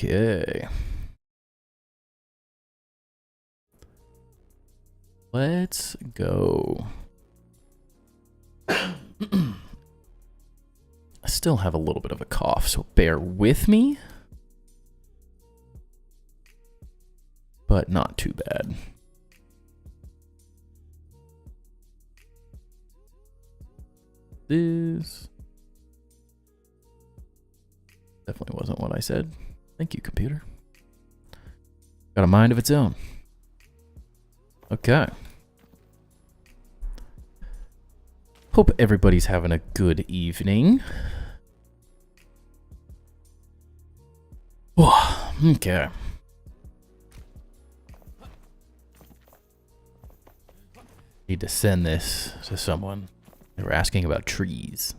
Okay. Let's go. I still have a little bit of a cough, so bear with me. But not too bad. This definitely wasn't what I said. Thank you, computer. Got a mind of its own. Okay. Hope everybody's having a good evening. Oh, okay. Need to send this to someone. They were asking about trees.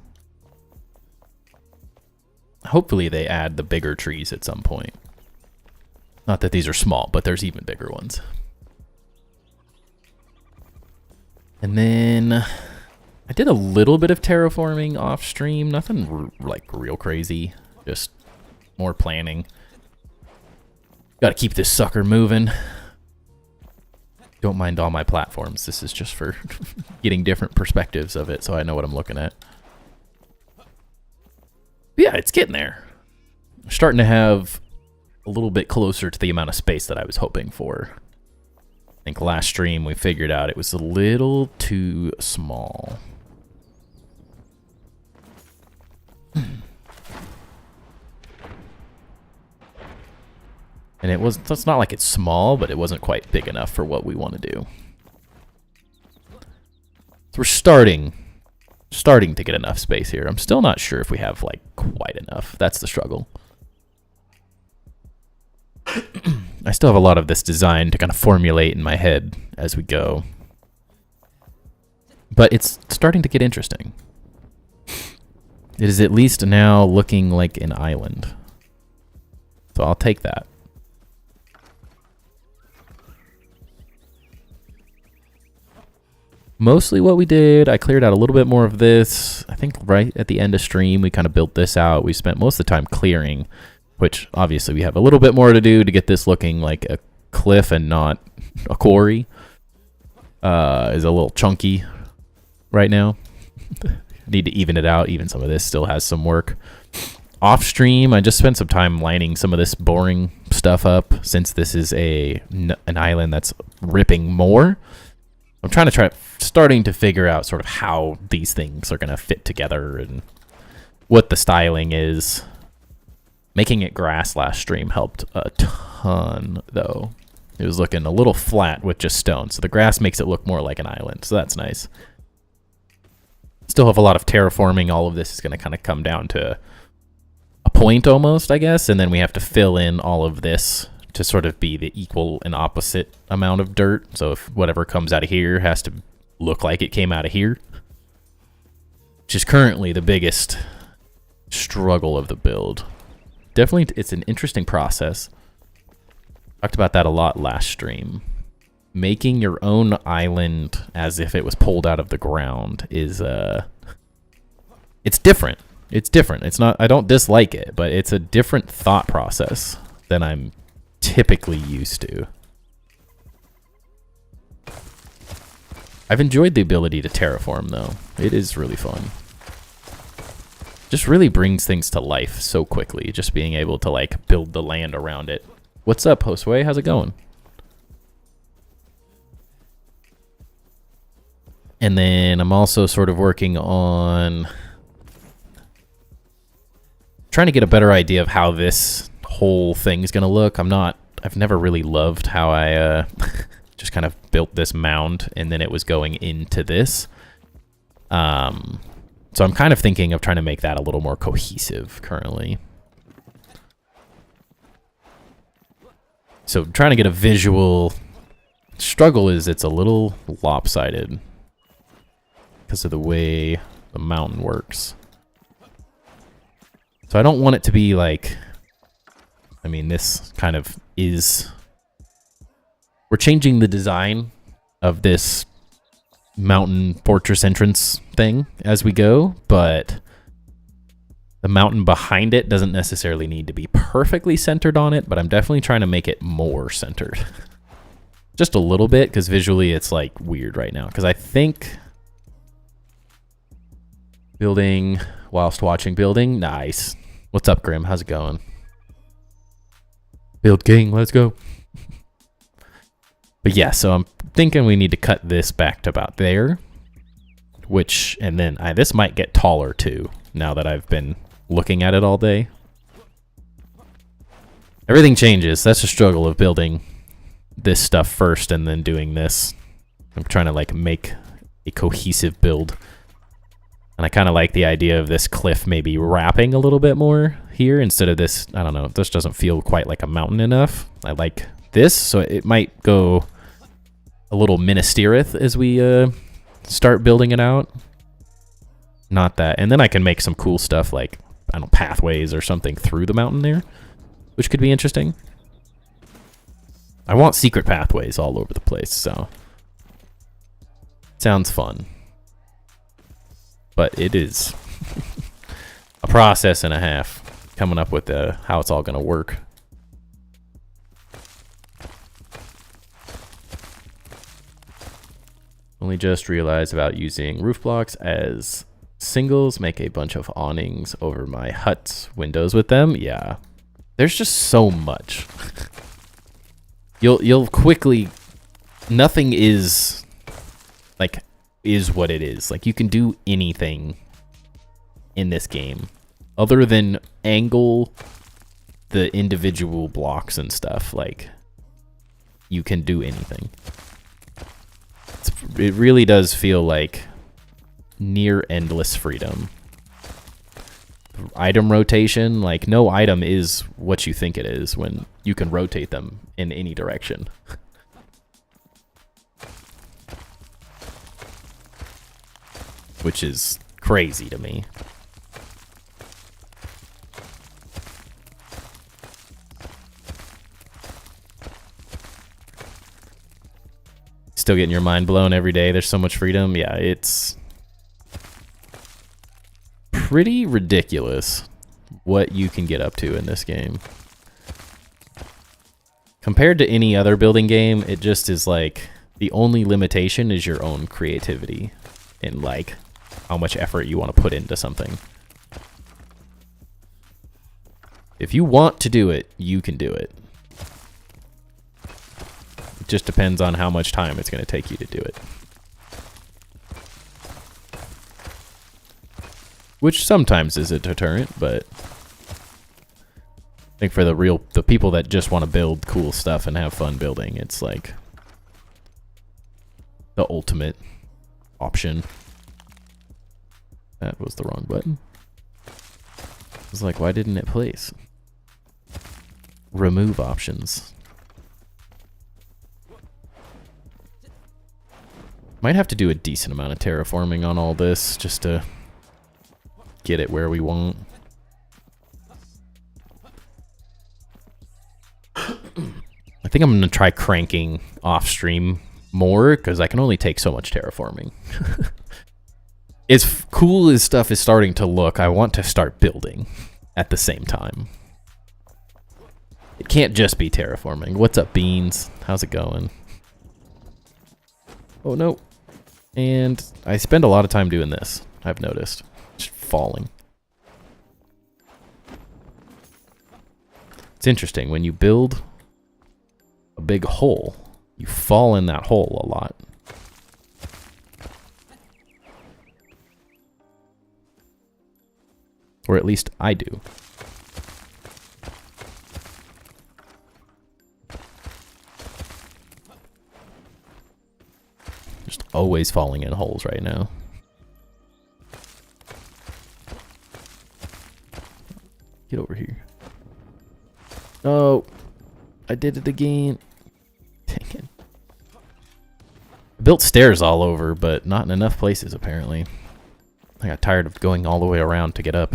Hopefully they add the bigger trees at some point. Not that these are small, but there's even bigger ones. And then I did a little bit of terraforming off stream. Nothing like real crazy. Just more planning. Gotta keep this sucker moving. Don't mind all my platforms. This is just for getting different perspectives of it so I know what I'm looking at. But yeah, it's getting there. I'm starting to have a little bit closer to the amount of space that I was hoping for. I think last stream we figured out it was a little too small. And it's not like it's small, but it wasn't quite big enough for what we want to do. So we're starting to get enough space here. I'm still not sure if we have like quite enough. That's the struggle. I still have a lot of this design to kind of formulate in my head as we go. But it's starting to get interesting. It is at least now looking like an island. So I'll take that. Mostly what we did, I cleared out a little bit more of this. I think right at the end of stream, we kind of built this out. We spent most of the time clearing, which obviously we have a little bit more to do to get this looking like a cliff and not a quarry. Is a little chunky right now. Need to even it out. Even some of this still has some work. Off stream, I just spent some time lining some of this boring stuff up since this is an island that's ripping more. I'm starting to figure out sort of how these things are going to fit together and what the styling is. Making it grass last stream helped a ton, though. It was looking a little flat with just stone, so the grass makes it look more like an island, so that's nice. Still have a lot of terraforming. All of this is going to kind of come down to a point almost, I guess, and then we have to fill in all of this to sort of be the equal and opposite amount of dirt. So if whatever comes out of here has to look like it came out of here, which is currently the biggest struggle of the build. Definitely, it's an interesting process. Talked about that a lot last stream. Making your own island as if it was pulled out of the ground is it's different. It's different. It's not, I don't dislike it, but it's a different thought process than I'm typically used to. I've enjoyed the ability to terraform, though. It is really fun. Just really brings things to life so quickly, just being able to like build the land around it. What's up, Josue? How's it going? And then I'm also sort of working on trying to get a better idea of how this whole thing is going to look. I've never really loved how I just kind of built this mound and then it was going into this. So I'm kind of thinking of trying to make that a little more cohesive currently. So trying to get a visual struggle is it's a little lopsided because of the way the mountain works. So I don't want it to be like, I mean, this kind of is, we're changing the design of this mountain fortress entrance thing as we go, but The mountain behind it doesn't necessarily need to be perfectly centered on it, but I'm definitely trying to make it more centered. Just a little bit, because visually it's like weird right now. Because I think building whilst watching building, nice. What's up, Grim? How's it going? Build King, let's go. But yeah, so I'm thinking we need to cut this back to about there. Which, and then this might get taller too, now that I've been looking at it all day. Everything changes. That's the struggle of building this stuff first and then doing this. I'm trying to like make a cohesive build. And I kind of like the idea of this cliff maybe wrapping a little bit more here instead of this. I don't know. This doesn't feel quite like a mountain enough. I like this, so it might go a little Minas Tirith as we start building it out. Not that. And then I can make some cool stuff like, I don't know, pathways or something through the mountain there, which could be interesting. I want secret pathways all over the place, so sounds fun. But it is a process and a half coming up with how it's all going to work. Only just realized about using roof blocks as singles, make a bunch of awnings over my hut's windows with them. Yeah, there's just so much. You'll quickly, nothing is what it is. Like, you can do anything in this game other than angle the individual blocks and stuff. Like, you can do anything. It really does feel like near endless freedom. Item rotation, like no item is what you think it is when you can rotate them in any direction. Which is crazy to me. Still getting your mind blown every day. There's so much freedom. Yeah, it's pretty ridiculous what you can get up to in this game. Compared to any other building game, it just is like the only limitation is your own creativity and like how much effort you want to put into something. If you want to do it, you can do it. It just depends on how much time it's going to take you to do it. Which sometimes is a deterrent, but I think for the people that just want to build cool stuff and have fun building, it's like the ultimate option. That was the wrong button. I was like, why didn't it place? Remove options. Might have to do a decent amount of terraforming on all this just to get it where we want. I think I'm going to try cranking off stream more because I can only take so much terraforming. As cool as stuff is starting to look, I want to start building at the same time. It can't just be terraforming. What's up, Beans? How's it going? Oh, no. And I spend a lot of time doing this, I've noticed. Just falling. It's interesting. When you build a big hole, you fall in that hole a lot. Or at least I do. Just always falling in holes right now. Get over here. Oh, I did it again. Dang it. I built stairs all over, but not in enough places apparently. I got tired of going all the way around to get up.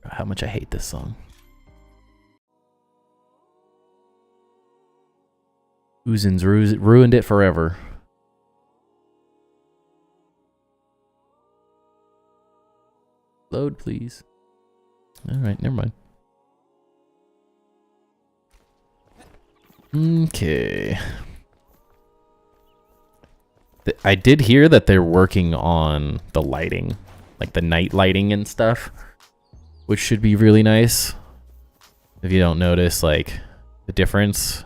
How much I hate this song. Oozins ruined it forever. Load, please. All right, never mind. Okay. I did hear that they're working on the lighting, like the night lighting and stuff, which should be really nice. If you don't notice, like, the difference,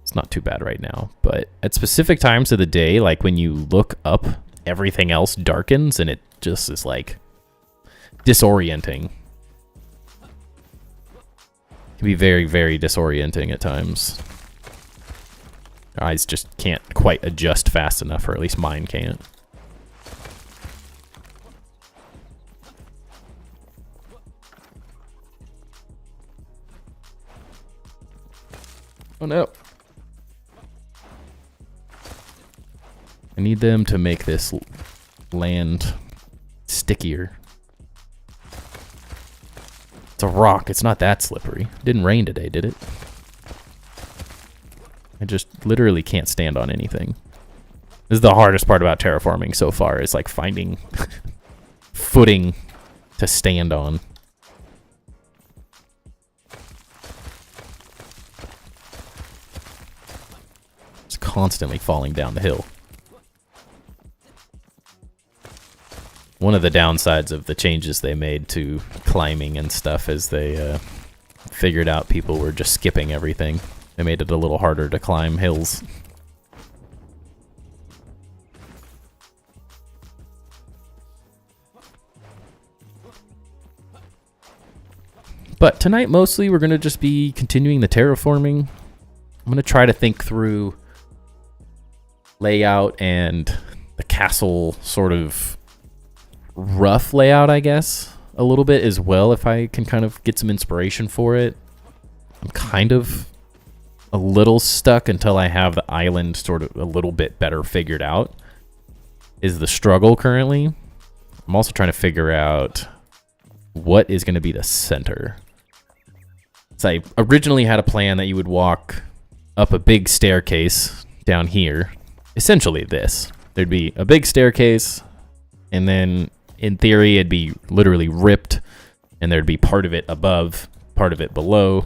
it's not too bad right now. But at specific times of the day, like when you look up, everything else darkens and it just is like disorienting. It can be very, very disorienting at times. Your eyes just can't quite adjust fast enough, or at least mine can't. Oh no. I need them to make this land stickier. It's a rock. It's not that slippery. It didn't rain today, did it? I just literally can't stand on anything. This is the hardest part about terraforming so far, is like finding footing to stand on. It's constantly falling down the hill. One of the downsides of the changes they made to climbing and stuff is they figured out people were just skipping everything. They made it a little harder to climb hills. But tonight, mostly, we're going to just be continuing the terraforming. I'm going to try to think through layout and the castle sort of rough layout, I guess, a little bit as well, if I can kind of get some inspiration for it. I'm kind of a little stuck until I have the island sort of a little bit better figured out, is the struggle currently. I'm also trying to figure out what is going to be the center. So I originally had a plan that you would walk up a big staircase down here. Essentially this. There'd be a big staircase, and then in theory it'd be literally ripped, and there'd be part of it above, part of it below.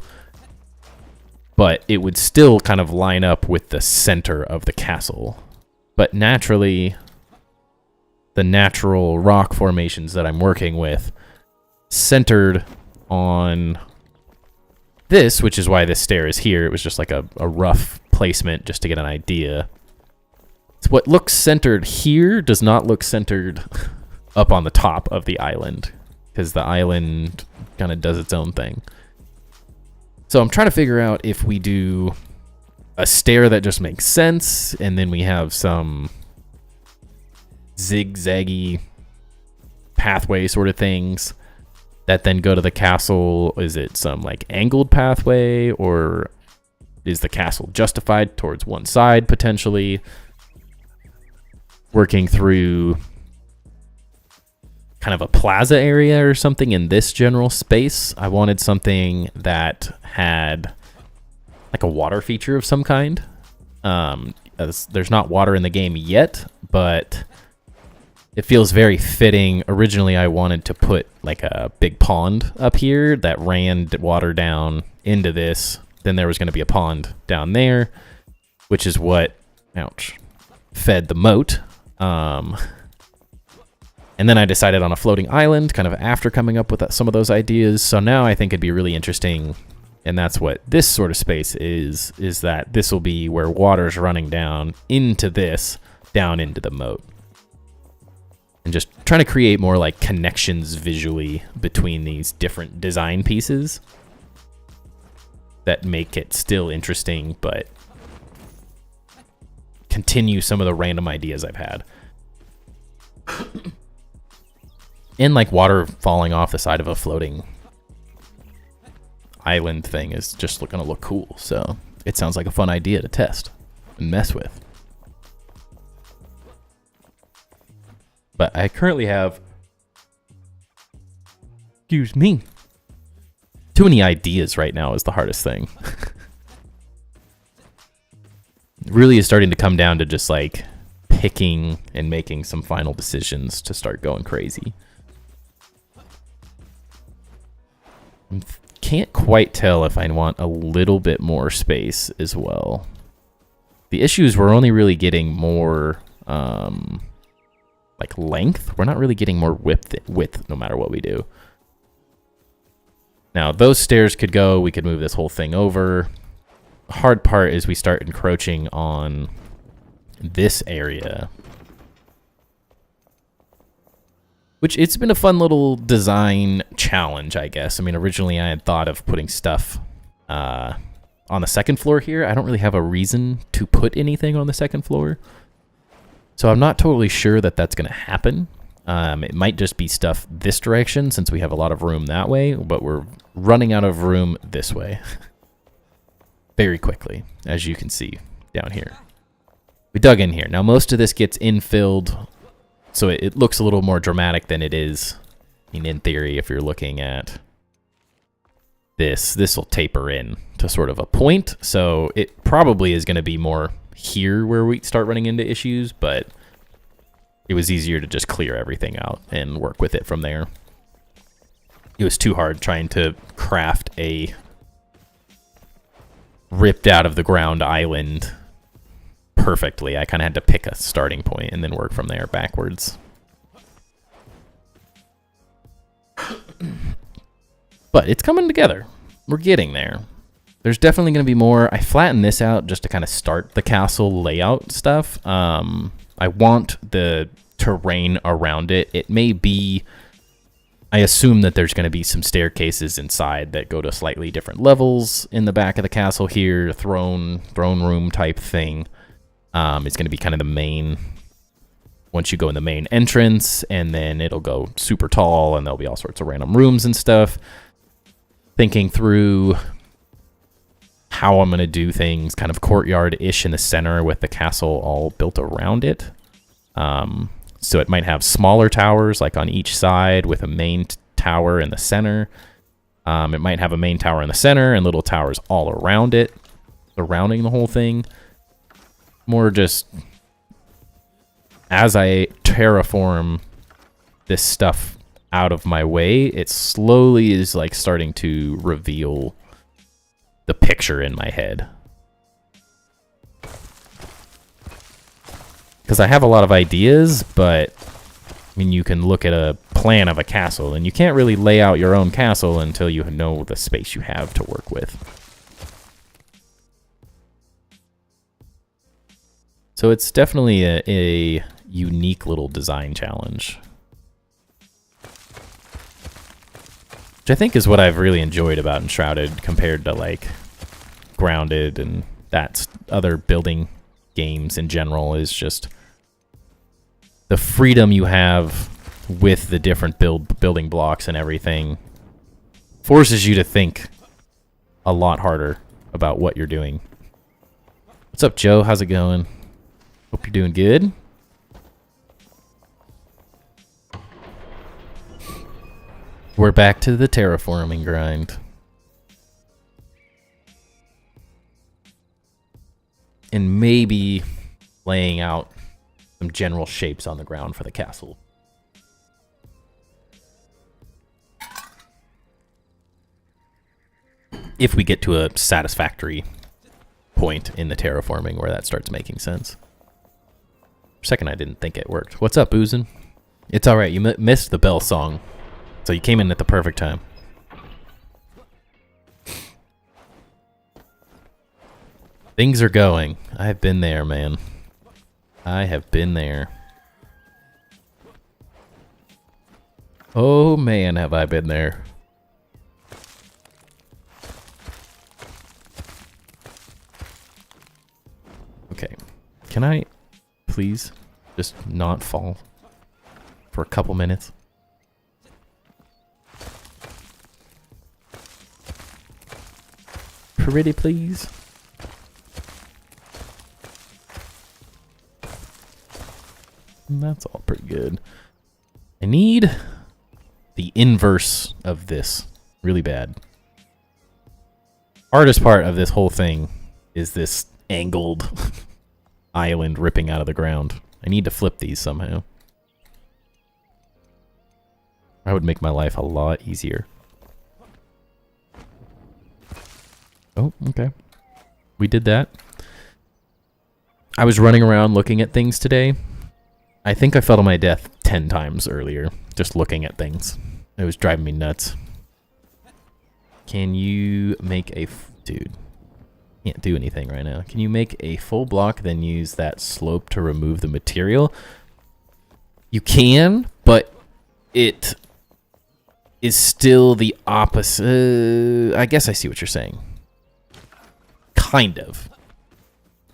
But it would still kind of line up with the center of the castle. But naturally, the natural rock formations that I'm working with centered on this, which is why this stair is here. It was just like a rough placement just to get an idea. It's what looks centered here does not look centered up on the top of the island, because the island kind of does its own thing. So I'm trying to figure out if we do a stair that just makes sense, and then we have some zigzaggy pathway sort of things that then go to the castle. Is it some like angled pathway, or is the castle justified towards one side potentially? Working through kind of a plaza area or something in this general space. I wanted something that had like a water feature of some kind. There's not water in the game yet, but it feels very fitting. Originally, I wanted to put like a big pond up here that ran water down into this. Then there was going to be a pond down there, which is what, ouch, fed the moat. And then I decided on a floating island kind of after coming up with some of those ideas. So now I think it'd be really interesting, and that's what this sort of space is that this will be where water's running down into this, down into the moat. And just trying to create more like connections visually between these different design pieces that make it still interesting, but continue some of the random ideas I've had. And like water falling off the side of a floating island thing is just going to look cool. So it sounds like a fun idea to test and mess with. But I currently have, excuse me, too many ideas right now is the hardest thing. It really is starting to come down to just like picking and making some final decisions to start going crazy. Can't quite tell if I want a little bit more space as well. The issue is we're only really getting more like length. We're not really getting more width no matter what we do. Now those stairs could go. We could move this whole thing over. The hard part is we start encroaching on this area, which it's been a fun little design challenge, I guess. I mean, originally I had thought of putting stuff on the second floor here. I don't really have a reason to put anything on the second floor, so I'm not totally sure that that's going to happen. It might just be stuff this direction since we have a lot of room that way, but we're running out of room this way very quickly, as you can see down here. We dug in here. Now most of this gets infilled, so it looks a little more dramatic than it is. I mean, in theory, if you're looking at this will taper in to sort of a point, so it probably is going to be more here where we start running into issues, but it was easier to just clear everything out and work with it from there. It was too hard trying to craft a ripped out of the ground island perfectly. I kind of had to pick a starting point and then work from there backwards. But it's coming together. We're getting there. There's definitely going to be more. I flattened this out just to kind of start the castle layout stuff. I want the terrain around it. It may be, I assume that there's going to be some staircases inside that go to slightly different levels in the back of the castle here, throne room type thing. It's going to be kind of the main, once you go in the main entrance, and then it'll go super tall, and there'll be all sorts of random rooms and stuff. Thinking through how I'm going to do things, kind of courtyard-ish in the center with the castle all built around it. So it might have smaller towers like on each side with a main tower in the center. It might have a main tower in the center and little towers all around it, surrounding the whole thing. More just as I terraform this stuff out of my way, it slowly is like starting to reveal the picture in my head. Because I have a lot of ideas, but I mean, you can look at a plan of a castle, and you can't really lay out your own castle until you know the space you have to work with. So it's definitely a unique little design challenge, which I think is what I've really enjoyed about Enshrouded compared to like Grounded and that's other building games in general, is just the freedom you have with the different building blocks and everything forces you to think a lot harder about what you're doing. What's up, Joe? How's it going? Hope you're doing good. We're back to the terraforming grind. And maybe laying out some general shapes on the ground for the castle. If we get to a satisfactory point in the terraforming where that starts making sense. For a second, I didn't think it worked. What's up, Oozin? It's alright, you missed the bell song. So you came in at the perfect time. Things are going. I've been there, man. I have been there. Oh man, have I been there. Okay. Can I please just not fall for a couple minutes? Pretty please. That's all pretty good. I need the inverse of this really bad. Hardest part of this whole thing is this angled island ripping out of the ground. I need to flip these somehow. That would make my life a lot easier. Oh, okay. We did that. I was running around looking at things today. I think I fell to my death 10 times earlier, just looking at things. It was driving me nuts. Can you make a... Dude, can't do anything right now. Can you make a full block, then use that slope to remove the material? You can, but it is still the opposite. I guess I see what you're saying. Kind of.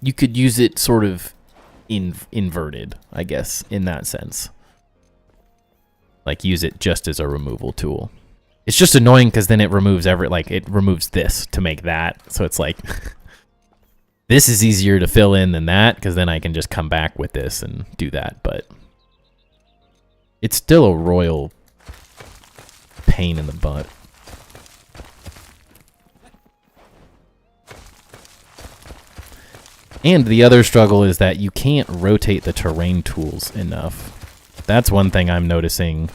You could use it sort of inverted, I guess, in that sense. Like, use it just as a removal tool. It's just annoying because then it removes it removes this to make that. So it's like, this is easier to fill in than that, because then I can just come back with this and do that. But it's still a royal pain in the butt. And the other struggle is that you can't rotate the terrain tools enough. That's one thing I'm noticing.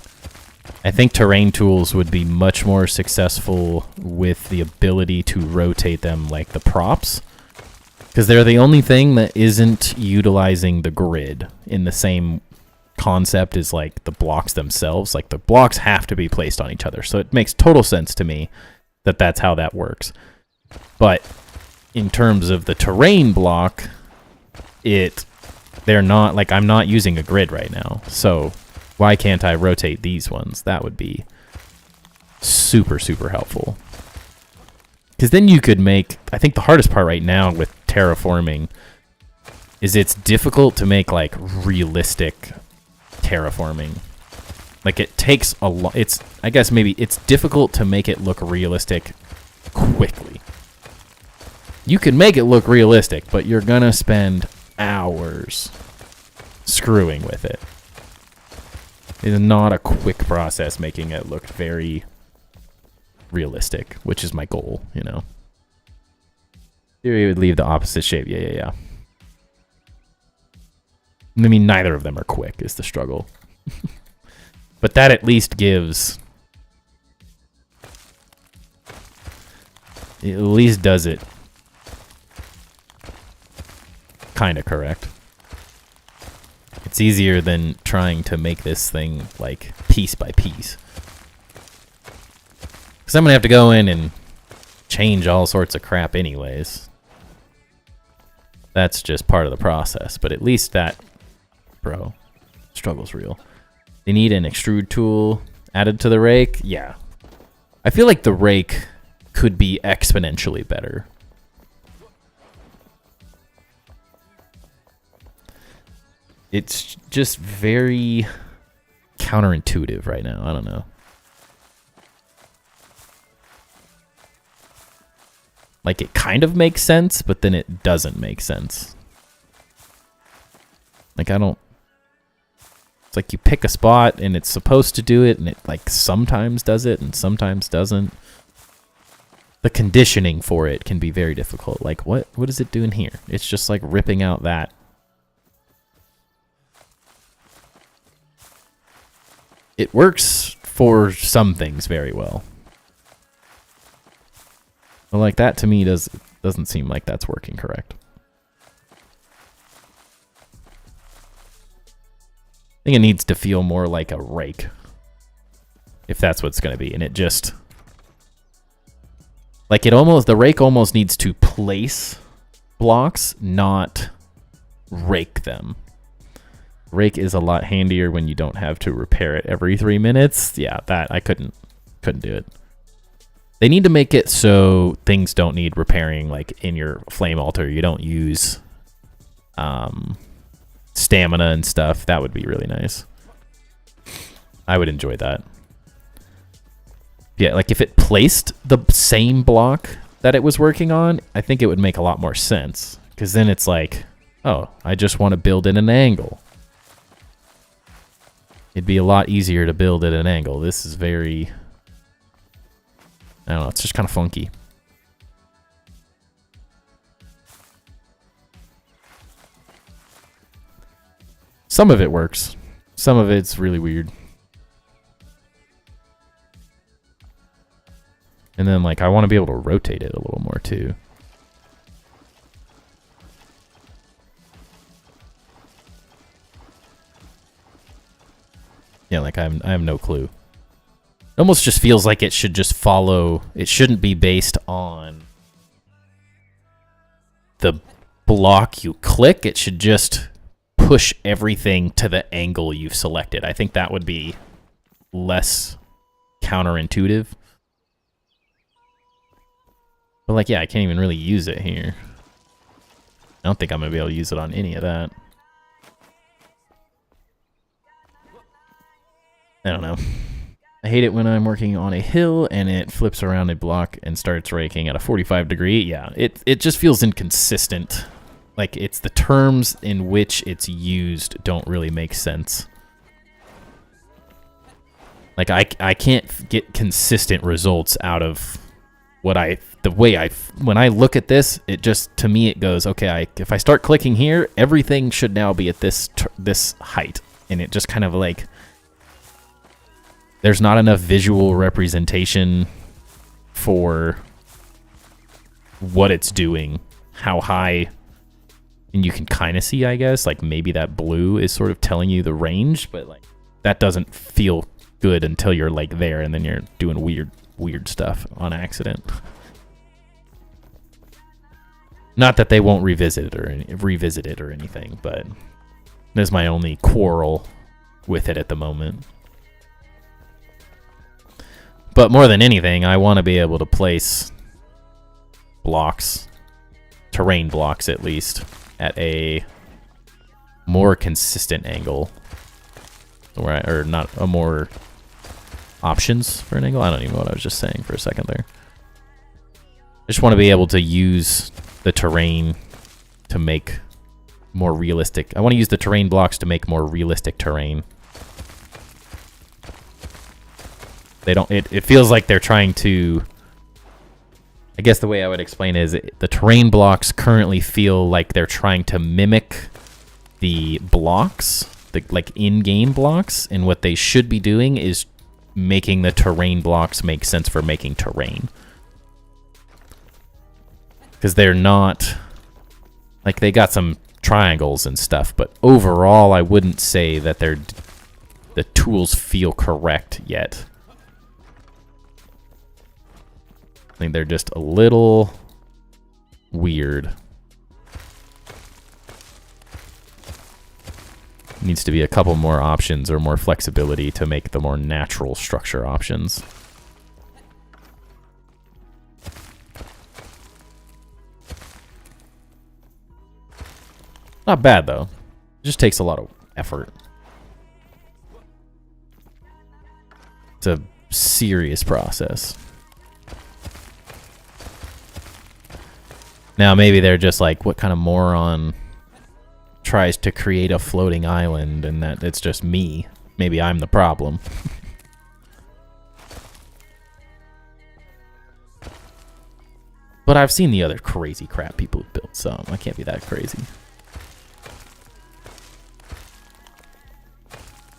I think terrain tools would be much more successful with the ability to rotate them like the props, because they're the only thing that isn't utilizing the grid in the same concept as like the blocks themselves. Like the blocks have to be placed on each other, so it makes total sense to me that that's how that works. But in terms of the terrain block, they're not, like, I'm not using a grid right now, so why can't I rotate these ones? That would be super, super helpful. Because then you could make, I think the hardest part right now with terraforming is it's difficult to make, like, realistic terraforming. Like, it takes a lot, I guess maybe it's difficult to make it look realistic quickly. You can make it look realistic, but you're gonna spend hours screwing with it. It's not a quick process making it look very realistic, which is my goal, you know. Theory would leave the opposite shape. Yeah. I mean, neither of them are quick is the struggle. But that at least gives... It at least does it kind of correct. It's easier than trying to make this thing, like, piece by piece. Because I'm going to have to go in and change all sorts of crap anyways. That's just part of the process. But at least that... Bro, struggle's real. They need an extrude tool added to the rake? Yeah. I feel like the rake could be exponentially better. It's just very counterintuitive right now. I don't know. Like, it kind of makes sense, but then it doesn't make sense. Like, I don't... It's like you pick a spot, and it's supposed to do it, and it, like, sometimes does it, and sometimes doesn't. The conditioning for it can be very difficult. Like, what is it doing here? It's just, like, ripping out that. It works for some things very well. But like that to me doesn't seem like that's working correct. I think it needs to feel more like a rake. If that's what it's going to be. And it just... Like the rake almost needs to place blocks, not rake them. Rake is a lot handier when you don't have to repair it every 3 minutes. Yeah, that I couldn't do it. They need to make it so things don't need repairing, like in your flame altar. You don't use stamina and stuff. That would be really nice. I would enjoy that. Yeah, like if it placed the same block that it was working on, I think it would make a lot more sense. Because then it's like, oh, I just want to build in an angle. It'd be a lot easier to build at an angle. This is very... I don't know, it's just kind of funky. Some of it works. Some of it's really weird. And then, like, I want to be able to rotate it a little more, too. Yeah, like I have no clue. It almost just feels like it should just follow. It shouldn't be based on the block you click. It should just push everything to the angle you've selected. I think that would be less counterintuitive. But like, yeah, I can't even really use it here. I don't think I'm gonna be able to use it on any of that. I don't know. I hate it when I'm working on a hill and it flips around a block and starts raking at a 45 degree. Yeah, it just feels inconsistent. Like, it's the terms in which it's used don't really make sense. Like, I can't get consistent results out of what when I look at this, it just, to me, it goes, okay, if I start clicking here, everything should now be at this height. And it just kind of like, there's not enough visual representation for what it's doing, how high, and you can kind of see, I guess, like maybe that blue is sort of telling you the range, but like that doesn't feel good until you're like there, and then you're doing weird stuff on accident. Not that they won't revisit it or anything, but that's my only quarrel with it at the moment. But more than anything, I want to be able to place blocks, terrain blocks at least, at a more consistent angle. Or not a more options for an angle. I don't even know what I was just saying for a second there. I just want to be able to use the terrain to make more realistic. I want to use the terrain blocks to make more realistic terrain. It feels like they're trying to, I guess the way I would explain is the terrain blocks currently feel like they're trying to mimic the blocks, like in-game blocks, and what they should be doing is making the terrain blocks make sense for making terrain. Because they're not, like, they got some triangles and stuff, but overall I wouldn't say that the tools feel correct yet. I think they're just a little weird. Needs to be a couple more options or more flexibility to make the more natural structure options. Not bad though. It just takes a lot of effort. It's a serious process. Now maybe they're just like, what kind of moron tries to create a floating island and that it's just me. Maybe I'm the problem. But I've seen the other crazy crap people have built, so I can't be that crazy.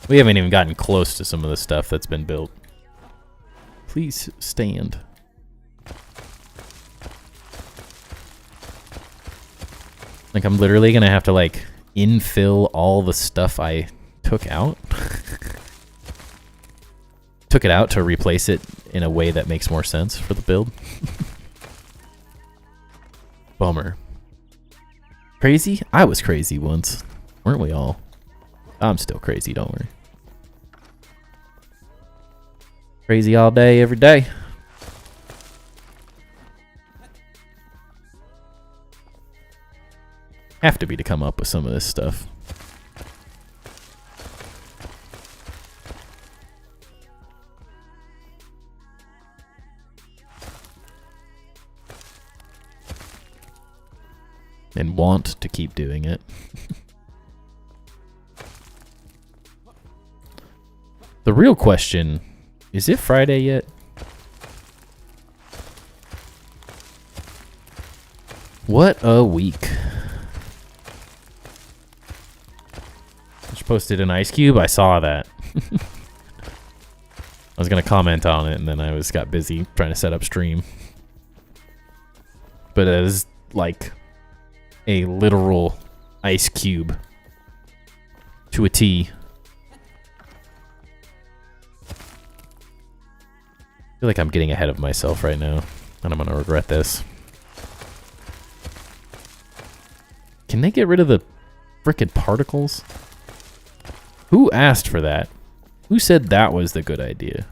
We haven't even gotten close to some of the stuff that's been built. Please stand. Like, I'm literally gonna have to, like, infill all the stuff I took out. Took it out to replace it in a way that makes more sense for the build. Bummer. Crazy? I was crazy once. Weren't we all? I'm still crazy, don't worry. Crazy all day, every day. Have to be to come up with some of this stuff. And want to keep doing it. The real question, is it Friday yet? What a week. Just posted an ice cube. I saw that. I was going to comment on it, and then I got busy trying to set up stream. But it is like a literal ice cube to a T. feel like I'm getting ahead of myself right now, and I'm gonna regret this. Can they get rid of the frickin' particles? Who asked for that? Who said that was the good idea?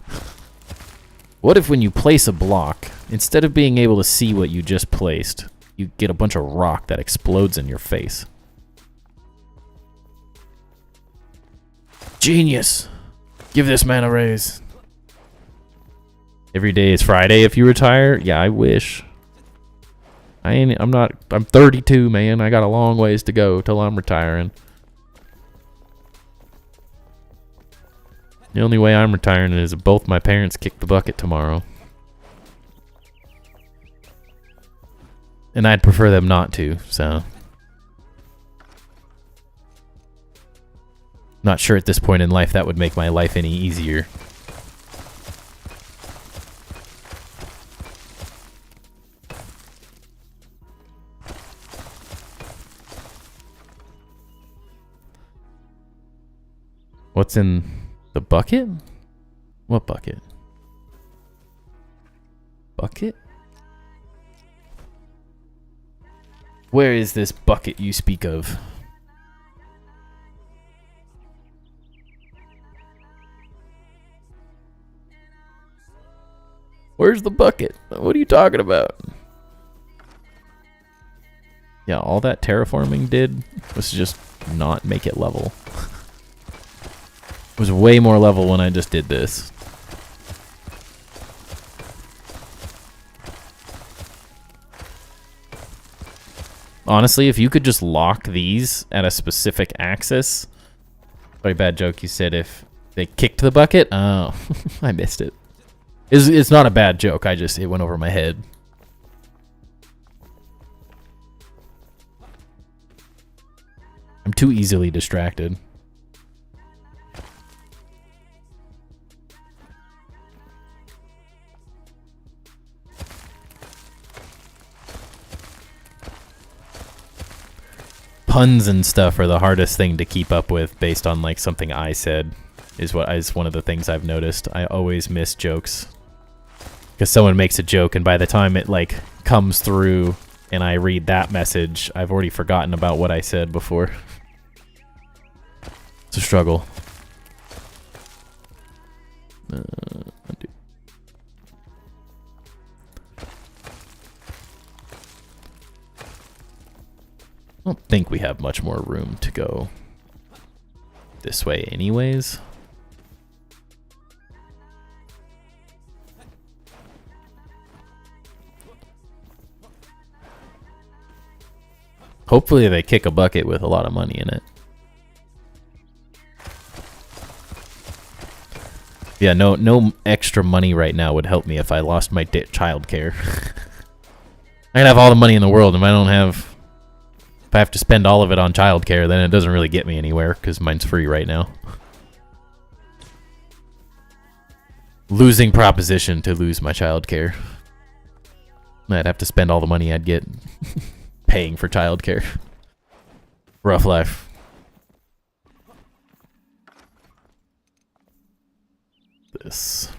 What if when you place a block, instead of being able to see what you just placed, you get a bunch of rock that explodes in your face? Genius! Give this man a raise. Every day is Friday if you retire? Yeah, I wish. I'm 32, man. I got a long ways to go till I'm retiring. The only way I'm retiring is if both my parents kick the bucket tomorrow. And I'd prefer them not to, so. Not sure at this point in life that would make my life any easier. What's in the bucket? What bucket? Bucket? Where is this bucket you speak of? Where's the bucket? What are you talking about? Yeah, all that terraforming did was just not make it level. It was way more level when I just did this. Honestly, if you could just lock these at a specific axis. Sorry, bad joke. You said if they kicked the bucket? Oh, I missed it. It's not a bad joke. It went over my head. I'm too easily distracted. Puns and stuff are the hardest thing to keep up with based on like something I said is one of the things I've noticed. I always miss jokes because someone makes a joke and by the time it like comes through and I read that message, I've already forgotten about what I said before. It's a struggle. I don't think we have much more room to go this way anyways. Hopefully they kick a bucket with a lot of money in it. Yeah, no extra money right now would help me if I lost my childcare. I can have all the money in the world, and if I have to spend all of it on childcare, then it doesn't really get me anywhere because mine's free right now. Losing proposition to lose my childcare. I'd have to spend all the money I'd get paying for childcare. Rough life. This.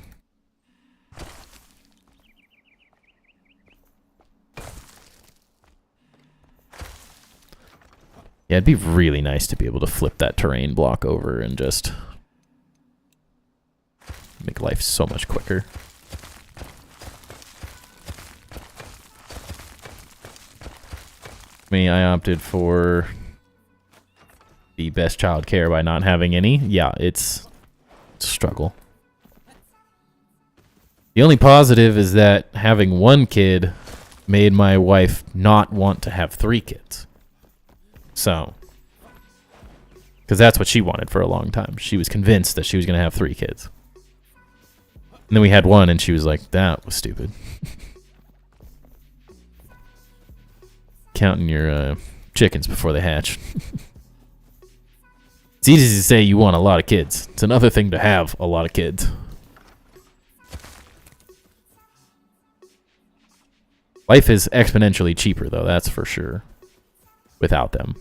Yeah, it'd be really nice to be able to flip that terrain block over and just make life so much quicker. I opted for the best child care by not having any. Yeah, it's a struggle. The only positive is that having one kid made my wife not want to have 3 kids. So, because that's what she wanted for a long time. She was convinced that she was going to have 3 kids. And then we had one and she was like, that was stupid. Counting your chickens before they hatch. It's easy to say you want a lot of kids. It's another thing to have a lot of kids. Life is exponentially cheaper, though, that's for sure. Without them.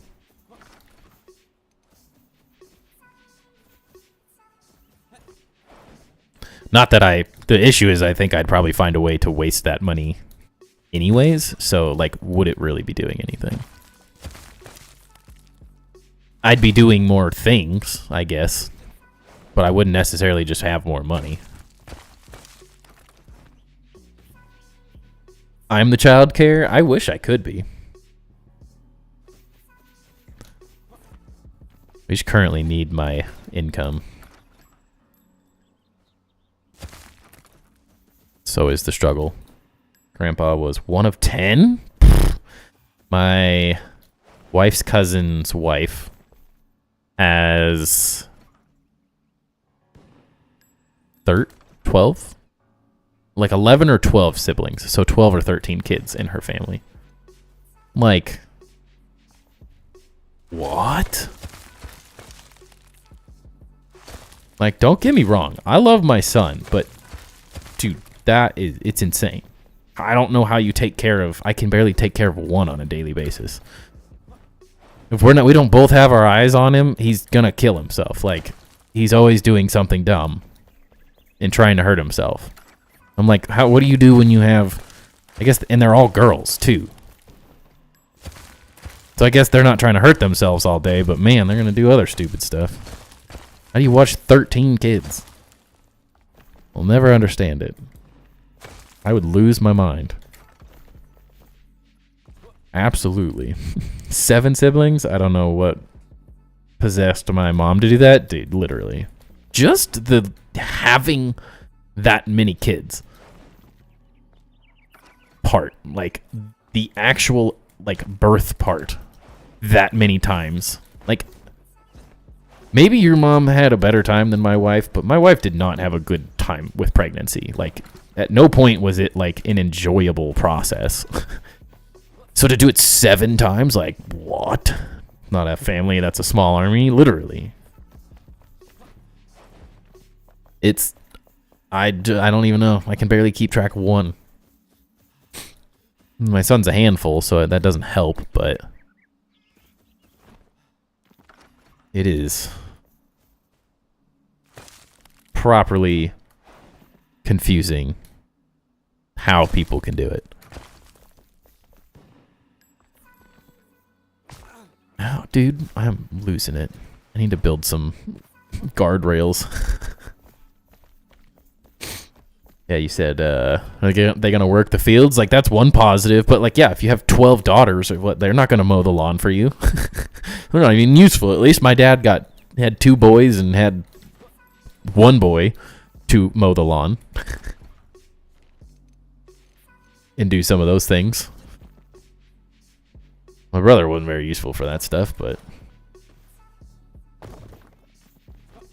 Not that the issue is I think I'd probably find a way to waste that money anyways. So, like, would it really be doing anything? I'd be doing more things, I guess. But I wouldn't necessarily just have more money. I'm the child care? I wish I could be. We just currently need my income. So is the struggle. Grandpa was 1 of 10? My wife's cousin's wife has 12? Like 11 or 12 siblings. So 12 or 13 kids in her family. Like, what? Like, don't get me wrong. I love my son, but dude, it's insane. I don't know how you take care of, I can barely take care of one on a daily basis. If we don't both have our eyes on him, he's gonna kill himself. Like, he's always doing something dumb and trying to hurt himself. I'm like, what do you do when you have, I guess, and they're all girls too. So I guess they're not trying to hurt themselves all day, but man, they're gonna do other stupid stuff. How do you watch 13 kids? I'll never understand it. I would lose my mind. Absolutely. 7 siblings? I don't know what possessed my mom to do that. Dude, literally. Just the having that many kids part. Like, the actual, like, birth part. That many times. Like, maybe your mom had a better time than my wife, but my wife did not have a good time with pregnancy. Like, at no point was it, like, an enjoyable process. So to do it 7 times, like, what? Not a family, that's a small army, literally. I don't even know. I can barely keep track of one. My son's a handful, so that doesn't help, but it is properly confusing how people can do it. Oh, dude, I'm losing it. I need to build some guardrails. Yeah, you said, are they gonna work the fields? Like, that's one positive, but like, yeah, if you have 12 daughters or what, they're not gonna mow the lawn for you. They're not even useful. At least my dad had 2 boys and had 1 boy to mow the lawn. And do some of those things. My brother wasn't very useful for that stuff, but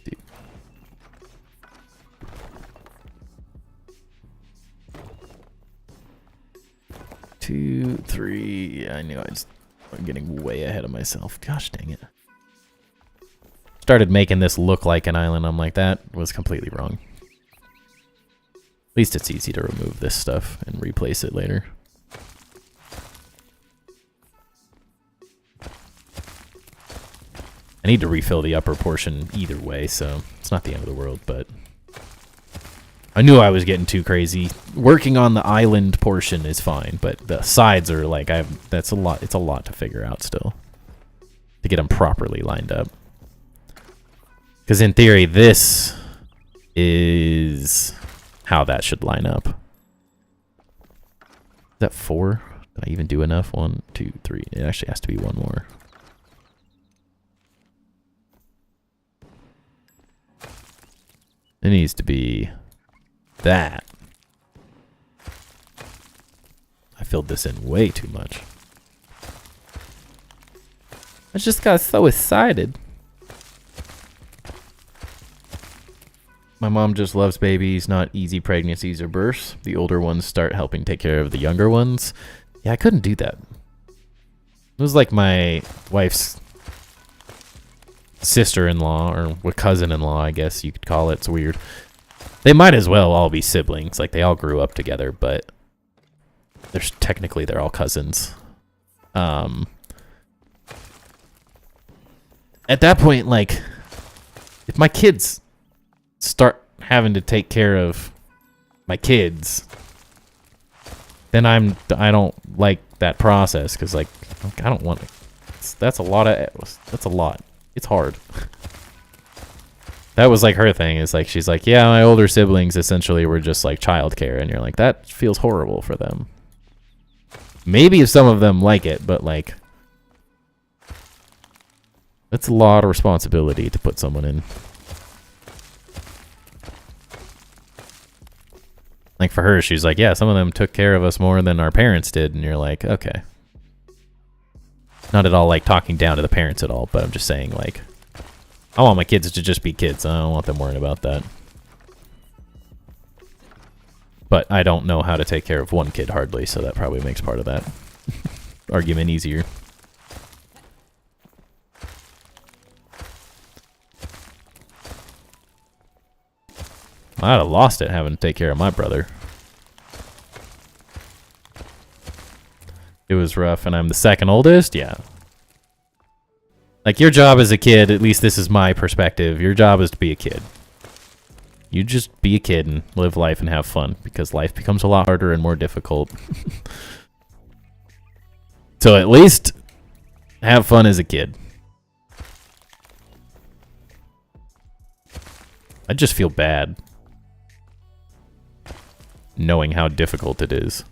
dude. 2, 3. I knew I'm getting way ahead of myself. Gosh dang it. Started making this look like an island. I'm like, that was completely wrong. At least it's easy to remove this stuff and replace it later. I need to refill the upper portion either way, so it's not the end of the world, but I knew I was getting too crazy. Working on the island portion is fine, but the sides are like, that's a lot. It's a lot to figure out still to get them properly lined up. Because in theory, this is how that should line up. Is that 4? Did I even do enough? 1, 2, 3. It actually has to be 1 more. It needs to be that. I filled this in way too much. I just got so excited. My mom just loves babies, not easy pregnancies or births. The older ones start helping take care of the younger ones. Yeah, I couldn't do that. It was like my wife's sister-in-law, or cousin-in-law, I guess you could call it. It's weird. They might as well all be siblings. Like, they all grew up together, but they're all cousins. At that point, like, if my kids start having to take care of my kids, then I don't like that process, because like I don't want it. That's a lot. It's hard. That was like her thing, is like she's like, yeah, my older siblings essentially were just like childcare, and you're like, that feels horrible for them. Maybe if some of them like it, but like that's a lot of responsibility to put someone in. Like for her, she's like, yeah, some of them took care of us more than our parents did. And you're like, okay. Not at all like talking down to the parents at all, but I'm just saying, like, I want my kids to just be kids. I don't want them worrying about that. But I don't know how to take care of one kid hardly, so that probably makes part of that argument easier. I'd have lost it having to take care of my brother. It was rough, and I'm the second oldest? Yeah. Like, your job as a kid, at least this is my perspective, your job is to be a kid. You just be a kid and live life and have fun, because life becomes a lot harder and more difficult. So at least have fun as a kid. I just feel bad knowing how difficult it is.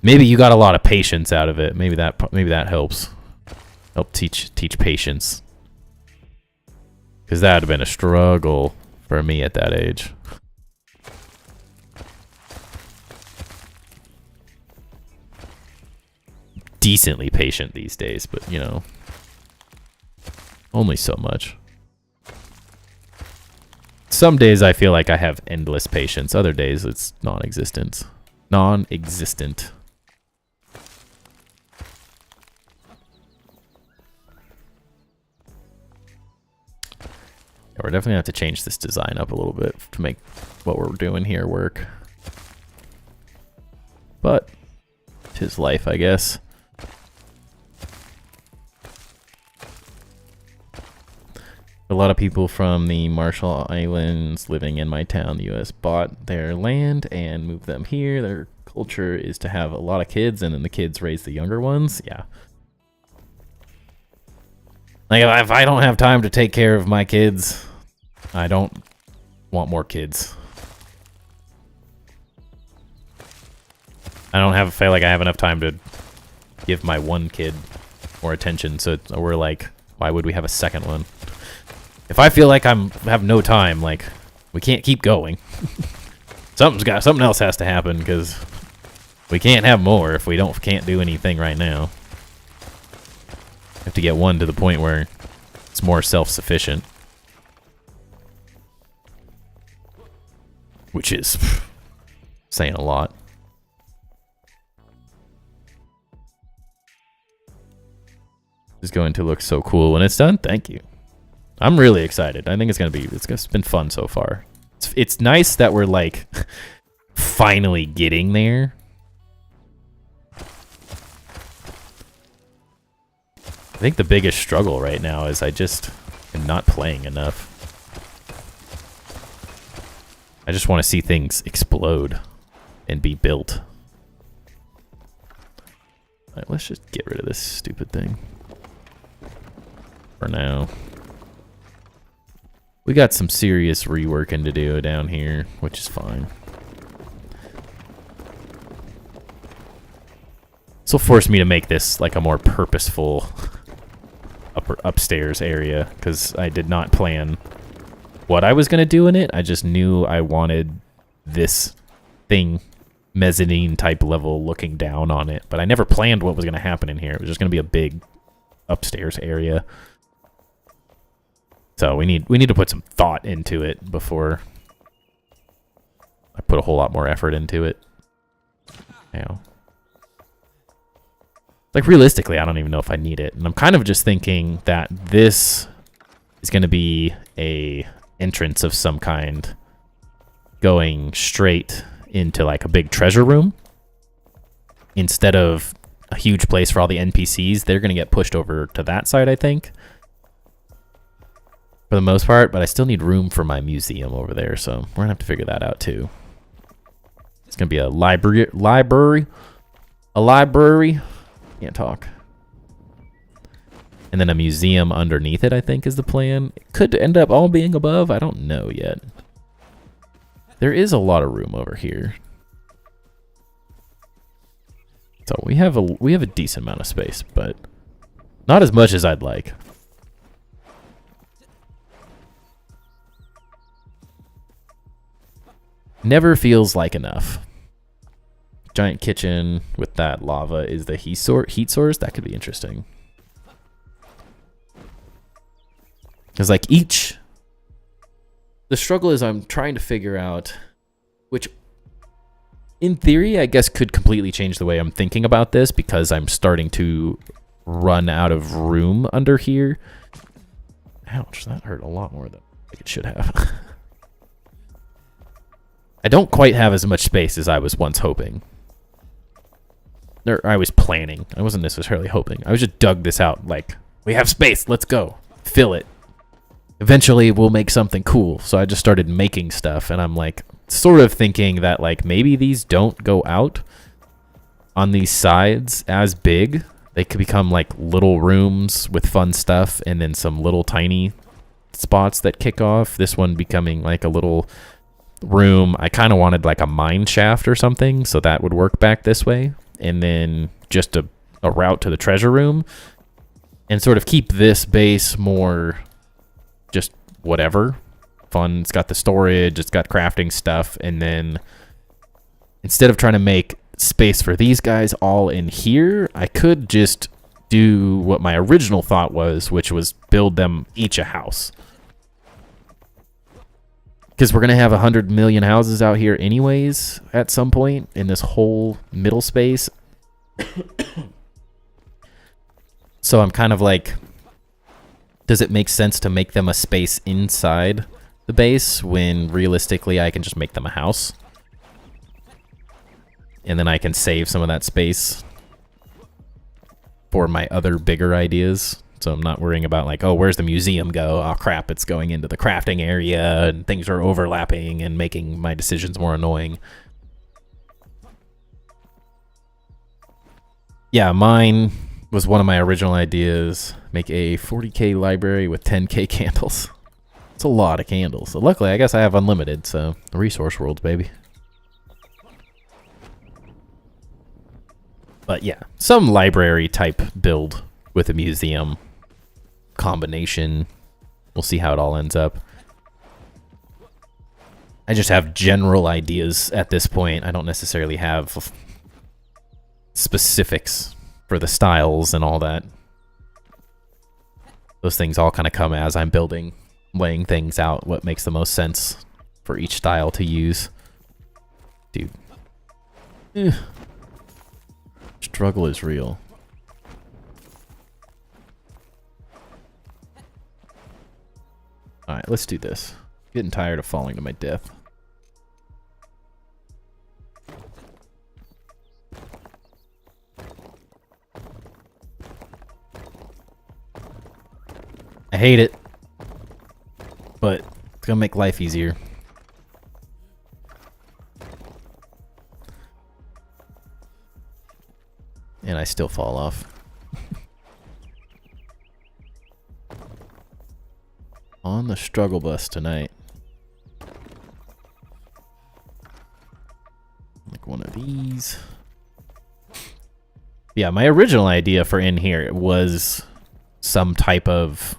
Maybe you got a lot of patience out of it. Maybe that helps. Help teach patience. Because that would have been a struggle for me at that age. Decently patient these days, but you know, only so much. Some days I feel like I have endless patience. Other days it's non-existent. Non-existent. Yeah, we're definitely gonna have to change this design up a little bit to make what we're doing here work. But 'tis life, I guess. A lot of people from the Marshall Islands living in my town, the U.S., bought their land and moved them here. Their culture is to have a lot of kids, and then the kids raise the younger ones. Yeah. Like, if I don't have time to take care of my kids, I don't want more kids. I don't feel like I have enough time to give my one kid more attention, so we're like, why would we have a second one? If I feel like have no time, like, we can't keep going. Something else has to happen, because we can't have more if we can't do anything right now. Have to get one to the point where it's more self-sufficient. Which is saying a lot. It's going to look so cool when it's done. Thank you. I'm really excited. I think it's been fun so far. It's nice that we're like finally getting there. I think the biggest struggle right now is I just am not playing enough. I just want to see things explode and be built. All right, let's just get rid of this stupid thing for now. We got some serious reworking to do down here, which is fine. This will force me to make this like a more purposeful upstairs area, because I did not plan what I was going to do in it. I just knew I wanted this thing, mezzanine type level, looking down on it, but I never planned what was going to happen in here. It was just going to be a big upstairs area. So we need to put some thought into it before I put a whole lot more effort into it. You know. Like, realistically, I don't even know if I need it. And I'm kind of just thinking that this is going to be a entrance of some kind going straight into like a big treasure room. Instead of a huge place for all the NPCs, they're going to get pushed over to that side, I think. for the most part, but I still need room for my museum over there, so we're gonna have to figure that out too. It's gonna be a library. Can't talk. And then a museum underneath it, I think, is the plan. It could end up all being above. I don't know yet. There is a lot of room over here. So we have a decent amount of space, but not as much as I'd like. Never feels like enough. Giant kitchen with that lava is the heat source. That could be interesting. Because like the struggle is I'm trying to figure out which, in theory, I guess could completely change the way I'm thinking about this because I'm starting to run out of room under here. Ouch, that hurt a lot more than it should have. I don't quite have as much space as I was once hoping. Or I was planning. I wasn't necessarily hoping. I was just dug this out like, we have space, let's go. Fill it. Eventually we'll make something cool. So I just started making stuff and I'm like sort of thinking that like maybe these don't go out on these sides as big. They could become like little rooms with fun stuff and then some little tiny spots that kick off. This one becoming like a little room. I kind of wanted like a mine shaft or something, so that would work back this way. And then just a route to the treasure room and sort of keep this base more just whatever fun. It's got the storage, it's got crafting stuff, and then instead of trying to make space for these guys all in here, I could just do what my original thought was, which was build them each a house. Because we're going to have 100 million houses out here anyways at some point in this whole middle space. So I'm kind of like, does it make sense to make them a space inside the base when realistically I can just make them a house? And then I can save some of that space for my other bigger ideas. So I'm not worrying about like, oh, where's the museum go? Oh crap, it's going into the crafting area and things are overlapping and making my decisions more annoying. Yeah, mine was one of my original ideas. Make a 40k library with 10k candles. It's a lot of candles. So luckily, I guess I have unlimited, so the resource worlds, baby. But yeah, some library type build with a museum combination. We'll see how it all ends up. I just have general ideas at this point. I don't necessarily have specifics for the styles and all that. Those things all kind of come as I'm building, laying things out, what makes the most sense for each style to use. Dude. Struggle is real. Alright, let's do this. Getting tired of falling to my death. I hate it, but it's gonna make life easier. And I still fall off. On the struggle bus tonight. Like one of these. Yeah, my original idea for in here was some type of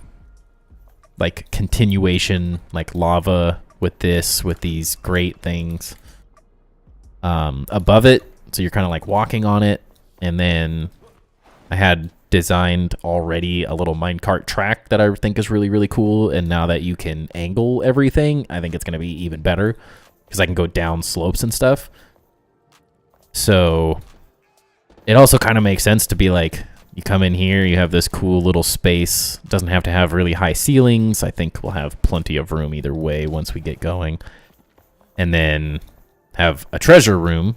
like continuation, like lava with this, with these great things above it. So you're kind of like walking on it. And then I had designed already a little minecart track that I think is really, really cool. And now that you can angle everything, I think it's going to be even better because I can go down slopes and stuff. So it also kind of makes sense to be like, you come in here, you have this cool little space. It doesn't have to have really high ceilings. I think we'll have plenty of room either way once we get going. And then have a treasure room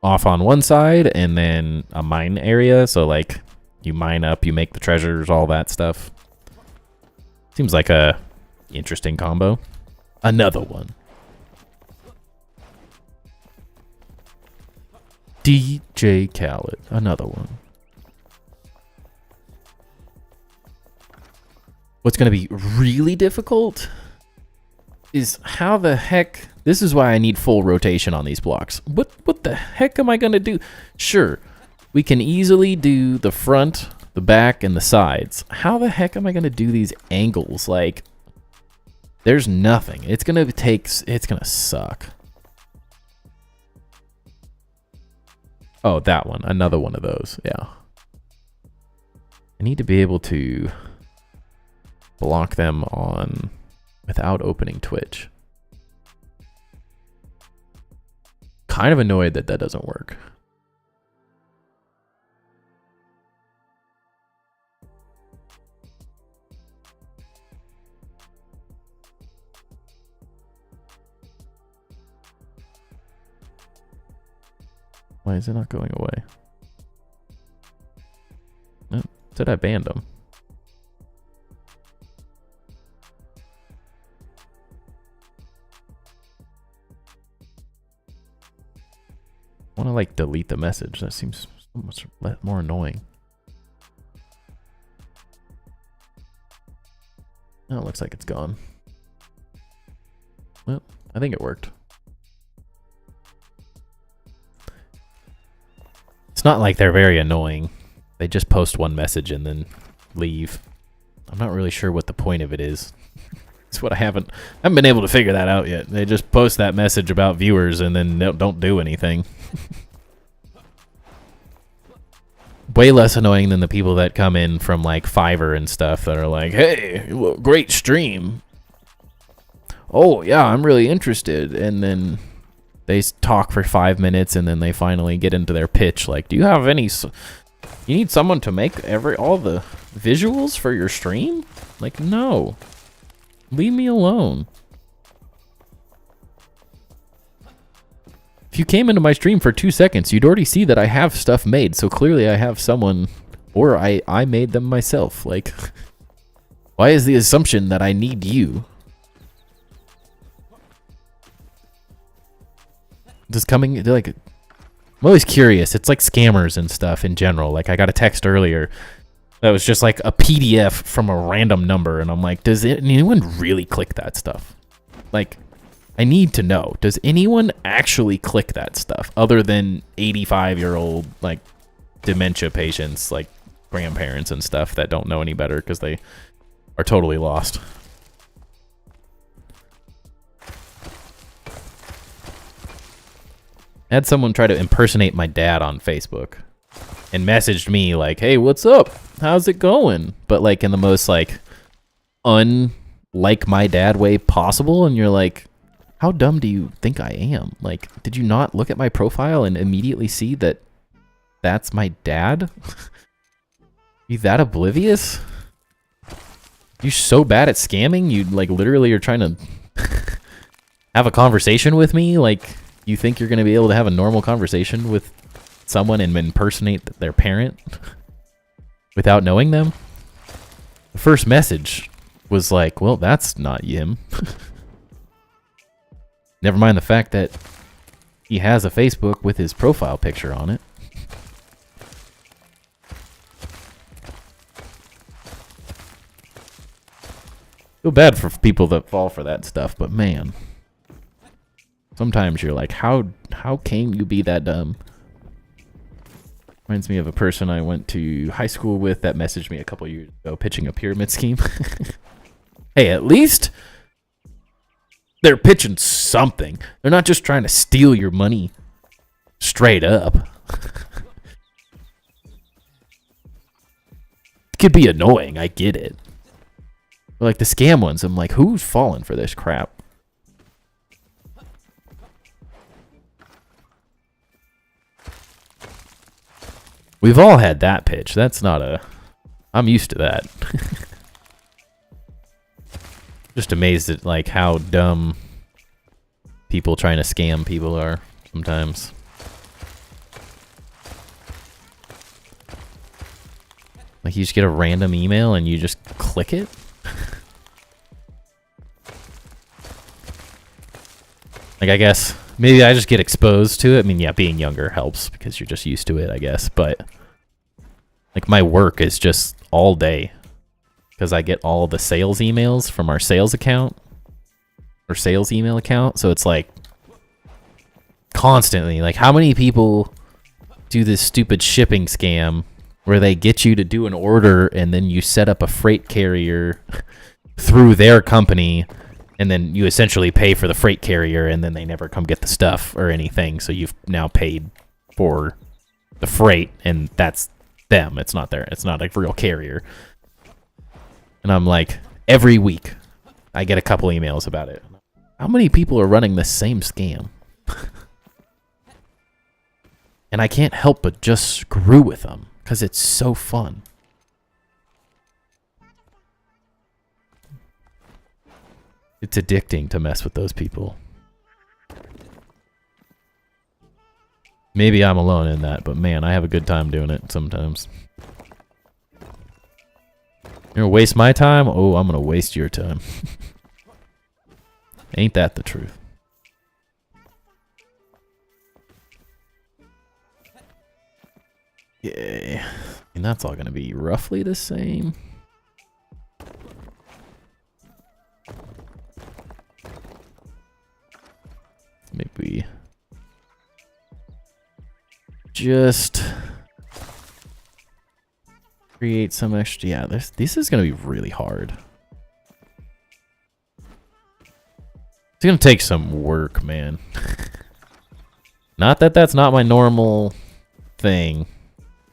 off on one side and then a mine area. So like you mine up, you make the treasures, all that stuff. Seems like a Interesting combo. Another one. DJ Khaled. Another one. What's going to be really difficult is how the heck... This is why I need full rotation on these blocks. What the heck am I going to do? Sure, we can easily do the front, the back, and the sides. How the heck am I going to do these angles? Like, there's nothing. It's going to suck. Oh, that one. Another one of those. Yeah. I need to be able to block them on without opening Twitch. Kind of annoyed that that doesn't work. Why is it not going away? No, said I banned them. I want to like delete the message. That seems so much more annoying. Oh, it looks like it's gone. Well, I think it worked. It's not like they're very annoying. They just post one message and then leave. I'm not really sure what the point of it is. It's what I haven't been able to figure that out yet. They just post that message about viewers and then don't do anything. Way less annoying than the people that come in from like Fiverr and stuff that are like, hey, great stream. Oh yeah, I'm really interested. And then they talk for 5 minutes and then they finally get into their pitch. Like, do you have any, you need someone to make all the visuals for your stream? Like, no, leave me alone. If you came into my stream for 2 seconds, you'd already see that I have stuff made. So clearly I have someone, or I made them myself. Like, why is the assumption that I need you? Just coming, like, I'm always curious. It's like scammers and stuff in general. Like, I got a text earlier that was just like a PDF from a random number. And I'm like, does anyone really click that stuff? Like, I need to know. Does anyone actually click that stuff other than 85-year-old, like, dementia patients, like grandparents and stuff that don't know any better because they are totally lost? I had someone try to impersonate my dad on Facebook and messaged me like, hey, what's up? How's it going? But like in the most like unlike my dad way possible. And you're like, how dumb do you think I am? Like, did you not look at my profile and immediately see that that's my dad? You that oblivious? You so bad at scamming? You like literally are trying to have a conversation with me? Like, you think you're going to be able to have a normal conversation with someone and impersonate their parent without knowing them? The first message was like, well, that's not him. Never mind the fact that he has a Facebook with his profile picture on it. Feel bad for people that fall for that stuff, but man. Sometimes you're like, how can you be that dumb? Reminds me of a person I went to high school with that messaged me a couple years ago pitching a pyramid scheme. Hey, at least they're pitching something. They're not just trying to steal your money straight up. It could be annoying, I get it. But like the scam ones, I'm like, who's falling for this crap? We've all had that pitch. That's not a... I'm used to that. Just amazed at like how dumb people trying to scam people are sometimes. Like you just get a random email and you just click it? Like, I guess maybe I just get exposed to it. I mean, yeah, being younger helps because you're just used to it, I guess. But like, my work is just all day because I get all the sales emails from our sales account or sales email account. So it's like constantly, like, how many people do this stupid shipping scam where they get you to do an order and then you set up a freight carrier through their company, and then you essentially pay for the freight carrier, and then they never come get the stuff or anything. So you've now paid for the freight, and that's them. It's not it's not a real carrier. And I'm like, every week I get a couple emails about it. How many people are running the same scam? And I can't help but just screw with them because it's so fun. It's addicting to mess with those people. Maybe I'm alone in that, but man, I have a good time doing it sometimes. You're gonna waste my time? Oh, I'm gonna waste your time. Ain't that the truth? Yay. And that's all gonna be roughly the same. Maybe just create some extra. Yeah, this is gonna be really hard. It's gonna take some work, man. Not that that's not my normal thing,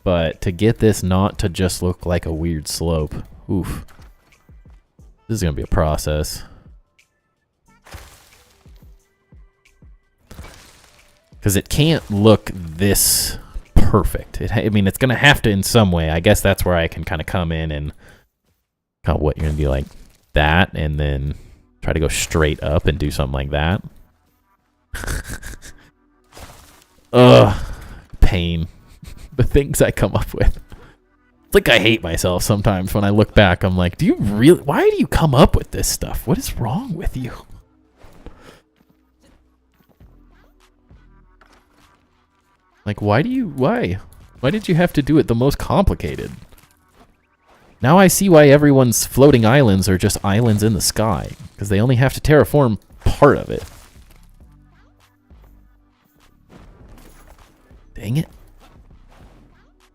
but to get this not to just look like a weird slope. Oof. This is gonna be a process. Because it can't look this perfect. I mean, it's going to have to in some way. I guess that's where I can kind of come in and kind of what you're going to be like that, and then try to go straight up and do something like that. Ugh. Pain. The things I come up with. It's like I hate myself sometimes when I look back. I'm like, why do you come up with this stuff? What is wrong with you? Like, why did you have to do it the most complicated? Now I see why everyone's floating islands are just islands in the sky, because they only have to terraform part of it. Dang it.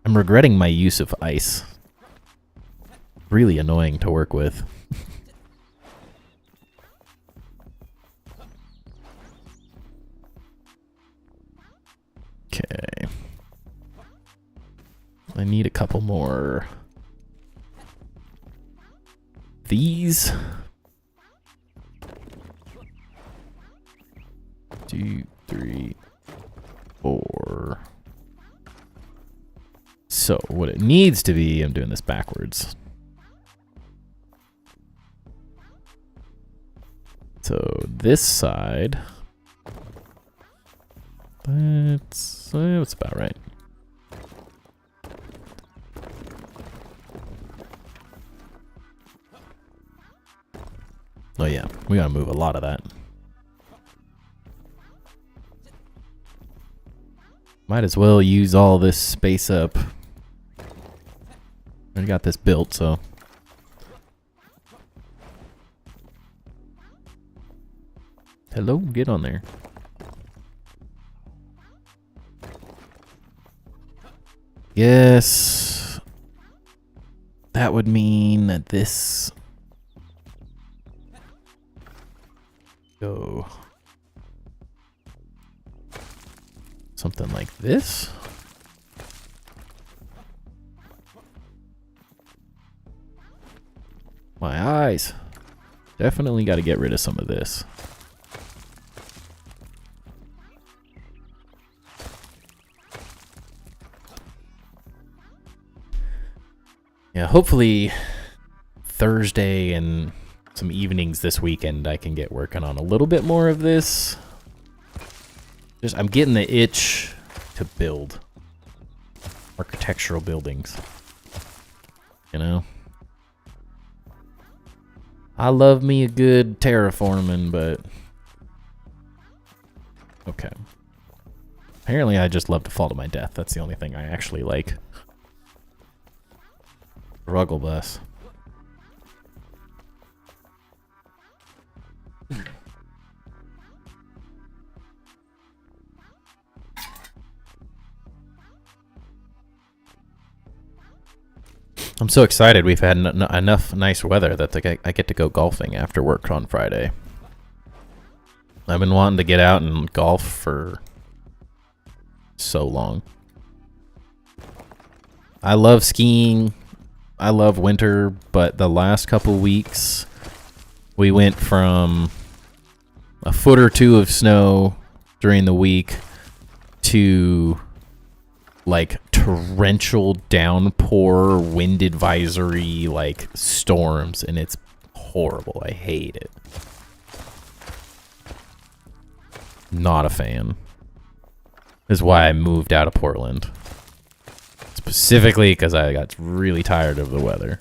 I'm regretting my use of ice. Really annoying to work with. Okay. I need a couple more. These. 2, 3, 4. So what it needs to be, I'm doing this backwards. So this side. That's about right. Oh yeah, we gotta move a lot of that. Might as well use all this space up. I got this built, so. Hello, get on there. Yes. That would mean that this go something like this. My eyes. Definitely got to get rid of some of this. Yeah, hopefully Thursday and some evenings this weekend I can get working on a little bit more of this. I'm getting the itch to build architectural buildings. You know? I love me a good terraforming, but Okay. Apparently I just love to fall to my death. That's the only thing I actually like. Struggle bus. I'm so excited we've had enough nice weather that I get to go golfing after work on Friday. I've been wanting to get out and golf for so long. I love skiing. I love winter, but the last couple weeks we went from a foot or two of snow during the week to like torrential downpour, wind advisory, like storms, and it's horrible. I hate it. Not a fan. This is why I moved out of Portland. Specifically because I got really tired of the weather.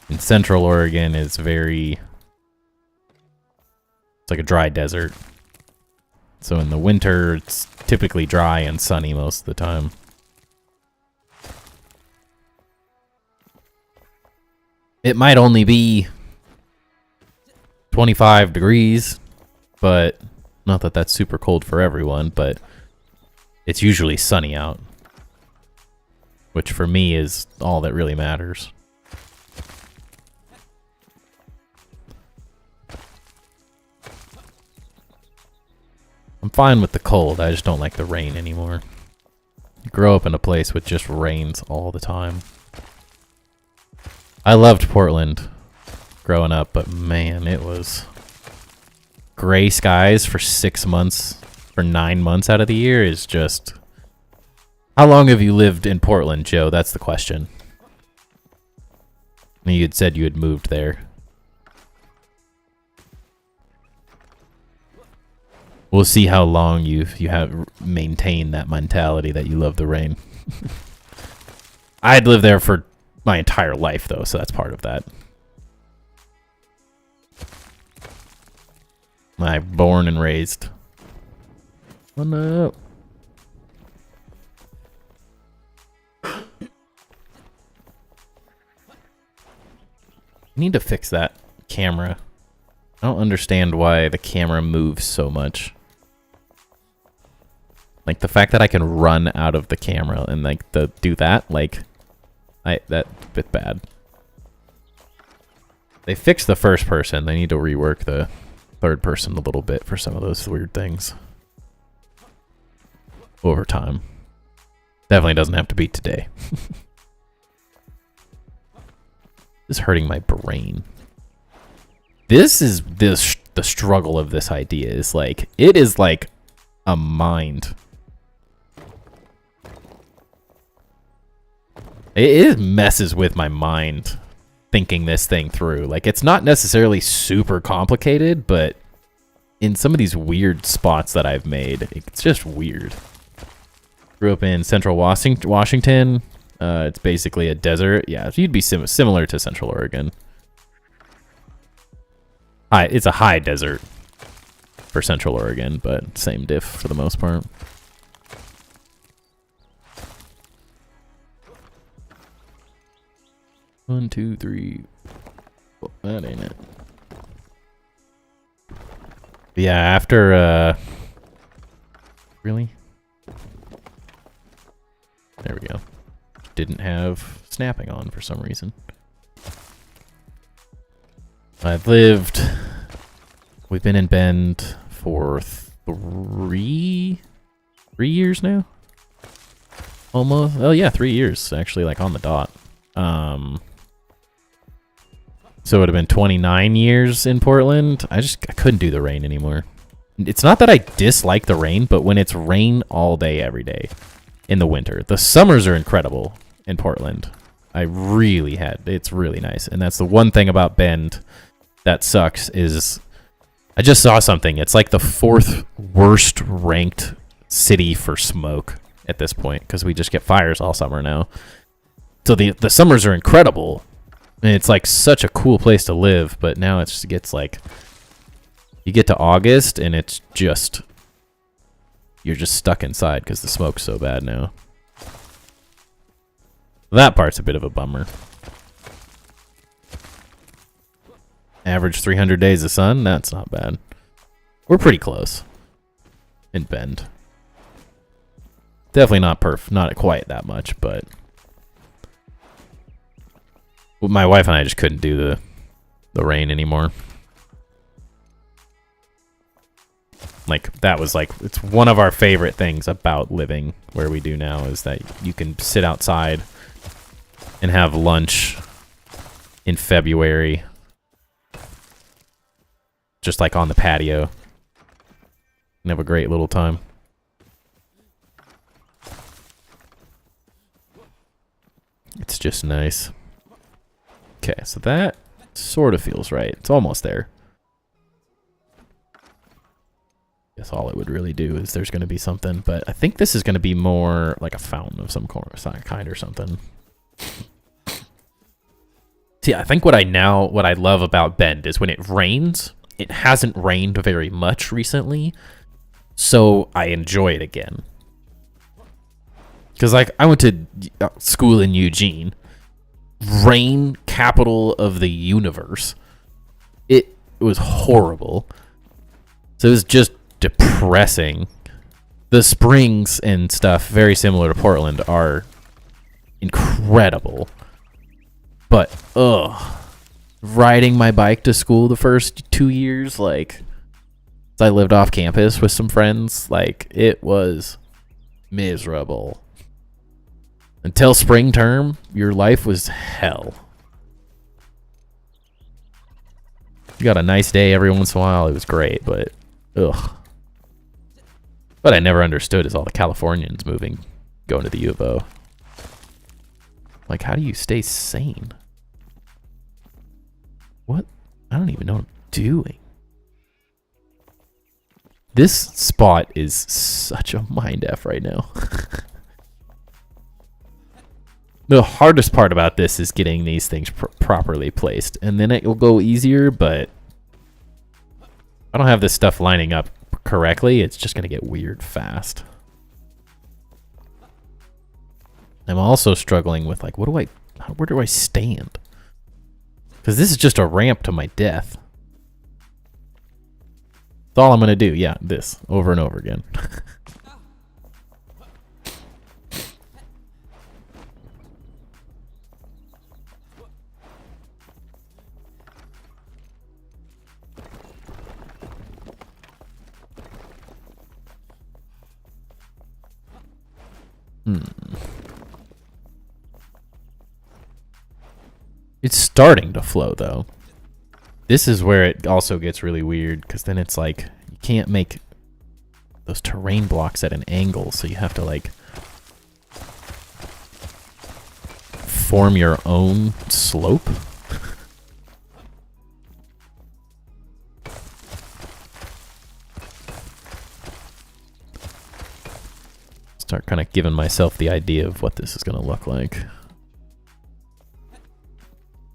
In Central Oregon is it's like a dry desert. So in the winter, it's typically dry and sunny most of the time. It might only be 25 degrees, but not that that's super cold for everyone, but it's usually sunny out, which for me is all that really matters. I'm fine with the cold, I just don't like the rain anymore. I grew up in a place with just rains all the time. I loved Portland growing up, but man, it was gray skies for 6 months, for 9 months out of the year is just... How long have you lived in Portland, Joe? That's the question. You had said you had moved there. We'll see how long you have maintained that mentality that you love the rain. I'd lived there for my entire life, though, so that's part of that. I'm born and raised. Oh no. I need to fix that camera. I don't understand why the camera moves so much. Like the fact that I can run out of the camera and like do that, like that's a bit bad. They fixed the first person. They need to rework the third person a little bit for some of those weird things. Over time. Definitely doesn't have to be today. This is hurting my brain. This is the struggle of this idea is like, it is like a mind. It messes with my mind thinking this thing through. Like, it's not necessarily super complicated, but in some of these weird spots that I've made, it's just weird. Grew up in Central Washington. It's basically a desert. Yeah, you'd be similar to Central Oregon. It's a high desert for Central Oregon, but same diff for the most part. One, two, three. Oh, that ain't it. Yeah, after, really? There we go. Didn't have snapping on for some reason. We've been in Bend for 3 years now? Almost. Oh yeah, 3 years, actually, like on the dot. So it would have been 29 years in Portland. I couldn't do the rain anymore. It's not that I dislike the rain, but when it's rain all day, every day in the winter. The summers are incredible in Portland. It's really nice. And that's the one thing about Bend that sucks is I just saw something. It's like the 4th worst ranked city for smoke at this point because we just get fires all summer now. So the summers are incredible. And it's like such a cool place to live, but now it just gets like You get to August and it's just, you're just stuck inside because the smoke's so bad now. That part's a bit of a bummer. Average 300 days of sun, that's not bad. We're pretty close in Bend. Definitely not quite that much, but my wife and I just couldn't do the rain anymore. Like, that was like, it's one of our favorite things about living where we do now is that you can sit outside and have lunch in February, just like on the patio, and have a great little time. It's just nice. Okay, so that sort of feels right. It's almost there. Guess all it would really do is there's going to be something, but I think this is going to be more like a fountain of some kind or something. See, I think what I love about Bend is when it rains, it hasn't rained very much recently, so I enjoy it again. Because, like, I went to school in Eugene, rain capital of the universe. It was horrible. So it was just depressing. The springs and stuff, very similar to Portland, are incredible. But, riding my bike to school the first 2 years, like, I lived off campus with some friends, like, it was miserable. Until spring term, your life was hell. You got a nice day every once in a while, it was great, but, ugh. What I never understood is all the Californians going to the U of O. Like, how do you stay sane? What? I don't even know what I'm doing. This spot is such a mind F right now. The hardest part about this is getting these things properly placed. And then it will go easier, but I don't have this stuff lining up correctly. It's just going to get weird fast. I'm also struggling with, like, where do I stand? Because this is just a ramp to my death. That's all I'm going to do. Yeah, this. Over and over again. It's starting to flow, though. This is where it also gets really weird, because then it's like, you can't make those terrain blocks at an angle, so you have to, like, form your own slope. Start kind of giving myself the idea of what this is going to look like.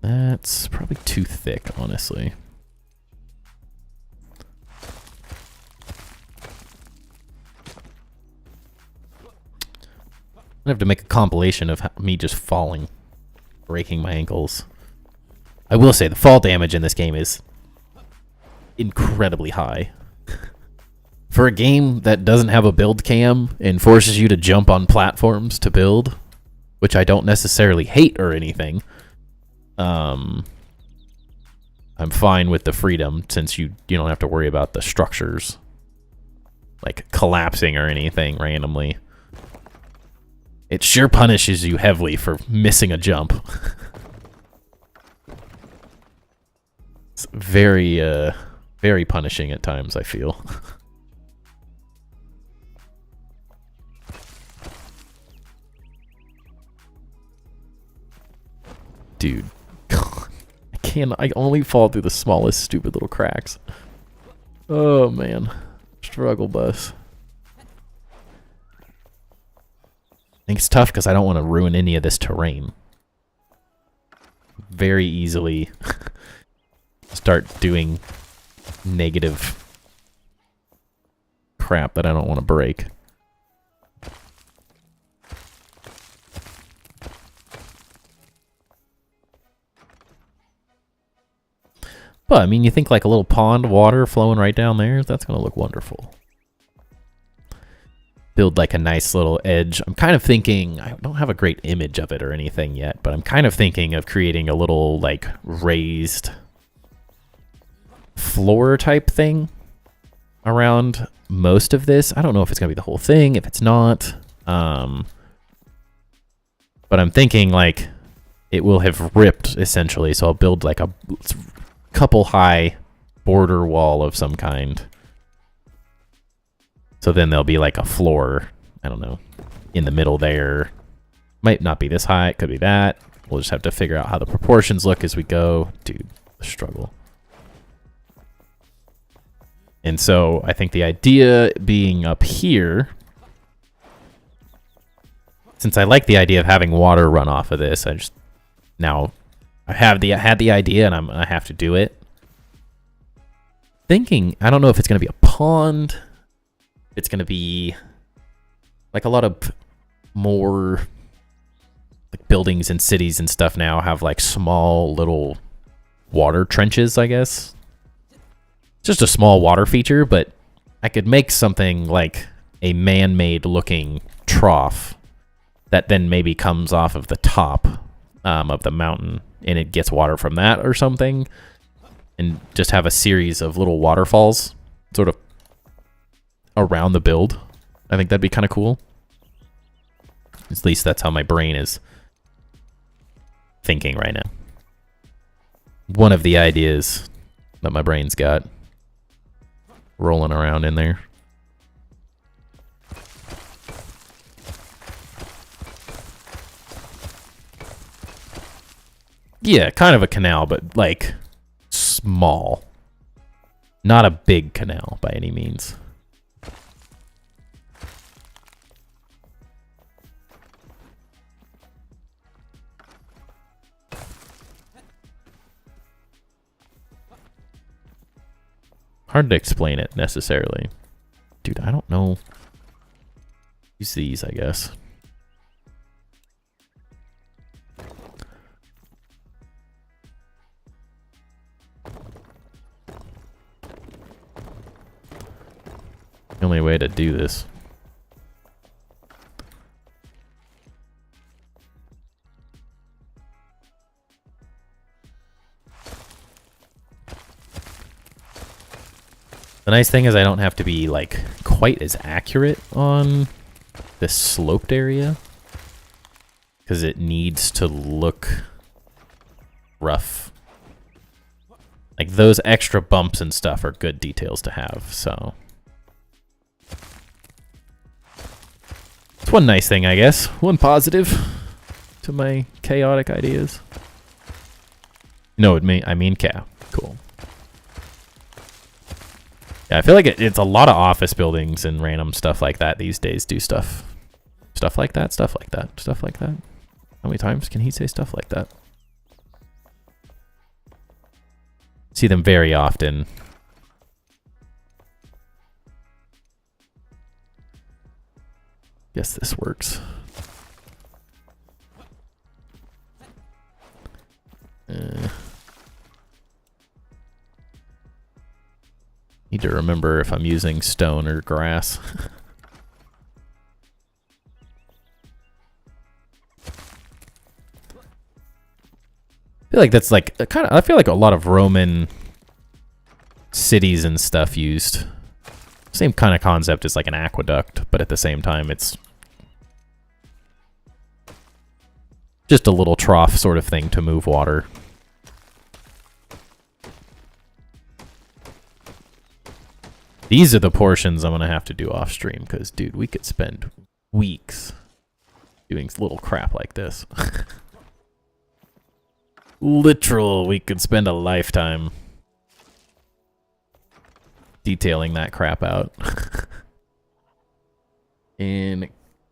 That's probably too thick, honestly. I have to make a compilation of me just falling, breaking my ankles. I will say the fall damage in this game is incredibly high. For a game that doesn't have a build cam and forces you to jump on platforms to build, which I don't necessarily hate or anything, I'm fine with the freedom since you don't have to worry about the structures like collapsing or anything randomly. It sure punishes you heavily for missing a jump. It's very very punishing at times, I feel. Dude. I only fall through the smallest stupid little cracks. Oh man. Struggle bus. I think it's tough because I don't want to ruin any of this terrain. Very easily start doing negative crap that I don't want to break. But, I mean, you think like a little pond of water flowing right down there, that's going to look wonderful. Build like a nice little edge. I'm kind of thinking, I don't have a great image of it or anything yet, but I'm kind of thinking of creating a little like raised floor type thing around most of this. I don't know if it's going to be the whole thing, if it's not. But I'm thinking like it will have ripped essentially, so I'll build like a couple high border wall of some kind. So then there'll be like a floor, I don't know, in the middle there. Might not be this high, it could be that. We'll just have to figure out how the proportions look as we go. Dude, the struggle. And so I think the idea being up here, since I like the idea of having water run off of this, I just now I had the idea and I have to do it. Thinking, I don't know if it's going to be a pond. It's going to be like a lot of more like buildings and cities and stuff now have like small little water trenches, I guess. Just a small water feature, but I could make something like a man-made looking trough that then maybe comes off of the top of the mountain and it gets water from that or something, and just have a series of little waterfalls sort of around the build. I think that'd be kind of cool. At least that's how my brain is thinking right now. One of the ideas that my brain's got rolling around in there. Yeah, kind of a canal, but like small. Not a big canal by any means. Hard to explain it necessarily. Dude, I don't know. Use these, I guess. The only way to do this. The nice thing is I don't have to be like quite as accurate on this sloped area because it needs to look rough. Like those extra bumps and stuff are good details to have, so. It's one nice thing, I guess. One positive to my chaotic ideas. No, I mean cow. Cool. Yeah, I feel like it's a lot of office buildings and random stuff like that these days do stuff. Stuff like that, stuff like that, stuff like that. How many times can he say stuff like that? See them very often. Guess this works. Need to remember if I'm using stone or grass. I feel like that's like I feel like a lot of Roman cities and stuff used same kind of concept as like an aqueduct, but at the same time it's just a little trough sort of thing to move water. These are the portions I'm going to have to do off stream because, dude, we could spend weeks doing little crap like this. Literal, we could spend a lifetime detailing that crap out. In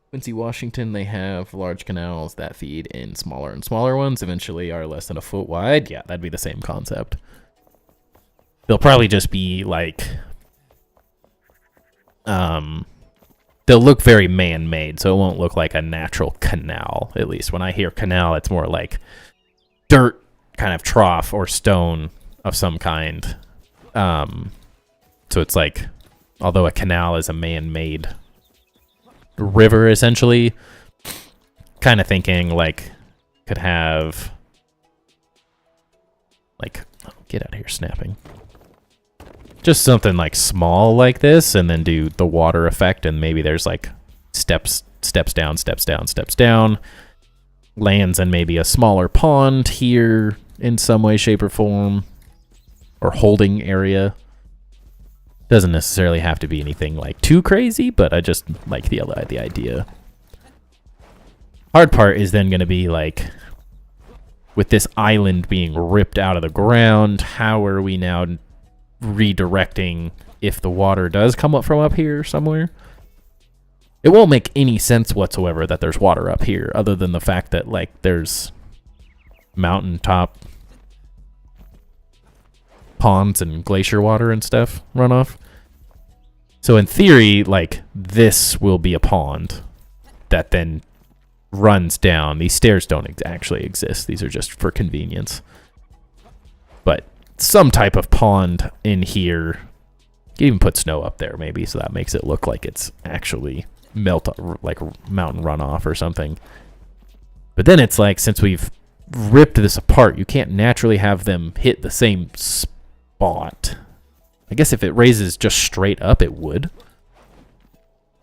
Quincy, Washington, they have large canals that feed in smaller and smaller ones, eventually are less than a foot wide. Yeah, that'd be the same concept. they'll probably just be like, they'll look very man-made, so it won't look like a natural canal. At least when I hear canal, it's more like dirt kind of trough or stone of some kind. So it's like, although a canal is a man-made river, essentially, kind of thinking like could have like, oh, get out of here, snapping. Just something like small like this, and then do the water effect, and maybe there's like steps down, lands in maybe a smaller pond here in some way, shape, or form, or holding area. Doesn't necessarily have to be anything like too crazy, but I just like the idea. Hard part is then going to be like, with this island being ripped out of the ground, how are we now redirecting if the water does come up from up here somewhere? It won't make any sense whatsoever that there's water up here, other than the fact that like there's mountaintop ponds and glacier water and stuff runoff. So in theory, like, this will be a pond that then runs down. These stairs don't actually exist. These are just for convenience. But some type of pond in here. You can even put snow up there maybe, so that makes it look like it's actually like mountain runoff or something. But then it's like, since we've ripped this apart, you can't naturally have them hit the same spot. I guess if it raises just straight up, it would.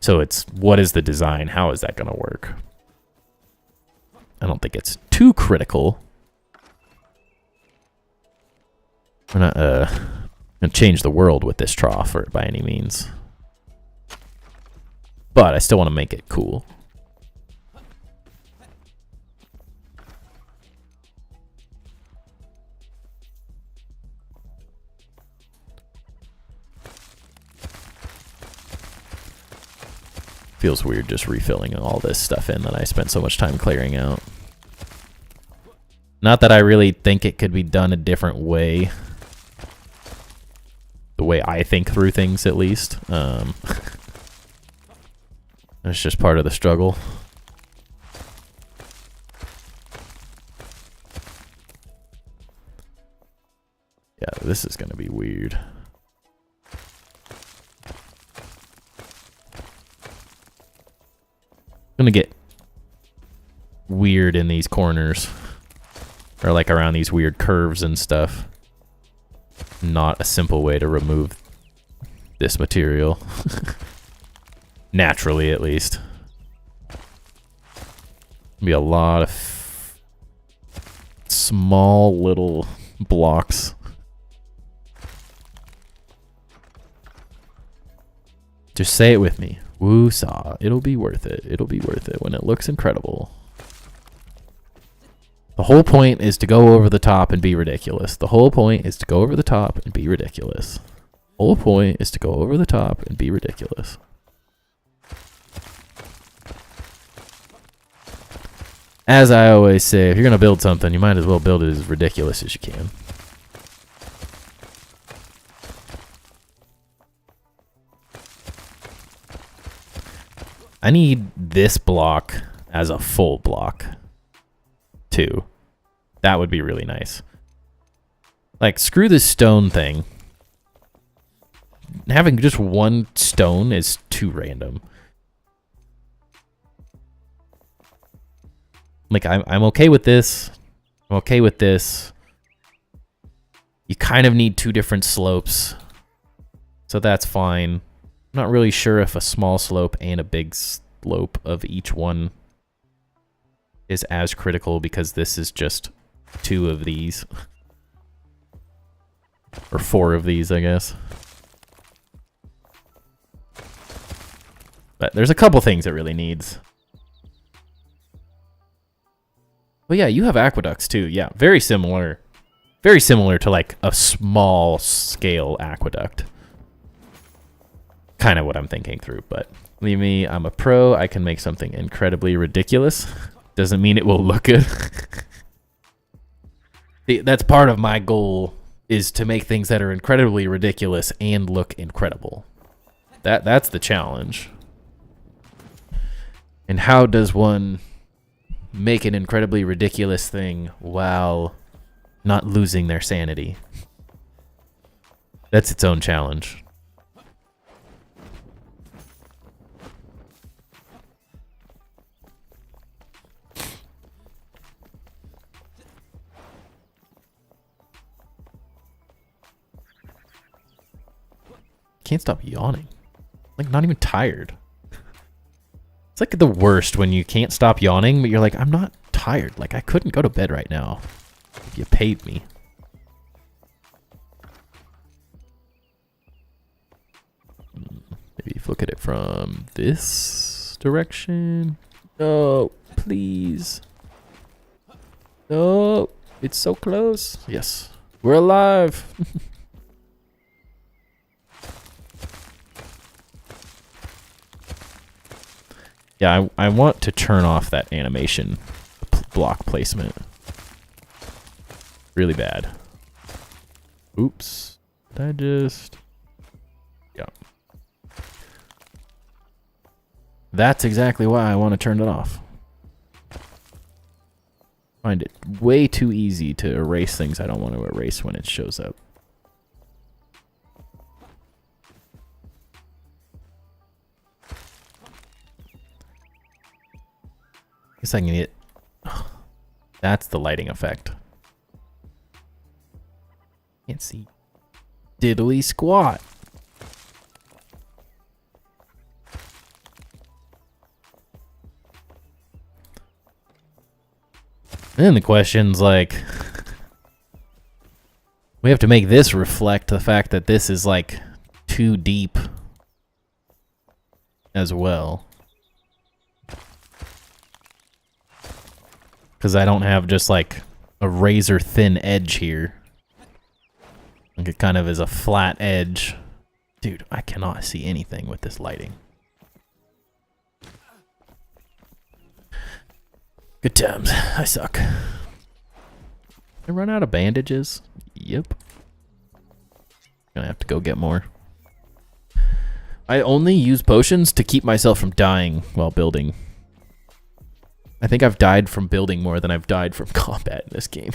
So it's, what is the design? How is that going to work? I don't think it's too critical. We're not going to change the world with this trough or by any means. But I still want to make it cool. Feels weird just refilling all this stuff in that I spent so much time clearing out. Not that I really think it could be done a different way. The way I think through things, at least. It's just part of the struggle. Yeah, this is going to be weird. Gonna get weird in these corners, or like around these weird curves and stuff. Not a simple way to remove this material. Naturally, at least. Be a lot of small little blocks. Just say it with me. Woo-saw. It'll be worth it. It'll be worth it when it looks incredible. The whole point is to go over the top and be ridiculous. The whole point is to go over the top and be ridiculous. The whole point is to go over the top and be ridiculous. As I always say, if you're going to build something, you might as well build it as ridiculous as you can. I need this block as a full block, too. That would be really nice. Like, screw this stone thing. Having just one stone is too random. Like, I'm okay with this. I'm okay with this. You kind of need two different slopes, so that's fine. I'm not really sure if a small slope and a big slope of each one is as critical, because this is just two of these. Or four of these, I guess. But there's a couple things it really needs. But yeah, you have aqueducts too. Yeah, very similar. Very similar to like a small scale aqueduct. Kind of what I'm thinking through, but believe me, I'm a pro. I can make something incredibly ridiculous. Doesn't mean it will look good. That's part of my goal is to make things that are incredibly ridiculous and look incredible. That's the challenge. And how does one make an incredibly ridiculous thing while not losing their sanity? That's its own challenge. Can't stop yawning. Like, not even tired. It's like the worst when you can't stop yawning, but you're like, I'm not tired. Like, I couldn't go to bed right now if you paid me. Maybe look at it from this direction. No, please. No, it's so close. Yes, we're alive. Yeah, I want to turn off that animation block placement. Really bad. Oops. Did I just... Yeah. That's exactly why I want to turn it off. Find it way too easy to erase things I don't want to erase when it shows up. Guess I can get... That's the lighting effect. Can't see diddly squat. Then the question's like, we have to make this reflect the fact that this is like too deep as well. Because I don't have just like a razor thin edge here. Like it kind of is a flat edge. Dude, I cannot see anything with this lighting. Good times. I suck. I run out of bandages? Yep. Gonna have to go get more. I only use potions to keep myself from dying while building. I think I've died from building more than I've died from combat in this game.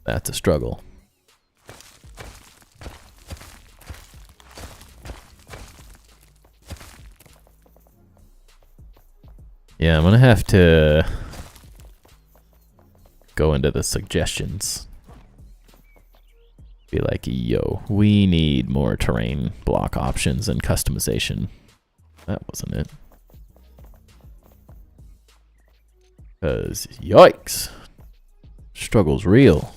That's a struggle. Yeah, I'm gonna have to go into the suggestions. Be like, yo, we need more terrain block options and customization. That wasn't it. Because, yikes. Struggle's real.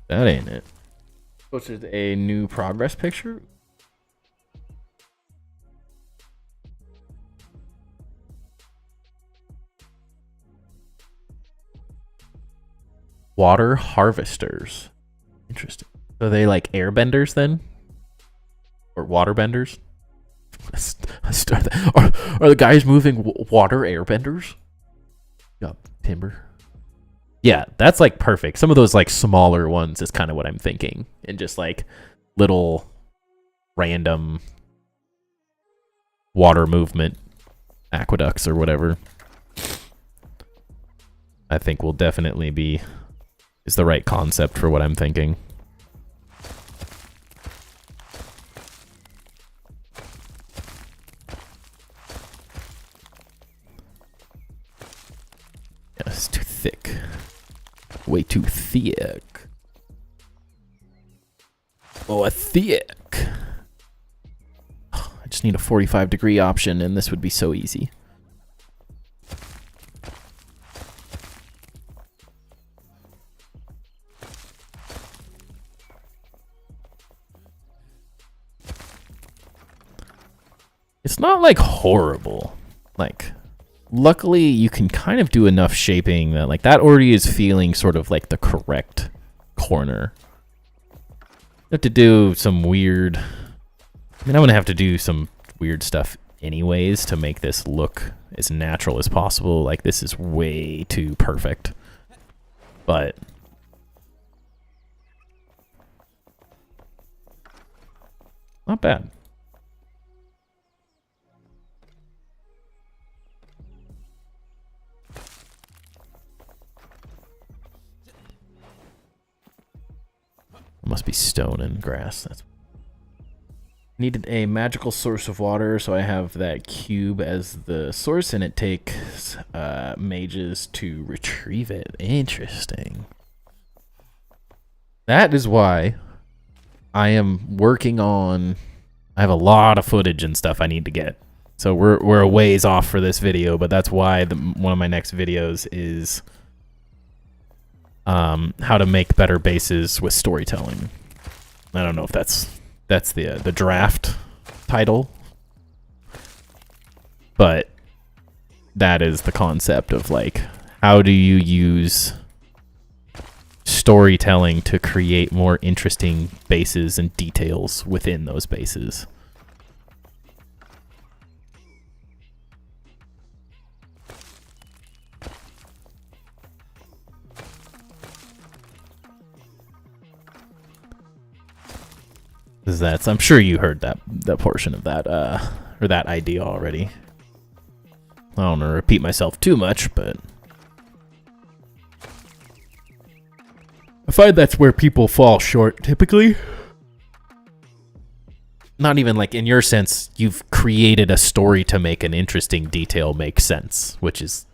That ain't it. Posted a new progress picture. Water harvesters. Interesting. So they like airbenders then? Or waterbenders? Are the guys moving water airbenders? Yup, timber. Yeah, that's like perfect. Some of those like smaller ones is kind of what I'm thinking. And just like little random water movement aqueducts or whatever. I think will definitely be... is the right concept for what I'm thinking. Yeah, it's too thick. Way too thick. Oh, a thick. I just need a 45-degree option and this would be so easy. It's not like horrible. Like, luckily you can kind of do enough shaping that like that already is feeling sort of like the correct corner. You have to do some weird I mean, I'm gonna have to do some weird stuff anyways to make this look as natural as possible. Like, this is way too perfect. But not bad. It must be stone and grass. That's needed a magical source of water, so I have that cube as the source, and it takes mages to retrieve it. Interesting. That is why I am working on... I have a lot of footage and stuff I need to get. So we're a ways off for this video, but that's why one of my next videos is how to make better bases with storytelling. I don't know if that's the draft title, but that is the concept of, like, how do you use storytelling to create more interesting bases and details within those bases. I'm sure you heard that portion of that or that idea already. I don't want to repeat myself too much, but I find that's where people fall short typically. Not even like in your sense, you've created a story to make an interesting detail make sense, which is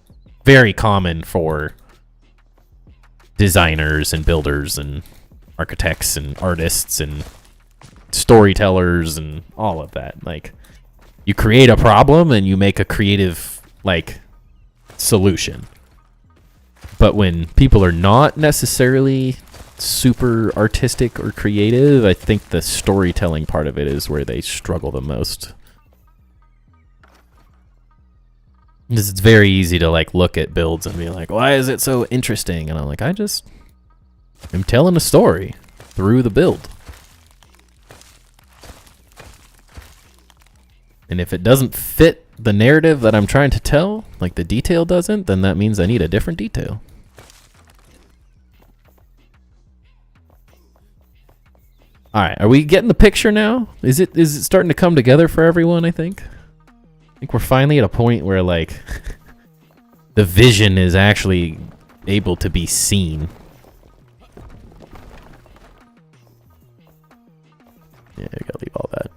very common for designers and builders and architects and artists and storytellers and all of that. Like, you create a problem and you make a creative, like, solution. But when people are not necessarily super artistic or creative, I think the storytelling part of it is where they struggle the most. Because it's very easy to, like, look at builds and be like, why is it so interesting? And I'm like, I'm telling a story through the build. And if it doesn't fit the narrative that I'm trying to tell, like the detail doesn't, then that means I need a different detail. All right, are we getting the picture now? Is it starting to come together for everyone, I think? I think we're finally at a point where, like, the vision is actually able to be seen. Yeah, I gotta leave all that.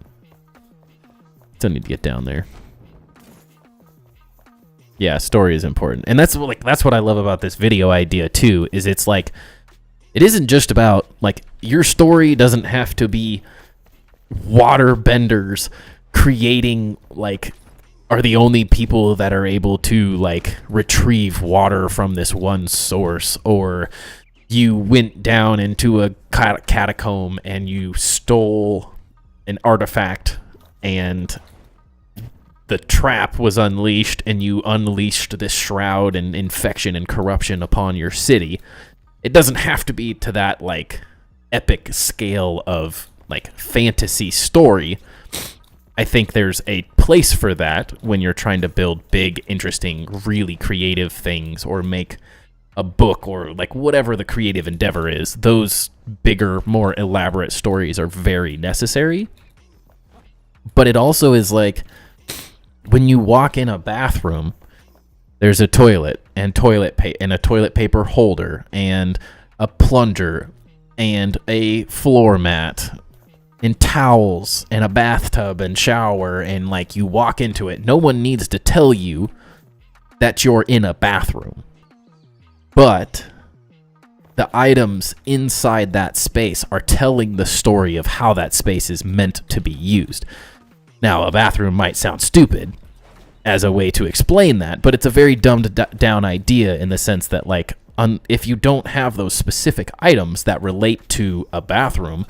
Still need to get down there. Yeah, story is important. And that's what I love about this video idea too, is it's like, it isn't just about, like, your story doesn't have to be water benders creating, like, are the only people that are able to, like, retrieve water from this one source, or you went down into a catacomb and you stole an artifact and the trap was unleashed and you unleashed this shroud and infection and corruption upon your city. It doesn't have to be to that, like, epic scale of, like, fantasy story. I think there's a place for that when you're trying to build big, interesting, really creative things, or make a book, or, like, whatever the creative endeavor is. Those bigger, more elaborate stories are very necessary. But it also is like, when you walk in a bathroom, there's a toilet and a toilet paper holder and a plunger and a floor mat and towels and a bathtub and shower, and, like, you walk into it. No one needs to tell you that you're in a bathroom. But the items inside that space are telling the story of how that space is meant to be used. Now, a bathroom might sound stupid as a way to explain that, but it's a very dumbed down idea in the sense that, like, if you don't have those specific items that relate to a bathroom,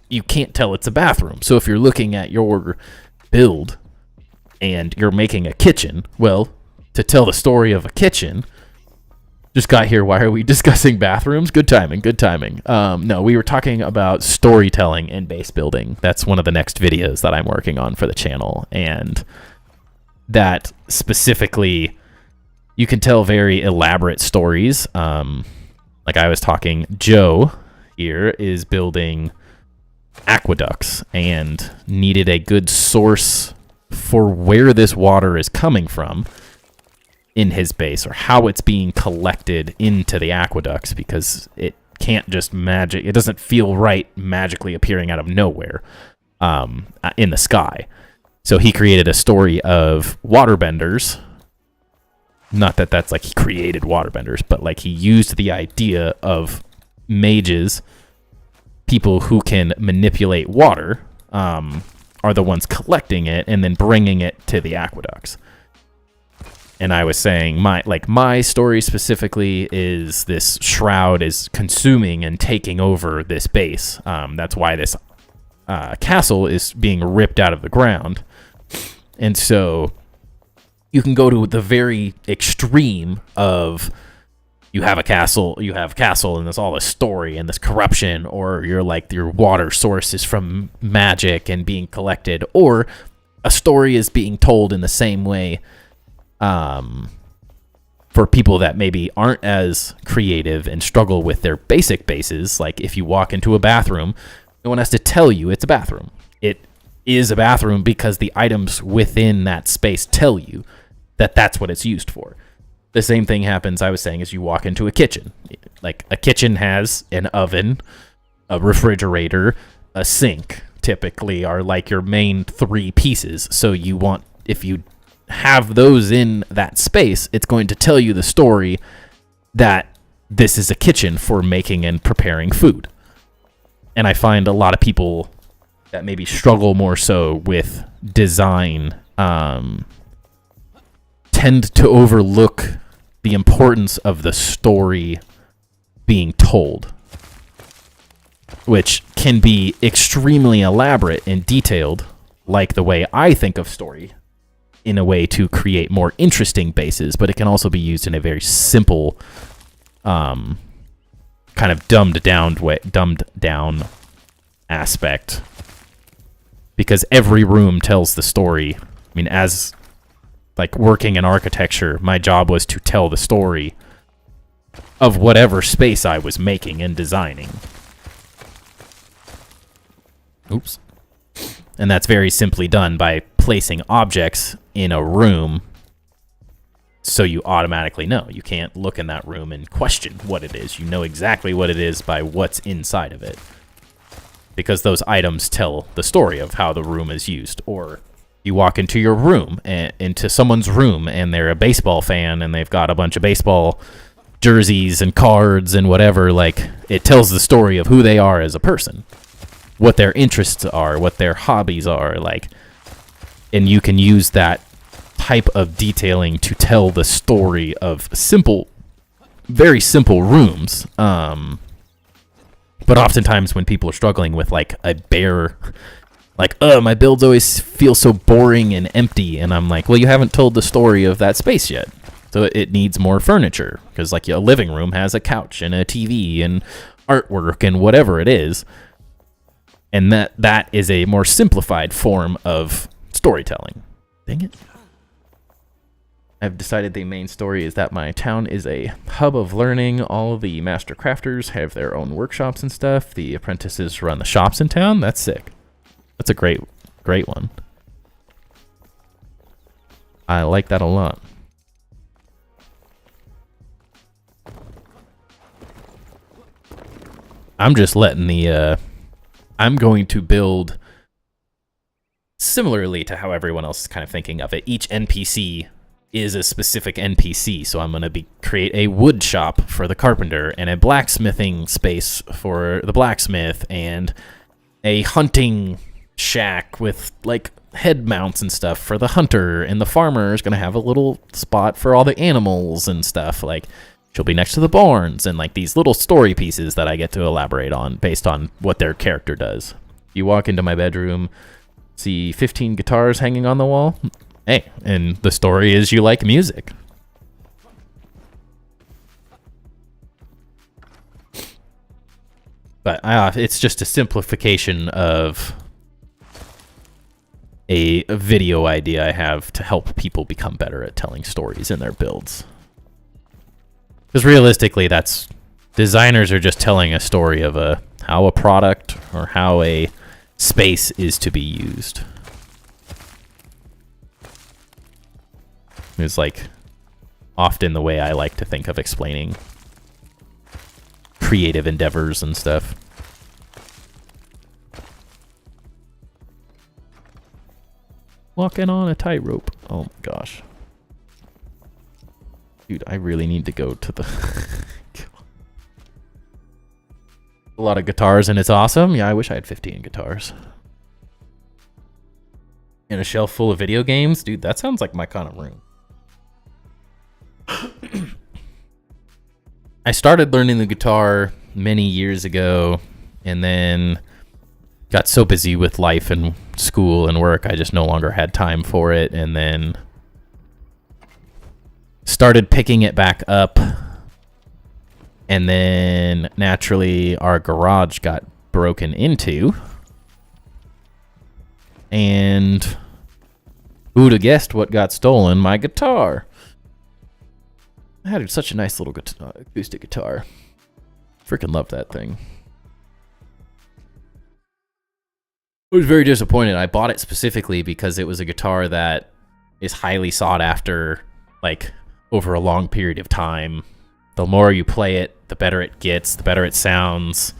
you can't tell it's a bathroom. So if you're looking at your build and you're making a kitchen, well, to tell the story of a kitchen, Just got here. Why are we discussing bathrooms? Good timing. Good timing. No, we were talking about storytelling and base building. That's one of the next videos that I'm working on for the channel. And that specifically, you can tell very elaborate stories. Like I was talking, Joe here is building aqueducts and needed a good source for where this water is coming from in his base, or how it's being collected into the aqueducts, because it can't just it doesn't feel right magically appearing out of nowhere in the sky. So he created a story of waterbenders. Not that that's like he created waterbenders, but like he used the idea of mages, people who can manipulate water, are the ones collecting it and then bringing it to the aqueducts. And I was saying my story specifically is this shroud is consuming and taking over this base. That's why this castle is being ripped out of the ground. And so you can go to the very extreme of you have a castle, and there's all this story and this corruption, or you're like your water source is from magic and being collected, or a story is being told in the same way for people that maybe aren't as creative and struggle with their basic bases. Like if you walk into a bathroom, no one has to tell you it's a bathroom. It is a bathroom because the items within that space tell you that that's what it's used for. The same thing happens, I was saying, as you walk into a kitchen. Like a kitchen has an oven, a refrigerator, a sink, typically are like your main three pieces. So if you have those in that space, it's going to tell you the story that this is a kitchen for making and preparing food. And I find a lot of people that maybe struggle more so with design tend to overlook the importance of the story being told, which can be extremely elaborate and detailed, like the way I think of story, in a way to create more interesting bases, but it can also be used in a very simple, kind of dumbed down aspect, because every room tells the story. I mean, as like working in architecture, my job was to tell the story of whatever space I was making and designing. Oops. And that's very simply done by placing objects in a room so you automatically know. You can't look in that room and question what it is. You know exactly what it is by what's inside of it, because those items tell the story of how the room is used. Or you walk into your room, into someone's room, and they're a baseball fan, and they've got a bunch of baseball jerseys and cards and whatever. Like, it tells the story of who they are as a person, what their interests are, what their hobbies are, like, and you can use that type of detailing to tell the story of very simple rooms. But oftentimes when people are struggling with like a bare, like, my builds always feel so boring and empty, and I'm like, well, you haven't told the story of that space yet. So it needs more furniture, because like a living room has a couch and a TV and artwork and whatever it is. And that is a more simplified form of storytelling. Dang it. I've decided the main story is that my town is a hub of learning. All of the master crafters have their own workshops and stuff. The apprentices run the shops in town. That's sick. That's a great one. I like that a lot. I'm just letting I'm going to build similarly to how everyone else is kind of thinking of it. Each NPC is a specific NPC, so I'm going to create a wood shop for the carpenter, and a blacksmithing space for the blacksmith, and a hunting shack with like head mounts and stuff for the hunter, and the farmer is going to have a little spot for all the animals and stuff. Like, she'll be next to the barns, and like these little story pieces that I get to elaborate on based on what their character does. You walk into my bedroom, see 15 guitars hanging on the wall. Hey, and the story is you like music. But it's just a simplification of a video idea I have to help people become better at telling stories in their builds. Because realistically, designers are just telling a story of how a product or how a space is to be used. It's like often the way I like to think of explaining creative endeavors and stuff. Walking on a tightrope. Oh my gosh. Dude, I really need to go to the... A lot of guitars and it's awesome. Yeah, I wish I had 15 guitars. And a shelf full of video games? Dude, that sounds like my kind of room. I started learning the guitar many years ago and then got so busy with life and school and work, I just no longer had time for it, and then started picking it back up. And then naturally our garage got broken into. And who'd have guessed what got stolen? My guitar. I had such a nice little acoustic guitar. Freaking loved that thing. I was very disappointed. I bought it specifically because it was a guitar that is highly sought after, like, over a long period of time. The more you play it, the better it gets, the better it sounds.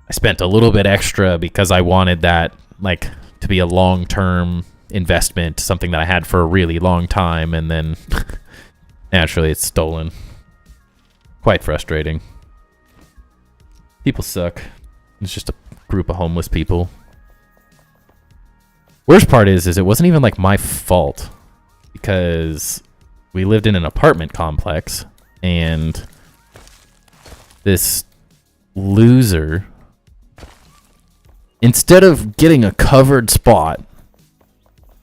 I spent a little bit extra because I wanted that, like, to be a long-term investment, something that I had for a really long time, and then naturally it's stolen. Quite frustrating. People suck. It's just a group of homeless people. Worst part is it wasn't even like my fault, because we lived in an apartment complex and this loser, instead of getting a covered spot,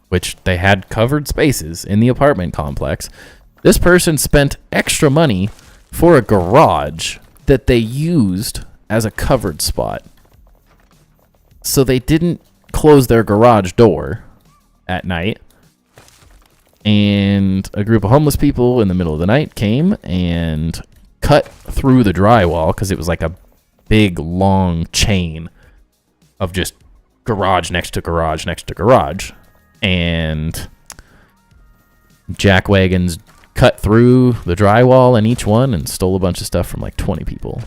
which they had covered spaces in the apartment complex, this person spent extra money for a garage that they used as a covered spot. So they didn't close their garage door at night, and a group of homeless people in the middle of the night came and cut through the drywall, because it was like a big long chain of just garage next to garage next to garage, and jack wagons cut through the drywall in each one and stole a bunch of stuff from like 20 people.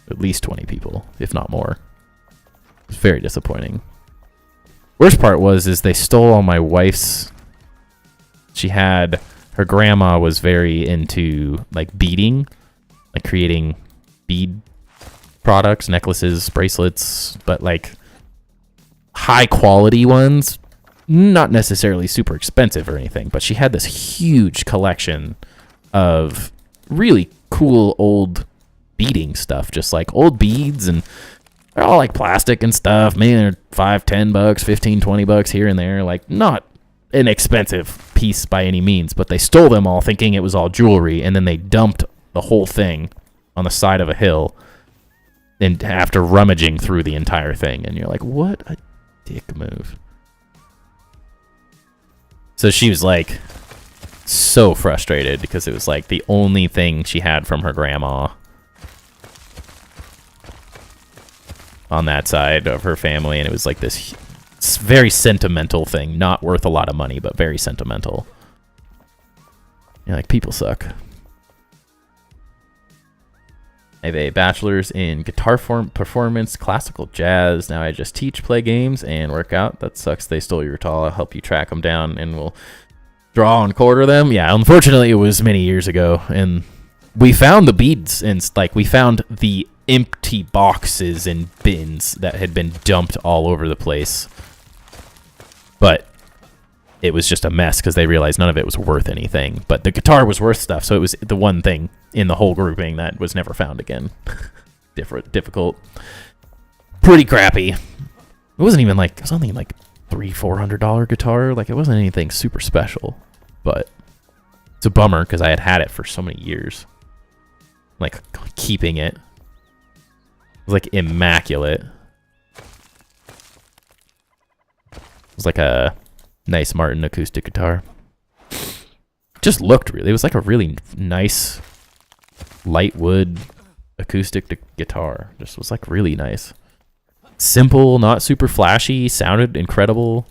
At least 20 people, if not more. It was very disappointing. Worst part is they stole all my wife's. Her grandma was very into like beading, like creating bead products, necklaces, bracelets, but like high quality ones, not necessarily super expensive or anything, but she had this huge collection of really cool old beading stuff, just like old beads, and they're all like plastic and stuff. Maybe they're $5, $10, 15, 20 bucks here and there, like not an expensive piece by any means, but they stole them all thinking it was all jewelry, and then they dumped the whole thing on the side of a hill, and after rummaging through the entire thing, and you're like, what a dick move. So she was like so frustrated because it was like the only thing she had from her grandma on that side of her family, and it was like this very sentimental thing, not worth a lot of money, but very sentimental. You're like, people suck. I have a bachelor's in guitar performance, classical jazz. Now I just teach, play games, and work out. That sucks. They stole your guitar. I'll help you track them down, and we'll draw and quarter them. Yeah, unfortunately, it was many years ago, and we found the beads, and like we found the empty boxes and bins that had been dumped all over the place. But it was just a mess because they realized none of it was worth anything. But the guitar was worth stuff, so it was the one thing in the whole grouping that was never found again. Difficult. Pretty crappy. It wasn't even like, it was only like $300-$400 guitar. Like, it wasn't anything super special. But it's a bummer because I had it for so many years. Like, keeping it. was like immaculate. It was like a nice Martin acoustic guitar. Just looked really, it was like a really nice light wood acoustic guitar. Just was like really nice. Simple, not super flashy, sounded incredible.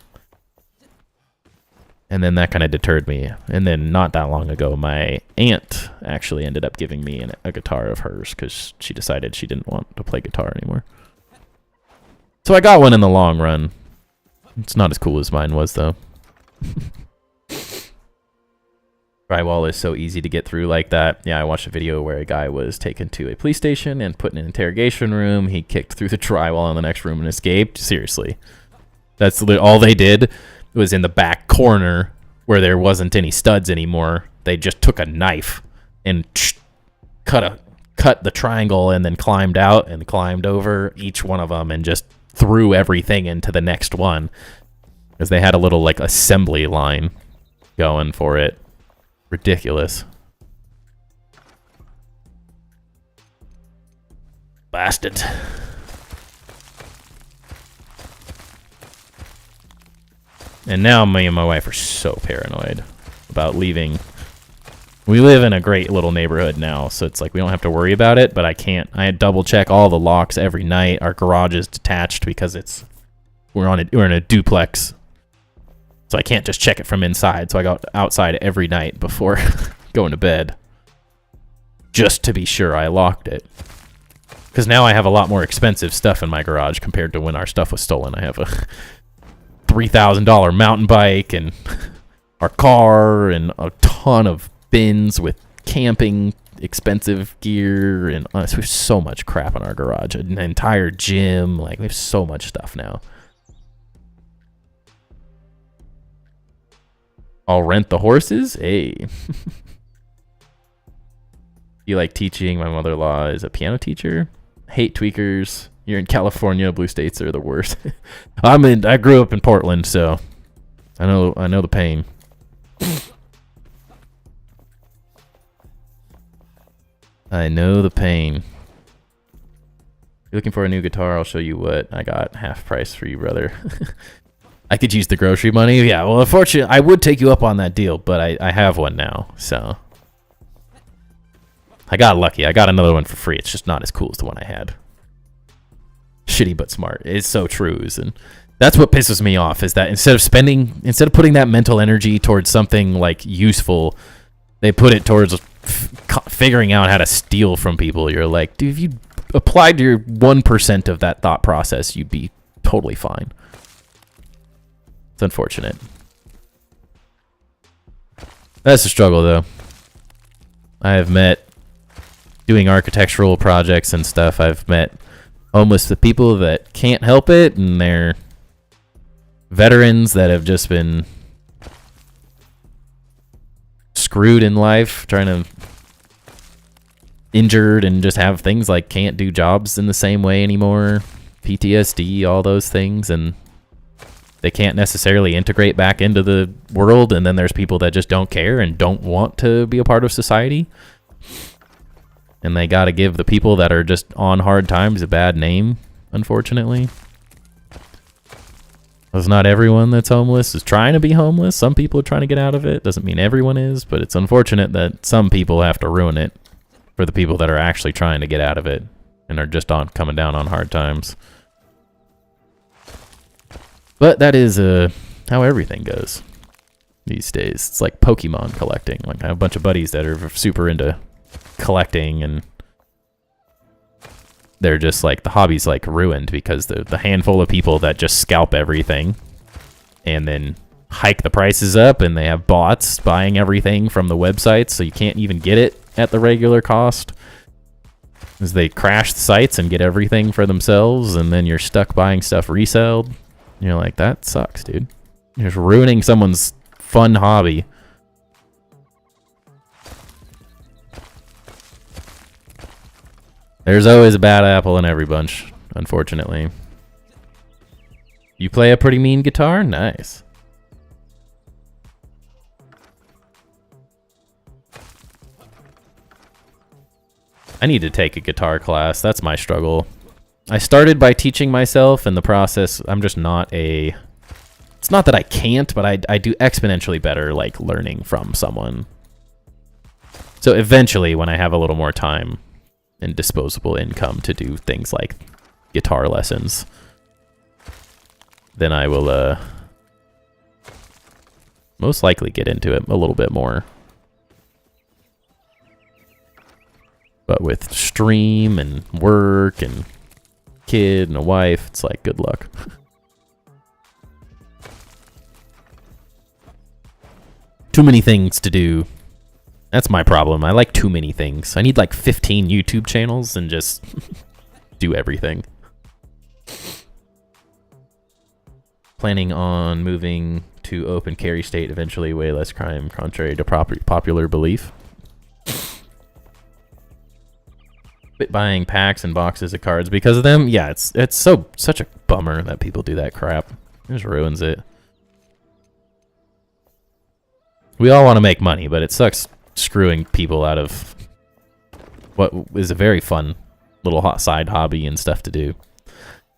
And then that kind of deterred me. And then not that long ago, my aunt actually ended up giving me a guitar of hers because she decided she didn't want to play guitar anymore. So I got one in the long run. It's not as cool as mine was, though. Drywall is so easy to get through like that. Yeah, I watched a video where a guy was taken to a police station and put in an interrogation room. He kicked through the drywall in the next room and escaped. Seriously. That's all they did. Was in the back corner where there wasn't any studs anymore. They just took a knife and cut the triangle and then climbed out and climbed over each one of them and just threw everything into the next one because they had a little like assembly line going for it. Ridiculous. Bastard. And now me and my wife are so paranoid about leaving. We live in a great little neighborhood now, so it's like we don't have to worry about it, but I can't. I double check all the locks every night. Our garage is detached because we're in a duplex. So I can't just check it from inside. So I go outside every night before going to bed just to be sure I locked it. Because now I have a lot more expensive stuff in my garage compared to when our stuff was stolen. I have a $3,000 mountain bike and our car and a ton of bins with camping expensive gear, and we have so much crap in our garage. An entire gym, like we have so much stuff now. I'll rent the horses. Hey. You like teaching? My mother-in-law is a piano teacher. Hate tweakers. You're in California. Blue states are the worst. I grew up in Portland, so I know the pain. I know the pain. You're looking for a new guitar? I'll show you what I got. Half price for you, brother. I could use the grocery money. Yeah, well, unfortunately, I would take you up on that deal, but I have one now, so. I got lucky. I got another one for free. It's just not as cool as the one I had. Shitty but smart. It's so true. And that's what pisses me off, is that instead of putting that mental energy towards something like useful, they put it towards figuring out how to steal from people. You're like, dude, if you applied your 1% of that thought process, you'd be totally fine. It's unfortunate. That's a struggle, though. I have met, doing architectural projects and stuff, I've met homeless people that can't help it, and they're veterans that have just been screwed in life, trying to injured and just have things like can't do jobs in the same way anymore, PTSD, all those things, and they can't necessarily integrate back into the world. And then there's people that just don't care and don't want to be a part of society. And they got to give the people that are just on hard times a bad name, unfortunately. Because not everyone that's homeless is trying to be homeless. Some people are trying to get out of it. Doesn't mean everyone is, but it's unfortunate that some people have to ruin it for the people that are actually trying to get out of it and are just coming down on hard times. But that is how everything goes these days. It's like Pokemon collecting. Like I have a bunch of buddies that are super into collecting, and they're just like, the hobby's like ruined because the handful of people that just scalp everything and then hike the prices up, and they have bots buying everything from the websites, so you can't even get it at the regular cost, as they crash the sites and get everything for themselves, and then you're stuck buying stuff reselled. You're like, that sucks, dude. You're just ruining someone's fun hobby. There's always a bad apple in every bunch, unfortunately. You play a pretty mean guitar? Nice. I need to take a guitar class. That's my struggle. I started by teaching myself, and the process, I'm just not a... It's not that I can't, but I do exponentially better, like, learning from someone. So eventually, when I have a little more time and disposable income to do things like guitar lessons, then I will most likely get into it a little bit more. But with stream and work and kid and a wife, it's like, good luck. Too many things to do. That's my problem. I like too many things. I need like 15 YouTube channels and just do everything. Planning on moving to open carry state eventually, way less crime, contrary to popular belief. Buying packs and boxes of cards because of them. Yeah, it's such a bummer that people do that crap. It just ruins it. We all want to make money, but it sucks screwing people out of what is a very fun little side hobby and stuff to do.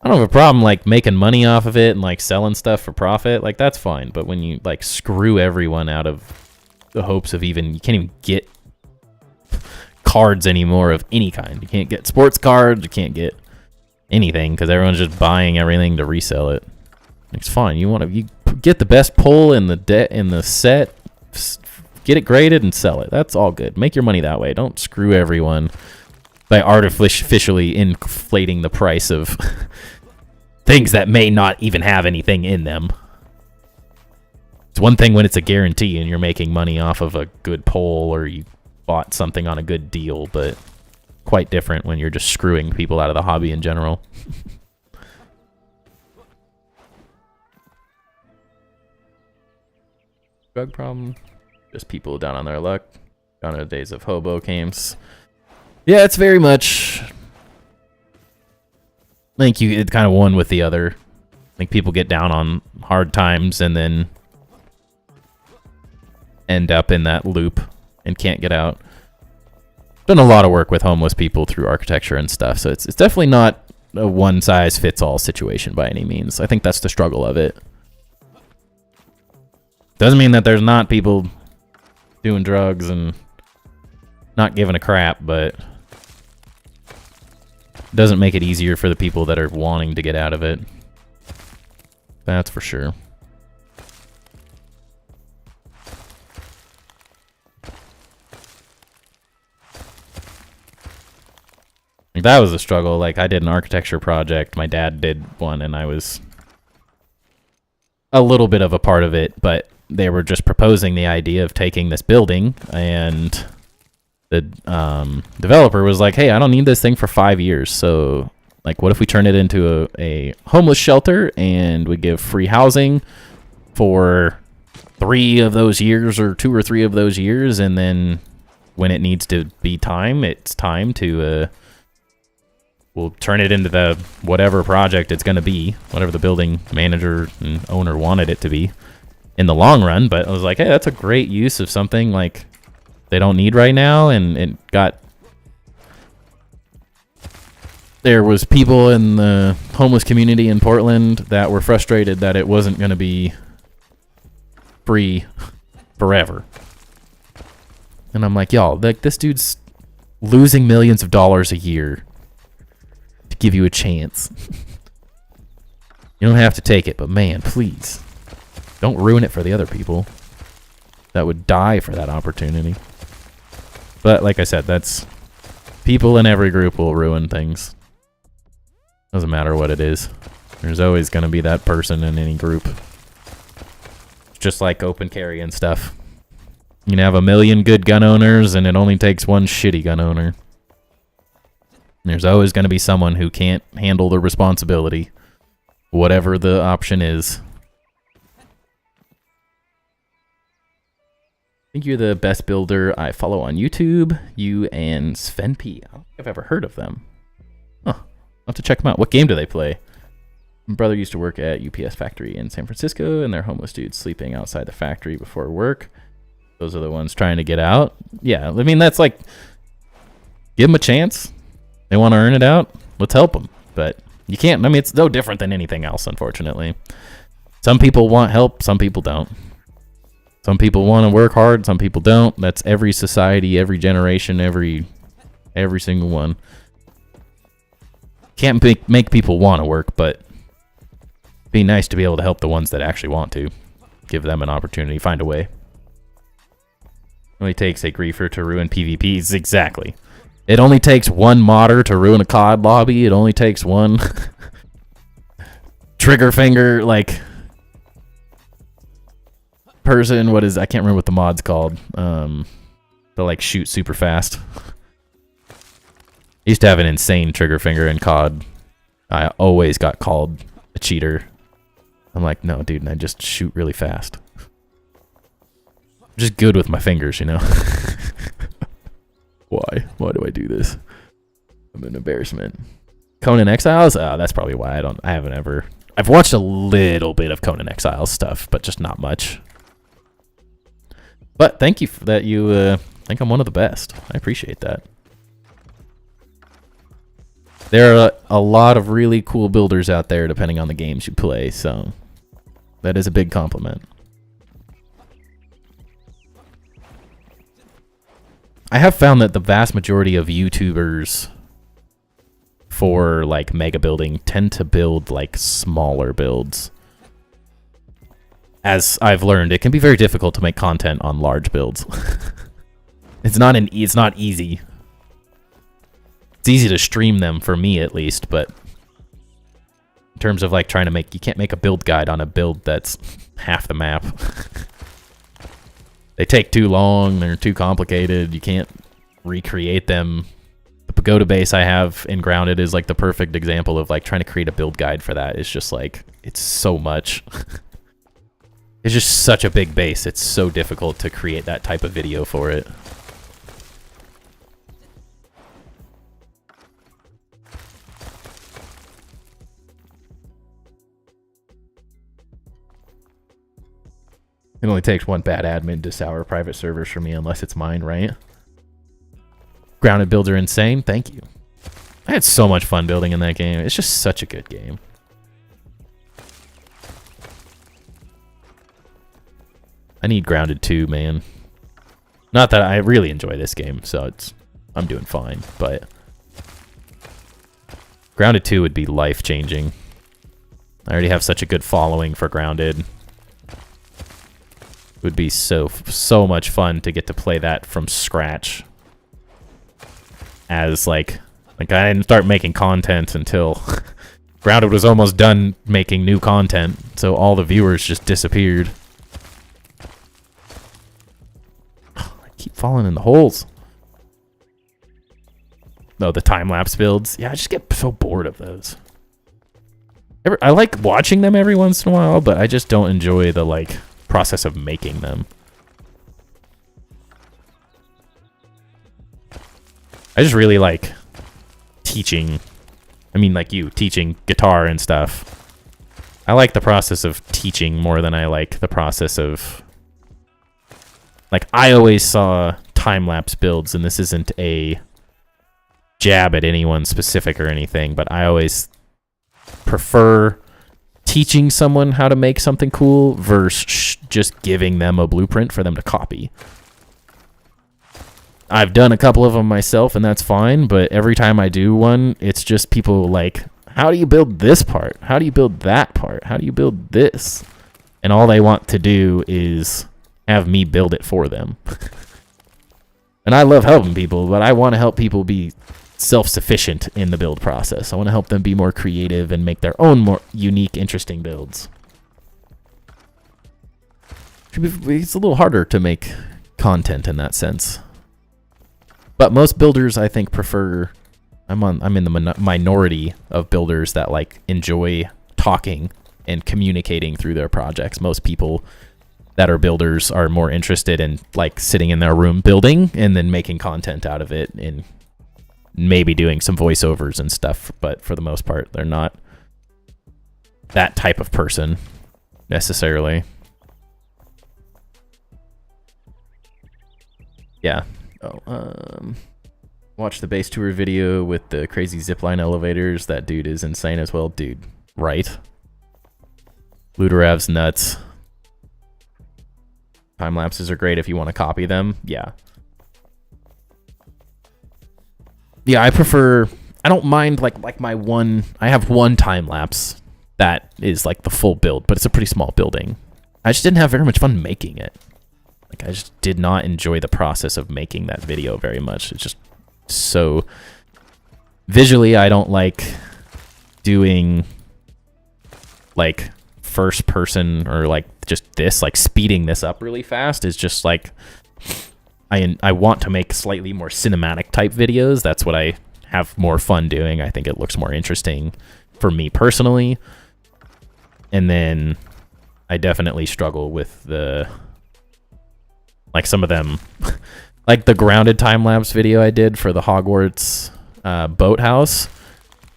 I don't have a problem like making money off of it and like selling stuff for profit. Like that's fine. But when you like screw everyone out of the hopes of you can't even get cards anymore of any kind. You can't get sports cards. You can't get anything because everyone's just buying everything to resell it. It's fine. You get the best pull in the set, get it graded and sell it. That's all good. Make your money that way. Don't screw everyone by artificially inflating the price of things that may not even have anything in them. It's one thing when it's a guarantee and you're making money off of a good pull or you bought something on a good deal, but quite different when you're just screwing people out of the hobby in general. Drug problem? Just people down on their luck. Gone are the days of hobo games. Yeah, it's very much... I think it's kind of one with the other. I think people get down on hard times and then end up in that loop and can't get out. Done a lot of work with homeless people through architecture and stuff, so it's definitely not a one-size-fits-all situation by any means. I think that's the struggle of it. Doesn't mean that there's not people doing drugs and not giving a crap, but doesn't make it easier for the people that are wanting to get out of it. That's for sure. That was a struggle. Like, I did an architecture project. My dad did one, and I was a little bit of a part of it, but they were just proposing the idea of taking this building, and the developer was like, hey, I don't need this thing for 5 years, so, like, what if we turn it into a homeless shelter, and we give free housing for 3 of those years, or 2 or 3 of those years, and then when it needs to be time, it's time to... we'll turn it into the whatever project it's going to be, whatever the building manager and owner wanted it to be in the long run. But I was like, hey, that's a great use of something like they don't need right now. And it got... There was people in the homeless community in Portland that were frustrated that it wasn't going to be free forever. And I'm like, y'all, like, this dude's losing millions of dollars a year to give you a chance. You don't have to take it, but man, please don't ruin it for the other people that would die for that opportunity. But like I said, that's people in every group will ruin things. Doesn't matter what it is. There's always going to be that person in any group. Just like open carry and stuff. You can have 1 million good gun owners and it only takes one shitty gun owner. There's always going to be someone who can't handle the responsibility, whatever the option is. I think you're the best builder I follow on YouTube. You and Sven P. I don't think I've ever heard of them. Huh. I'll have to check them out. What game do they play? My brother used to work at UPS factory in San Francisco, and they're homeless dudes sleeping outside the factory before work. Those are the ones trying to get out. Yeah, I mean, that's like, give them a chance. They want to earn it out. Let's help them. But you can't. I mean, it's no different than anything else, unfortunately. Some people want help, some people don't. Some people want to work hard, some people don't. That's every society, every generation, every single one. Can't make people want to work, but it'd be nice to be able to help the ones that actually want to. Give them an opportunity, find a way. It only takes a griefer to ruin PvPs. Exactly. It only takes one modder to ruin a COD lobby. It only takes one trigger finger, like, person. What is, I can't remember what the mod's called. But like shoot super fast. I used to have an insane trigger finger in COD. I always got called a cheater. I'm like, no, dude, and I just shoot really fast. I'm just good with my fingers, you know? Why? Why do I do this? I'm an embarrassment. Conan Exiles? Oh, that's probably why I haven't ever... I've watched a little bit of Conan Exiles stuff, but just not much. But thank you for that. You think I'm one of the best. I appreciate that. There are a lot of really cool builders out there depending on the games you play, so that is a big compliment. I have found that the vast majority of YouTubers for like mega building tend to build like smaller builds. As I've learned, it can be very difficult to make content on large builds. It's not easy. It's easy to stream them for me at least, but in terms of like trying to make, you can't make a build guide on a build that's half the map. They take too long, they're too complicated, you can't recreate them. The pagoda base I have in Grounded is like the perfect example of like trying to create a build guide for that. It's just like, it's so much. It's just such a big base, it's so difficult to create that type of video for it. It only takes one bad admin to sour private servers for me, unless it's mine, right? Grounded builds are insane. Thank you. I had so much fun building in that game. It's just such a good game. I need Grounded 2, man. Not that I really enjoy this game, so I'm doing fine, but Grounded 2 would be life-changing. I already have such a good following for Grounded. It would be so much fun to get to play that from scratch. As like I didn't start making content until Grounded was almost done making new content, so all the viewers just disappeared. I keep falling in the holes. No, the time-lapse builds. Yeah, I just get so bored of those. I like watching them every once in a while, but I just don't enjoy the like process of making them. I just really like teaching. I mean, like you, teaching guitar and stuff. I like the process of teaching more than I like the process of... Like, I always saw time-lapse builds, and this isn't a jab at anyone specific or anything, but I always prefer teaching someone how to make something cool versus just giving them a blueprint for them to copy. I've done a couple of them myself, and that's fine, but every time I do one, it's just people like, how do you build this part? How do you build that part? How do you build this? And all they want to do is have me build it for them. And I love helping people, but I want to help people be self-sufficient in the build process. I want to help them be more creative and make their own more unique, interesting builds. It's a little harder to make content in that sense. But most builders, I think, prefer... I'm in the minority of builders that like enjoy talking and communicating through their projects. Most people that are builders are more interested in like sitting in their room building and then making content out of it and maybe doing some voiceovers and stuff, but for the most part, they're not that type of person necessarily. Yeah. Oh, Watch the base tour video with the crazy zipline elevators. That dude is insane as well. Dude, right? Ludorav's nuts. Time lapses are great if you want to copy them. Yeah. Yeah, I prefer... I don't mind, like my one... I have one time lapse that is like the full build, but it's a pretty small building. I just didn't have very much fun making it. Like, I just did not enjoy the process of making that video very much. It's just so... Visually, I don't like doing, like, first person or, like, just this. Like, speeding this up really fast is just, like... I want to make slightly more cinematic type videos. That's what I have more fun doing. I think it looks more interesting for me personally. And then I definitely struggle with the... Like, some of them... Like the grounded time-lapse video I did for the Hogwarts boathouse.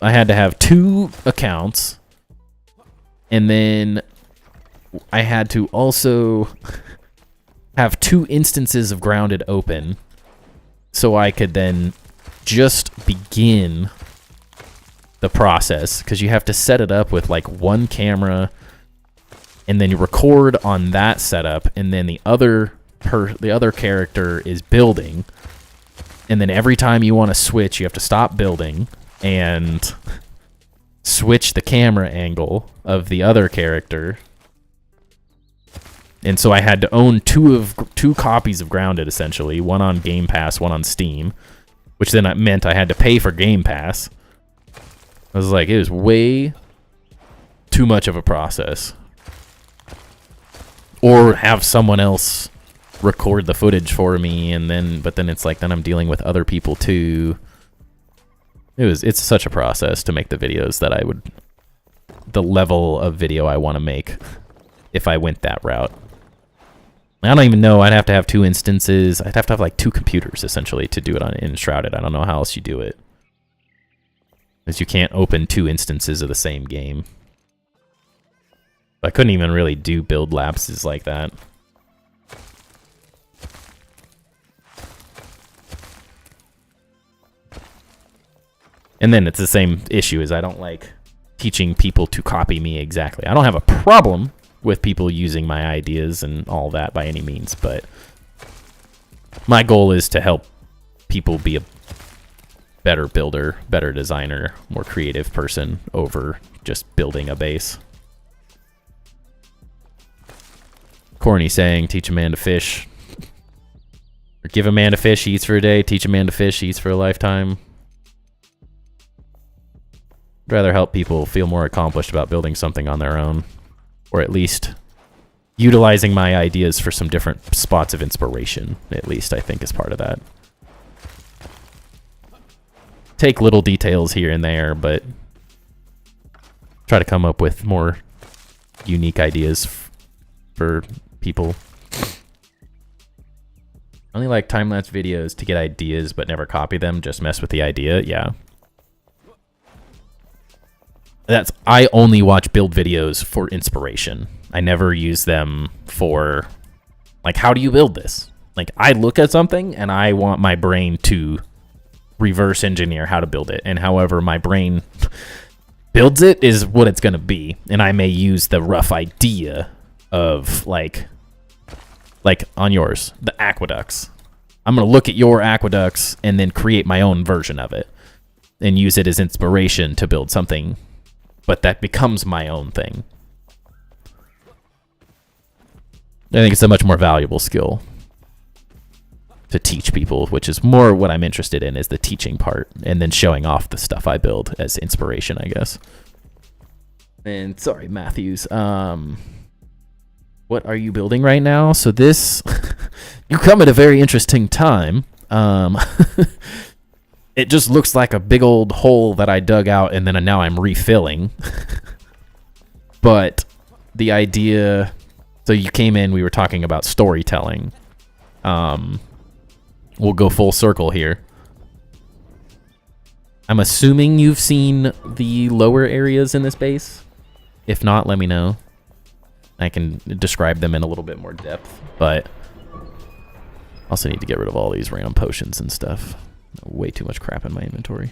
I had to have 2 accounts. And then I had to also have 2 instances of grounded open. So I could then just begin the process. Because you have to set it up with like 1 camera. And then you record on that setup. And then the other character is building, and then every time you want to switch, you have to stop building and switch the camera angle of the other character. And so I had to own 2 copies of Grounded, essentially, one on Game Pass, one on Steam, which then meant I had to pay for Game Pass. I was like, it was way too much of a process. Or have someone else record the footage for me, and then it's like, then I'm dealing with other people too. It's such a process to make the videos that the level of video I want to make if I went that route. I don't even know. I'd have to have 2 instances. I'd have to have like 2 computers essentially to do it on Enshrouded. I don't know how else you do it, because you can't open 2 instances of the same game. I couldn't even really do build lapses like that. And then it's the same issue, as I don't like teaching people to copy me exactly. I don't have a problem with people using my ideas and all that by any means, but my goal is to help people be a better builder, better designer, more creative person over just building a base. Corny saying, teach a man to fish. Or give a man to fish, he eats for a day. Teach a man to fish, he eats for a lifetime. I'd rather help people feel more accomplished about building something on their own, or at least utilizing my ideas for some different spots of inspiration, at least, I think, is part of that. Take little details here and there, but try to come up with more unique ideas for people. I only like time-lapse videos to get ideas but never copy them, just mess with the idea. Yeah. I only watch build videos for inspiration. I never use them for, like, how do you build this? Like, I look at something and I want my brain to reverse engineer how to build it. And however my brain builds it is what it's going to be. And I may use the rough idea of, like on yours, the aqueducts. I'm going to look at your aqueducts and then create my own version of it and use it as inspiration to build something, but that becomes my own thing. I think it's a much more valuable skill to teach people, which is more what I'm interested in, is the teaching part, and then showing off the stuff I build as inspiration, I guess. And sorry, Matthews. What are you building right now? So this, you come at a very interesting time. It just looks like a big old hole that I dug out, and then now I'm refilling. But the idea, so you came in, we were talking about storytelling. We'll go full circle here. I'm assuming you've seen the lower areas in this base. If not, let me know. I can describe them in a little bit more depth, but also need to get rid of all these random potions and stuff. Way too much crap in my inventory.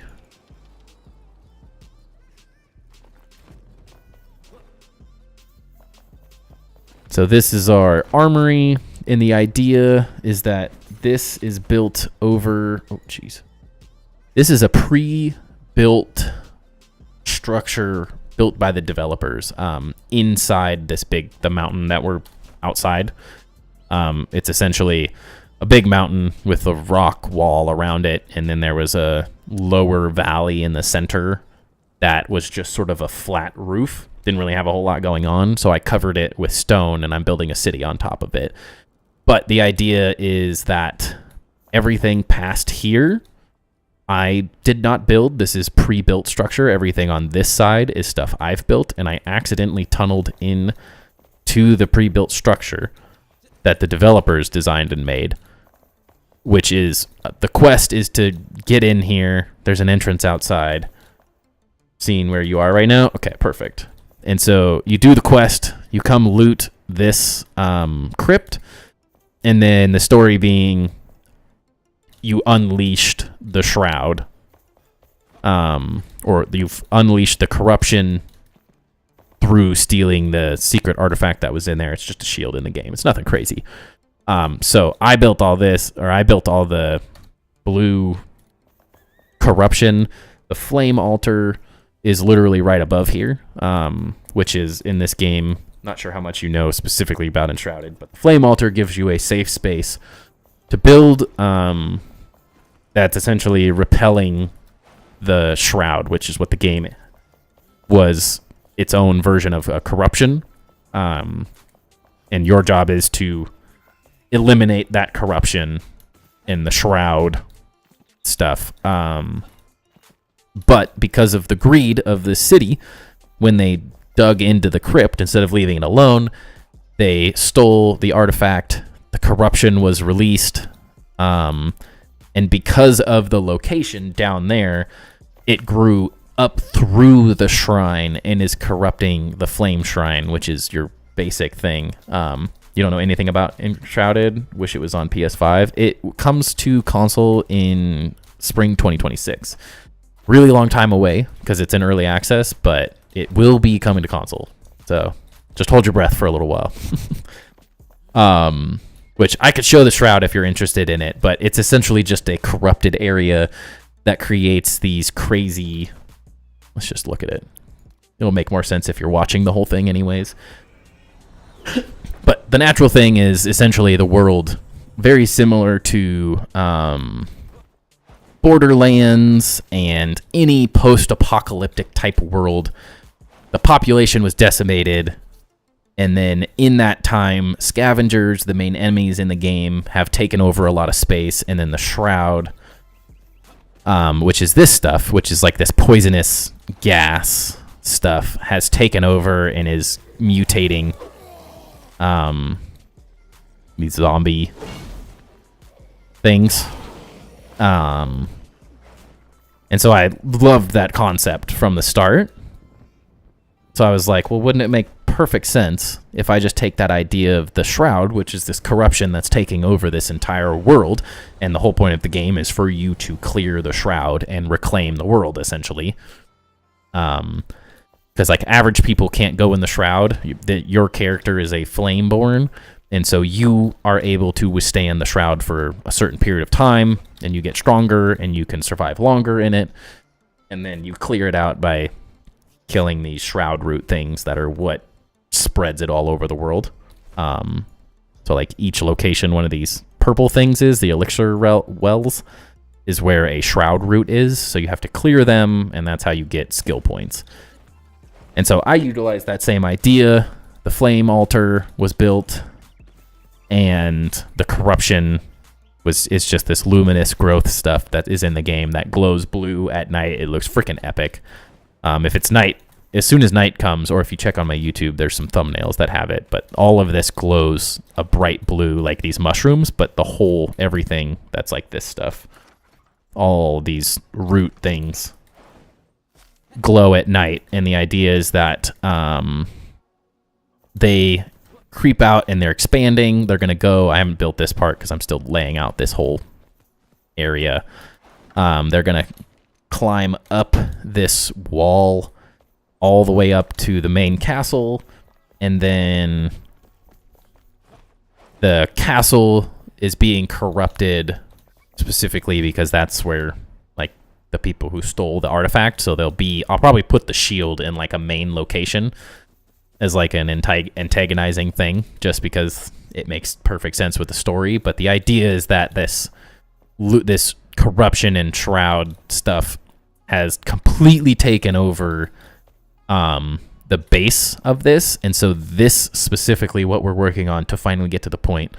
So this is our armory, and the idea is that this is built over... Oh, jeez. This is a pre-built structure built by the developers inside the mountain that we're outside. It's essentially a big mountain with a rock wall around it, and then there was a lower valley in the center that was just sort of a flat roof. Didn't really have a whole lot going on, so I covered it with stone, and I'm building a city on top of it. But the idea is that everything past here, I did not build. This is pre-built structure. Everything on this side is stuff I've built, and I accidentally tunneled in to the pre-built structure that the developers designed and made, which is, the quest is to get in here. There's an entrance outside. Seeing where you are right now? Okay, perfect. And so you do the quest, you come loot this crypt, and then the story being you unleashed the shroud, or you've unleashed the corruption through stealing the secret artifact that was in there. It's just a shield in the game. It's nothing crazy. So I built all this, or I built all the blue corruption. The flame altar is literally right above here, which is in this game. Not sure how much you know specifically about Enshrouded, but the flame altar gives you a safe space to build that's essentially repelling the shroud, which is what the game was, its own version of corruption. And your job is to eliminate that corruption in the shroud stuff. But because of the greed of the city, when they dug into the crypt, instead of leaving it alone, they stole the artifact. The corruption was released. And because of the location down there, it grew up through the shrine and is corrupting the flame shrine, which is your basic thing. You don't know anything about Enshrouded? Wish it was on PS5. It comes to console in spring 2026. Really long time away because it's in early access, but it will be coming to console. So just hold your breath for a little while. Which I could show the shroud if you're interested in it, but it's essentially just a corrupted area that creates these crazy... Let's just look at it. It'll make more sense if you're watching the whole thing anyways. But the natural thing is essentially the world, very similar to Borderlands and any post-apocalyptic type world. The population was decimated, and then in that time, scavengers, the main enemies in the game, have taken over a lot of space, and then the shroud, which is this stuff, which is like this poisonous gas stuff, has taken over and is mutating these zombie things. And so I loved that concept from the start. So I was like, well, wouldn't it make perfect sense if I just take that idea of the shroud, which is this corruption that's taking over this entire world, and the whole point of the game is for you to clear the shroud and reclaim the world, essentially. Because like average people can't go in the shroud. Your character is a flameborn, and so you are able to withstand the shroud for a certain period of time, and you get stronger, and you can survive longer in it, and then you clear it out by killing these shroud root things that are what spreads it all over the world. So like each location, one of these purple things is, the elixir wells, is where a shroud root is, so you have to clear them, and that's how you get skill points. And so I utilized that same idea. The flame altar was built, and the corruption is just this luminous growth stuff that is in the game that glows blue at night. It looks freaking epic. If it's night, as soon as night comes, or if you check on my YouTube, there's some thumbnails that have it, but all of this glows a bright blue like these mushrooms, but the whole, everything that's like this stuff, all these root things glow at night. And the idea is that they creep out and they're expanding. They're going to go, I haven't built this part because I'm still laying out this whole area. They're gonna climb up this wall all the way up to the main castle, and then the castle is being corrupted specifically because that's where like the people who stole the artifact. So I'll probably put the shield in like a main location as like an antagonizing thing, just because it makes perfect sense with the story. But the idea is that this corruption and shroud stuff has completely taken over the base of this, and so this specifically what we're working on to finally get to the point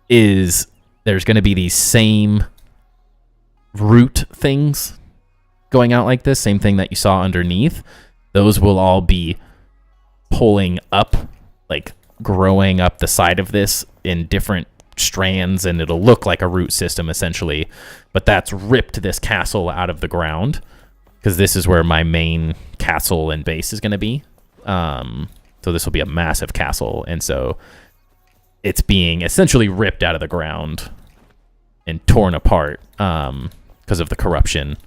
is there's going to be these same root things going out like this, same thing that you saw underneath. Those will all be pulling up, like growing up the side of this in different strands, and it'll look like a root system essentially, but that's ripped this castle out of the ground, because this is where my main castle and base is going to be. So this will be a massive castle, and so it's being essentially ripped out of the ground and torn apart because of the corruption.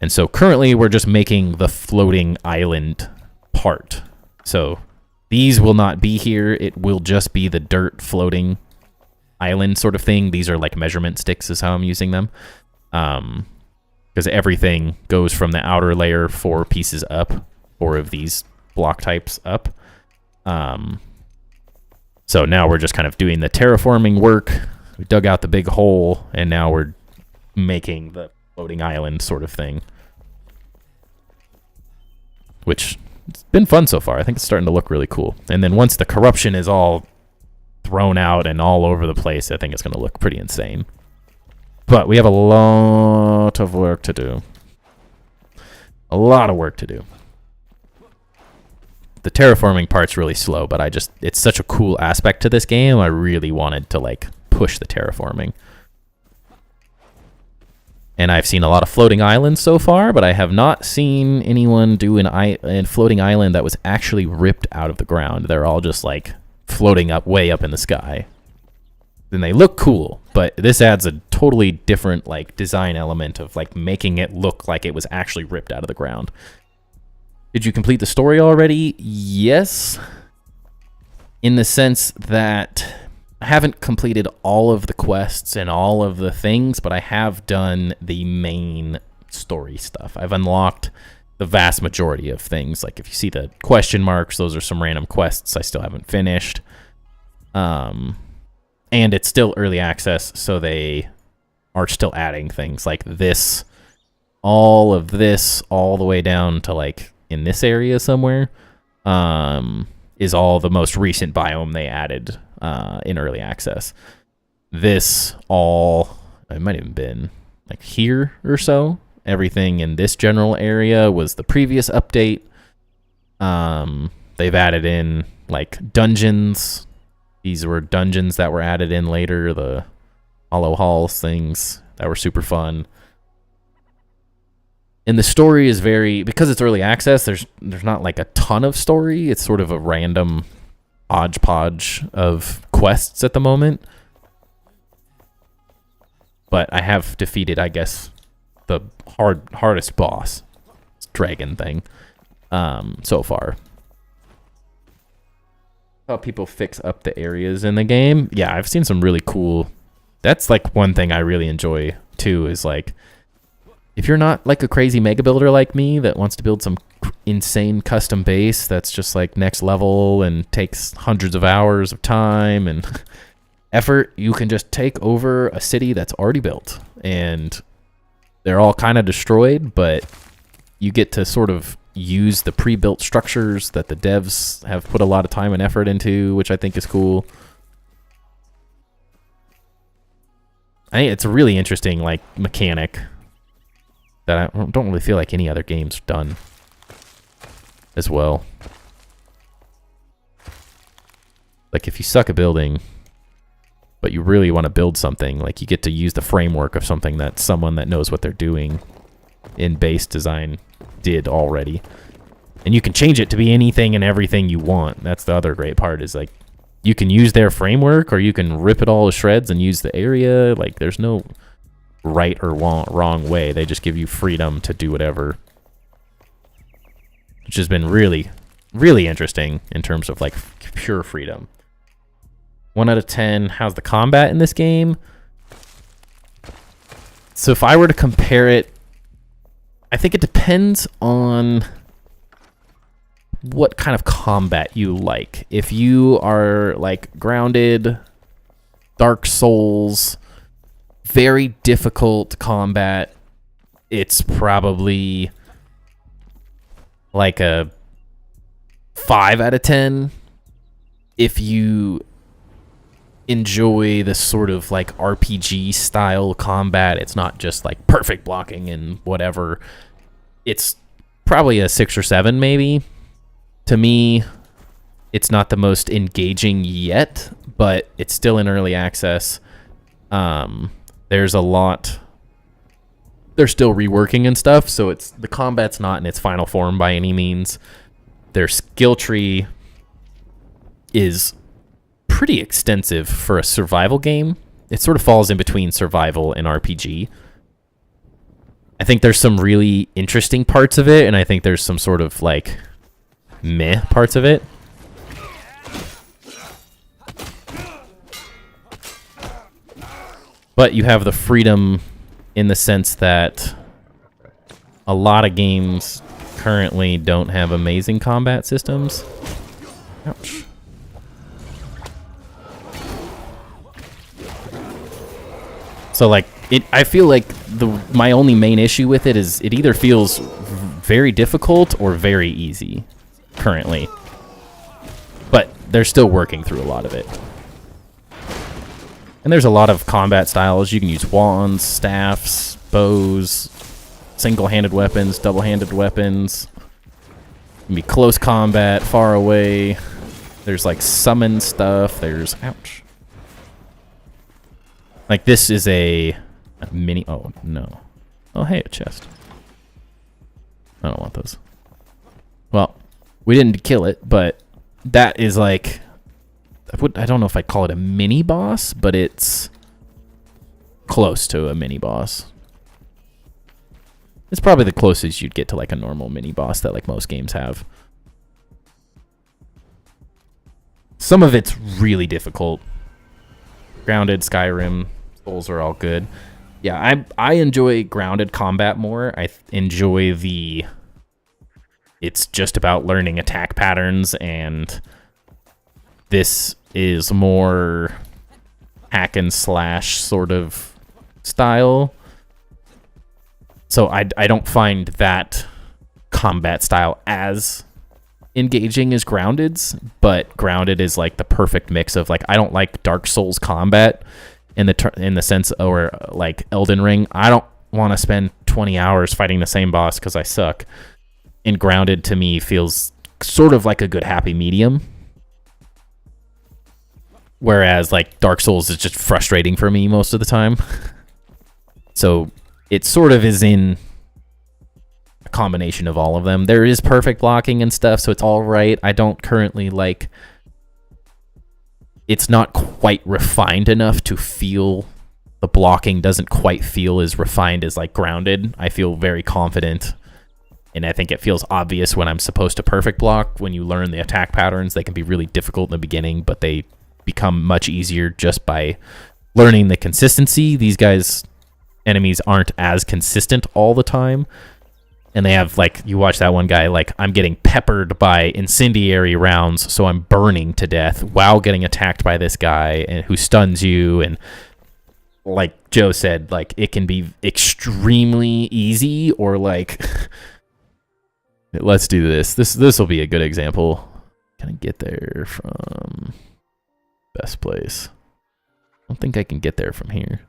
And so currently we're just making the floating island part. So these will not be here. It will just be the dirt floating island sort of thing. These are like measurement sticks is how I'm using them. Because everything goes from the outer layer 4 pieces up, 4 of these block types up. So now we're just kind of doing the terraforming work. We dug out the big hole, and now we're making the floating island sort of thing. Which, it's been fun so far. I think it's starting to look really cool. And then once the corruption is all thrown out and all over the place, I think it's going to look pretty insane. But we have a lot of work to do. A lot of work to do. The terraforming part's really slow, but it's such a cool aspect to this game. I really wanted to like push the terraforming. And I've seen a lot of floating islands so far, but I have not seen anyone do a floating island that was actually ripped out of the ground. They're all just like floating up way up in the sky. And they look cool, but this adds a totally different like design element of like making it look like it was actually ripped out of the ground. Did you complete the story already? Yes. In the sense that I haven't completed all of the quests and all of the things, but I have done the main story stuff. I've unlocked the vast majority of things. Like if you see the question marks, those are some random quests I still haven't finished. And it's still early access, so they are still adding things like this, all of this, all the way down to like in this area somewhere, is all the most recent biome they added in early access. This all, it might have been like here or so. Everything in this general area was the previous update. They've added in like dungeons. These were dungeons that were added in later, the Hollow Halls things that were super fun. And the story is because it's early access, there's not like a ton of story. It's sort of a random hodgepodge of quests at the moment. But I have defeated, I guess, the hardest boss, dragon thing, so far. How people fix up the areas in the game. Yeah, I've seen some really cool. That's like one thing I really enjoy too, is like, if you're not like a crazy mega builder like me that wants to build some insane custom base that's just like next level and takes hundreds of hours of time and effort, you can just take over a city that's already built, and they're all kind of destroyed, but you get to sort of use the pre-built structures that the devs have put a lot of time and effort into, which I think is cool. I think it's a really interesting like mechanic that I don't really feel like any other game's done as well. Like if you suck at building, but you really want to build something, like you get to use the framework of something that someone that knows what they're doing in base design did already. And you can change it to be anything and everything you want. That's the other great part, is like you can use their framework or you can rip it all to shreds and use the area. Like, there's no right or wrong way. They just give you freedom to do whatever, which has been really, really interesting in terms of like pure freedom. 1 out of 10. How's the combat in this game? So if I were to compare it, I think it depends on what kind of combat you like. If you are like Grounded, Dark Souls, very difficult combat, it's probably like a 5 out of 10. If you enjoy this sort of like RPG style combat, it's not just like perfect blocking and whatever, it's probably a 6 or 7 maybe. To me, it's not the most engaging yet, but it's still in early access. There's a lot they're still reworking and stuff, so it's the combat's not in its final form by any means. Their skill tree is pretty extensive for a survival game. It sort of falls in between survival and RPG. I think there's some really interesting parts of it, and I think there's some sort of like meh parts of it. But you have the freedom in the sense that a lot of games currently don't have amazing combat systems. Ouch. So like I feel like my only main issue with it is it either feels very difficult or very easy currently. But they're still working through a lot of it. And there's a lot of combat styles. You can use wands, staffs, bows, single-handed weapons, double-handed weapons. It can be close combat, far away. There's like summon stuff. There's ouch. Like this is a mini. Oh no. Oh hey, a chest. I don't want those. Well, we didn't kill it, but that is like. I don't know if I'd call it a mini boss, but it's close to a mini boss. It's probably the closest you'd get to like a normal mini boss that like most games have. Some of it's really difficult. Grounded, Skyrim, Souls are all good. Yeah, I enjoy Grounded combat more. I enjoy it's just about learning attack patterns, and this is more hack and slash sort of style. So I don't find that combat style as engaging as Grounded's, but Grounded is like the perfect mix of like, I don't like Dark Souls combat in the sense, or like Elden Ring. I don't want to spend 20 hours fighting the same boss because I suck. And Grounded to me feels sort of like a good happy medium. Whereas like Dark Souls is just frustrating for me most of the time. So it sort of is in a combination of all of them. There is perfect blocking and stuff, so it's all right. I don't currently like... It's not quite refined enough to feel... The blocking doesn't quite feel as refined as like Grounded. I feel very confident. And I think it feels obvious when I'm supposed to perfect block. When you learn the attack patterns, they can be really difficult in the beginning, but they become much easier just by learning the consistency. These enemies aren't as consistent all the time. And they have, like, you watch that one guy, like, I'm getting peppered by incendiary rounds, so I'm burning to death while getting attacked by this guy and who stuns you. And like Joe said, like, it can be extremely easy or like, let's do this. This will be a good example. Can I get there from... Best place. I don't think I can get there from here.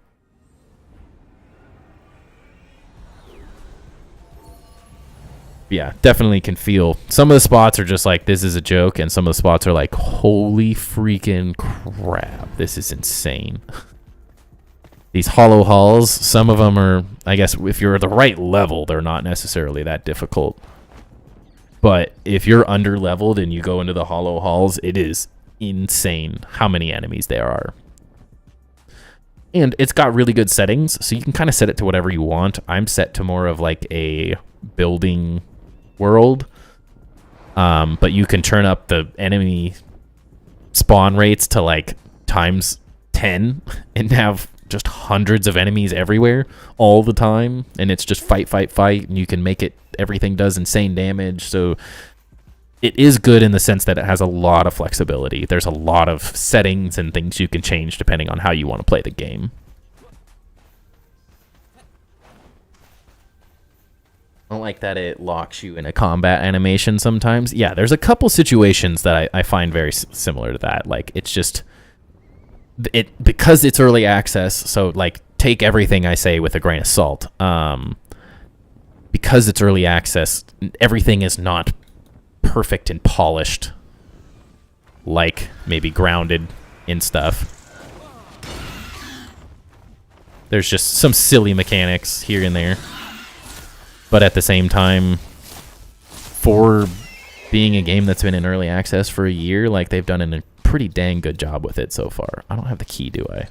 Yeah, definitely can feel. Some of the spots are just like, this is a joke, and some of the spots are like, holy freaking crap, this is insane. These hollow halls, some of them are, I guess, if you're at the right level, they're not necessarily that difficult. But if you're under leveled and you go into the hollow halls, it is insane how many enemies there are. And it's got really good settings, so you can kind of set it to whatever you want. I'm set to more of like a building world, but you can turn up the enemy spawn rates to like times 10 and have just hundreds of enemies everywhere all the time, and it's just fight, and you can make it, everything does insane damage. So it is good in the sense that it has a lot of flexibility. There's a lot of settings and things you can change depending on how you want to play the game. I don't like that it locks you in a combat animation sometimes. Yeah, there's a couple situations that I find very similar to that. Like, it's just, because it's early access, so like take everything I say with a grain of salt. Because it's early access, everything is not perfect and polished like maybe Grounded in stuff. There's just some silly mechanics here and there, but at the same time, for being a game that's been in early access for a year, like, they've done a pretty dang good job with it so far. I don't have the key, do I?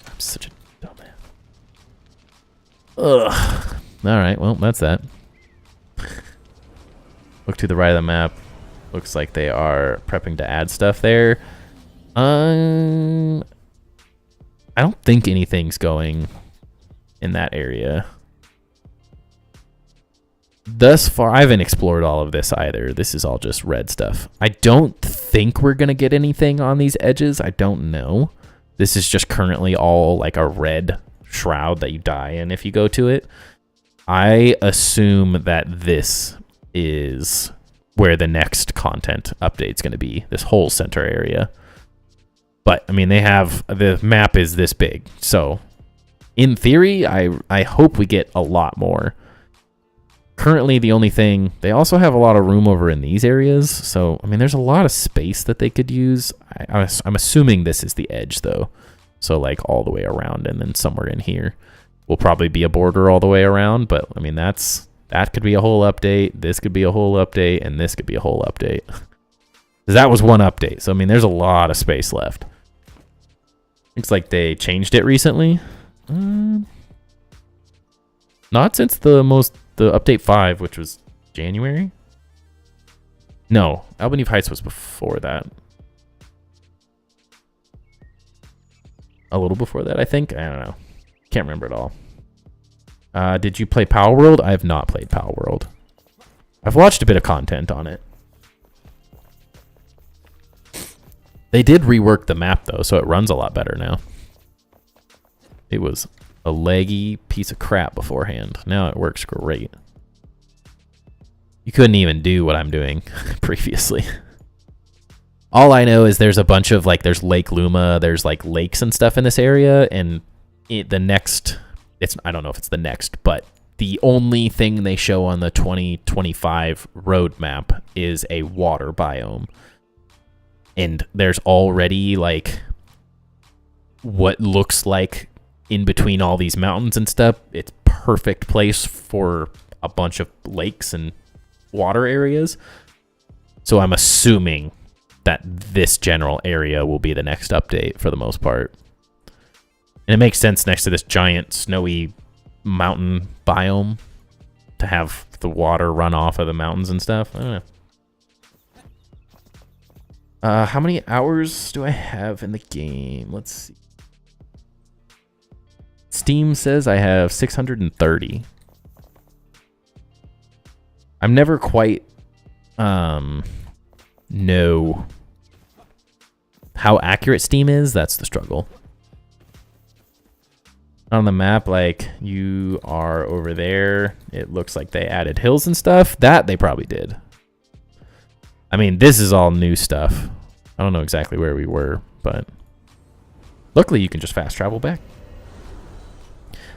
I'm such a dumbass. Ugh. Alright, well, that's that. Look to the right of the map. Looks like they are prepping to add stuff there. I don't think anything's going in that area. Thus far, I haven't explored all of this either. This is all just red stuff. I don't think we're going to get anything on these edges. I don't know. This is just currently all like a red shroud that you die in if you go to it. I assume that this is where the next content update's going to be, this whole center area. But, I mean, they have, the map is this big. So, in theory, I hope we get a lot more. Currently, the only thing, they also have a lot of room over in these areas. So, I mean, there's a lot of space that they could use. I'm assuming this is the edge, though. So, like, all the way around, and then somewhere in here will probably be a border all the way around. But, I mean, that could be a whole update. This could be a whole update. And this could be a whole update. That was one update. So, I mean, there's a lot of space left. Looks like they changed it recently. Not since the update 5, which was January. No, Albany Heights was before that. A little before that, I think. I don't know. Can't remember at all. Did you play Power World? I have not played Power World. I've watched a bit of content on it. They did rework the map, though, so it runs a lot better now. It was a laggy piece of crap beforehand. Now it works great. You couldn't even do what I'm doing previously. All I know is there's a bunch of, like, there's Lake Luma, there's, like, lakes and stuff in this area, and I don't know if it's the next, but the only thing they show on the 2025 roadmap is a water biome. And there's already, like, what looks like in between all these mountains and stuff. It's perfect place for a bunch of lakes and water areas. So I'm assuming that this general area will be the next update for the most part. And it makes sense next to this giant snowy mountain biome to have the water run off of the mountains and stuff. I don't know. How many hours do I have in the game? Let's see. Steam says I have 630. I'm never quite know how accurate Steam is. That's the struggle. On the map, like, you are over there. It looks like they added hills and stuff. That they probably did. I mean, this is all new stuff. I don't know exactly where we were, but luckily you can just fast travel back.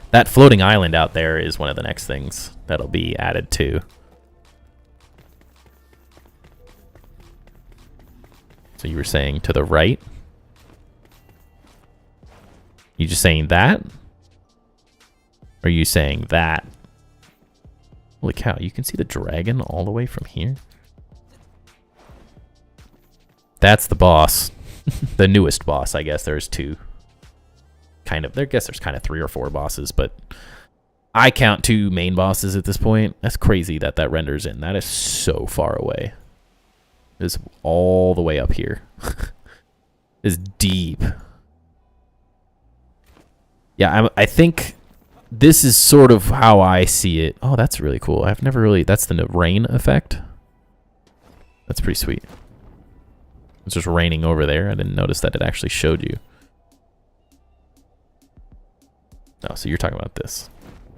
That floating island out there is one of the next things that'll be added too. So you were saying to the right? You just saying that? Or are you saying that? Holy cow, you can see the dragon all the way from here? That's the boss. The newest boss, I guess. There's two. I guess there's kind of 3 or 4 bosses, but I count 2 main bosses at this point. That's crazy that renders in. That is so far away. It's all the way up here. It's deep. Yeah, I think this is sort of how I see it. Oh, that's really cool. I've never really... That's the rain effect. That's pretty sweet. It's just raining over there. I didn't notice that it actually showed you. Oh, so you're talking about this.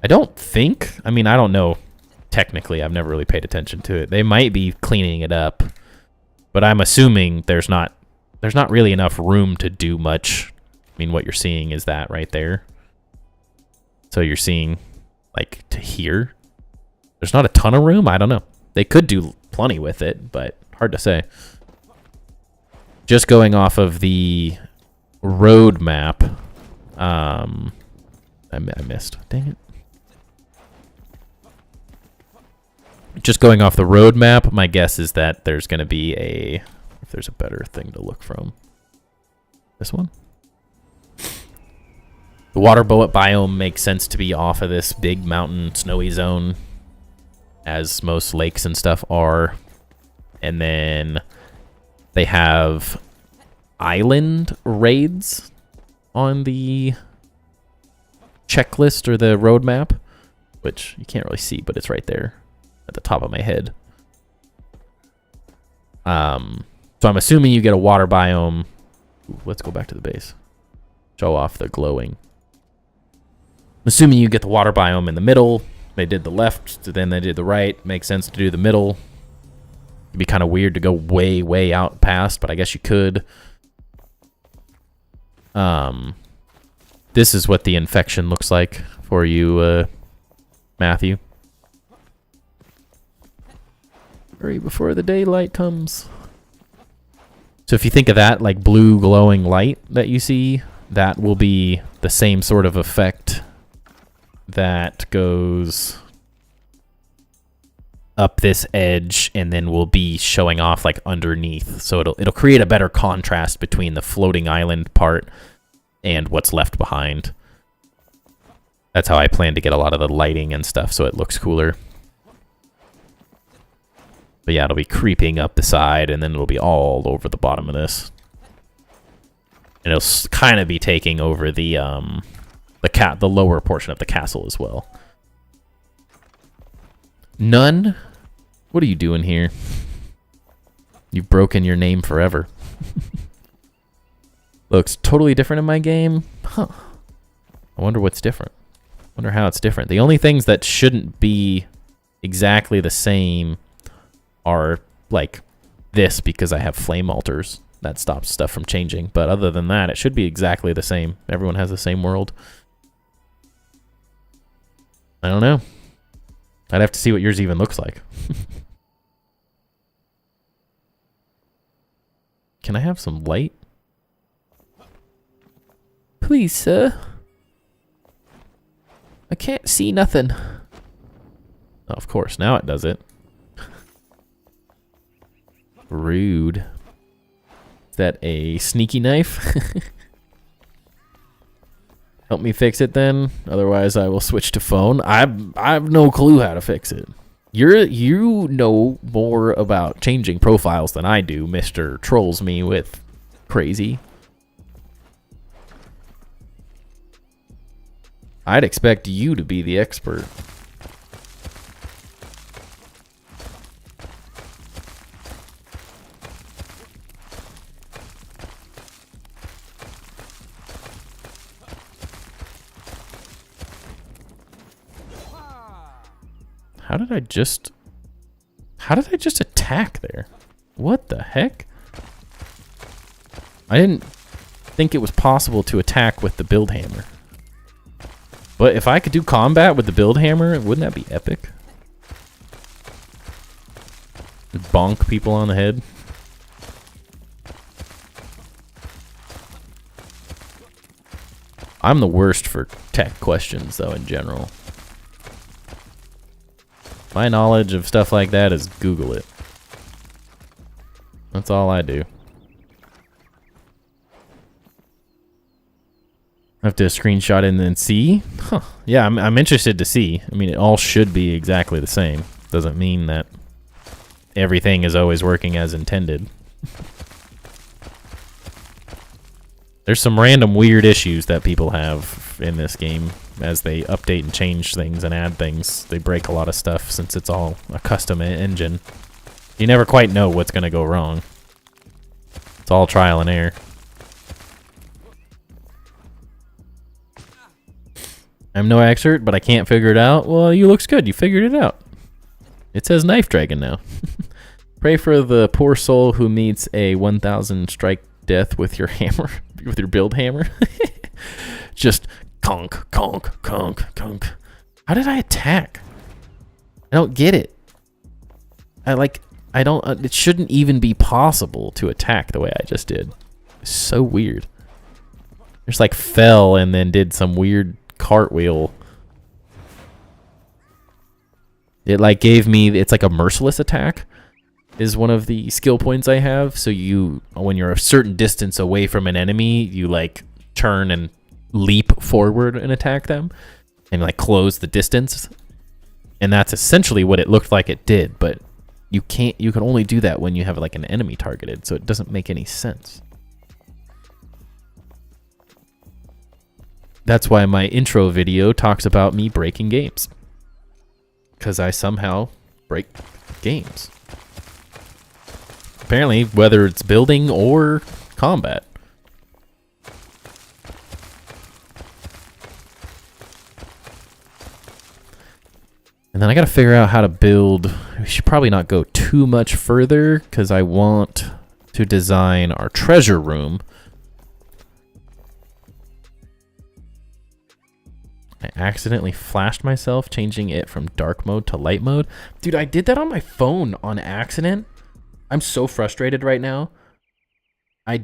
I don't think... I mean, I don't know. Technically, I've never really paid attention to it. They might be cleaning it up. But I'm assuming there's not really enough room to do much. I mean, what you're seeing is that right there. So you're seeing, like, to here. There's not a ton of room. I don't know. They could do plenty with it, but hard to say. Just going off of the road map. I missed. Dang it. Just going off the road map, my guess is that there's going to be a... If there's a better thing to look from. This one? The water biome makes sense to be off of this big mountain snowy zone, as most lakes and stuff are. And then they have island raids on the checklist or the roadmap, which you can't really see, but it's right there at the top of my head. So I'm assuming you get a water biome. Ooh, let's go back to the base. Show off the glowing. I'm assuming you get the water biome in the middle. They did the left, then they did the right. Makes sense to do the middle. It'd be kind of weird to go way, way out past, but I guess you could. This is what the infection looks like for you, Matthew. Hurry before the daylight comes. So if you think of that, like blue glowing light that you see, that will be the same sort of effect that goes up this edge and then will be showing off like underneath. So it'll create a better contrast between the floating island part and what's left behind. That's how I plan to get a lot of the lighting and stuff so it looks cooler. But yeah, it'll be creeping up the side and then it'll be all over the bottom of this. And it'll kind of be taking over the lower portion of the castle as well. None? What are you doing here? You've broken your name forever. Looks totally different in my game. Huh. I wonder what's different. Wonder how it's different. The only things that shouldn't be exactly the same are like this, because I have flame altars. That stops stuff from changing. But other than that, it should be exactly the same. Everyone has the same world. I don't know. I'd have to see what yours even looks like. Can I have some light? Please, sir. I can't see nothing. Oh, of course, now it does it. Rude. Is that a sneaky knife? Help me fix it then. Otherwise, I will switch to phone. I have no clue how to fix it. You know more about changing profiles than I do, Mr. Trolls Me with crazy. I'd expect you to be the expert. How did I just attack there? What the heck? I didn't think it was possible to attack with the build hammer. But if I could do combat with the build hammer, wouldn't that be epic? Just bonk people on the head. I'm the worst for tech questions, though, in general. My knowledge of stuff like that is Google it. That's all I do. I have to screenshot it and then see. Huh. Yeah, I'm interested to see. I mean, it all should be exactly the same. Doesn't mean that everything is always working as intended. There's some random weird issues that people have in this game as they update and change things and add things. They break a lot of stuff since it's all a custom engine. You never quite know what's going to go wrong. It's all trial and error. I'm no expert, but I can't figure it out. Well, you looks good. You figured it out. It says Knife Dragon now. Pray for the poor soul who meets a 1,000 strike death with your hammer, with your build hammer. Just conk, conk, conk, conk. How did I attack? I don't get it. I don't, it shouldn't even be possible to attack the way I just did. It's so weird. Just like fell and then did some weird cartwheel. It like gave me, it's like a merciless attack is one of the skill points I have. So you, when you're a certain distance away from an enemy, you like turn and leap forward and attack them and like close the distance. And that's essentially what it looked like it did, but you can only do that when you have like an enemy targeted, so it doesn't make any sense. That's why my intro video talks about me breaking games. Because I somehow break games. Apparently, whether it's building or combat. And then I gotta figure out how to build. We should probably not go too much further because I want to design our treasure room. I accidentally flashed myself changing it from dark mode to light mode. Dude, I did that on my phone on accident. I'm so frustrated right now. I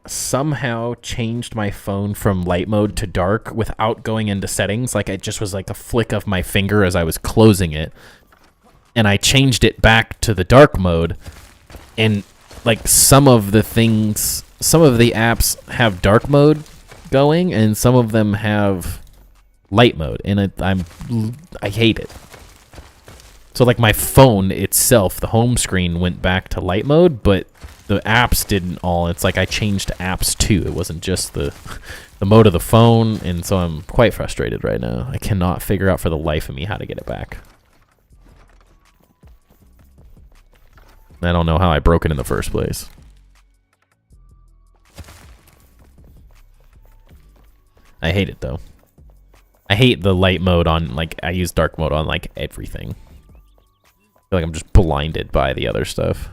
somehow changed my phone from light mode to dark without going into settings. Like it just was like a flick of my finger as I was closing it. And I changed it back to the dark mode. And like some of the apps have dark mode going and some of them have light mode. And I hate it. So like my phone itself, the home screen went back to light mode, but the apps didn't all. It's like I changed apps too. It wasn't just the mode of the phone, and so I'm quite frustrated right now. I cannot figure out for the life of me how to get it back. I don't know how I broke it in the first place. I hate it though. I hate the light mode on, like, I use dark mode on like everything. I feel like I'm just blinded by the other stuff.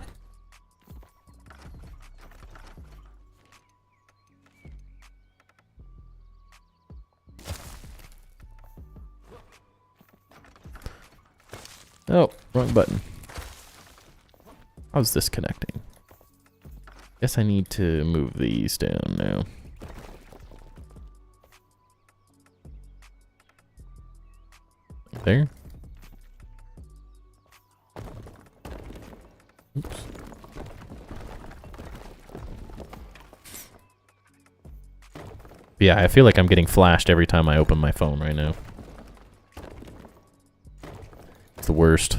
Oh, wrong button. How's this connecting? Guess I need to move these down now. There. Oops. Yeah, I feel like I'm getting flashed every time I open my phone right now. It's the worst.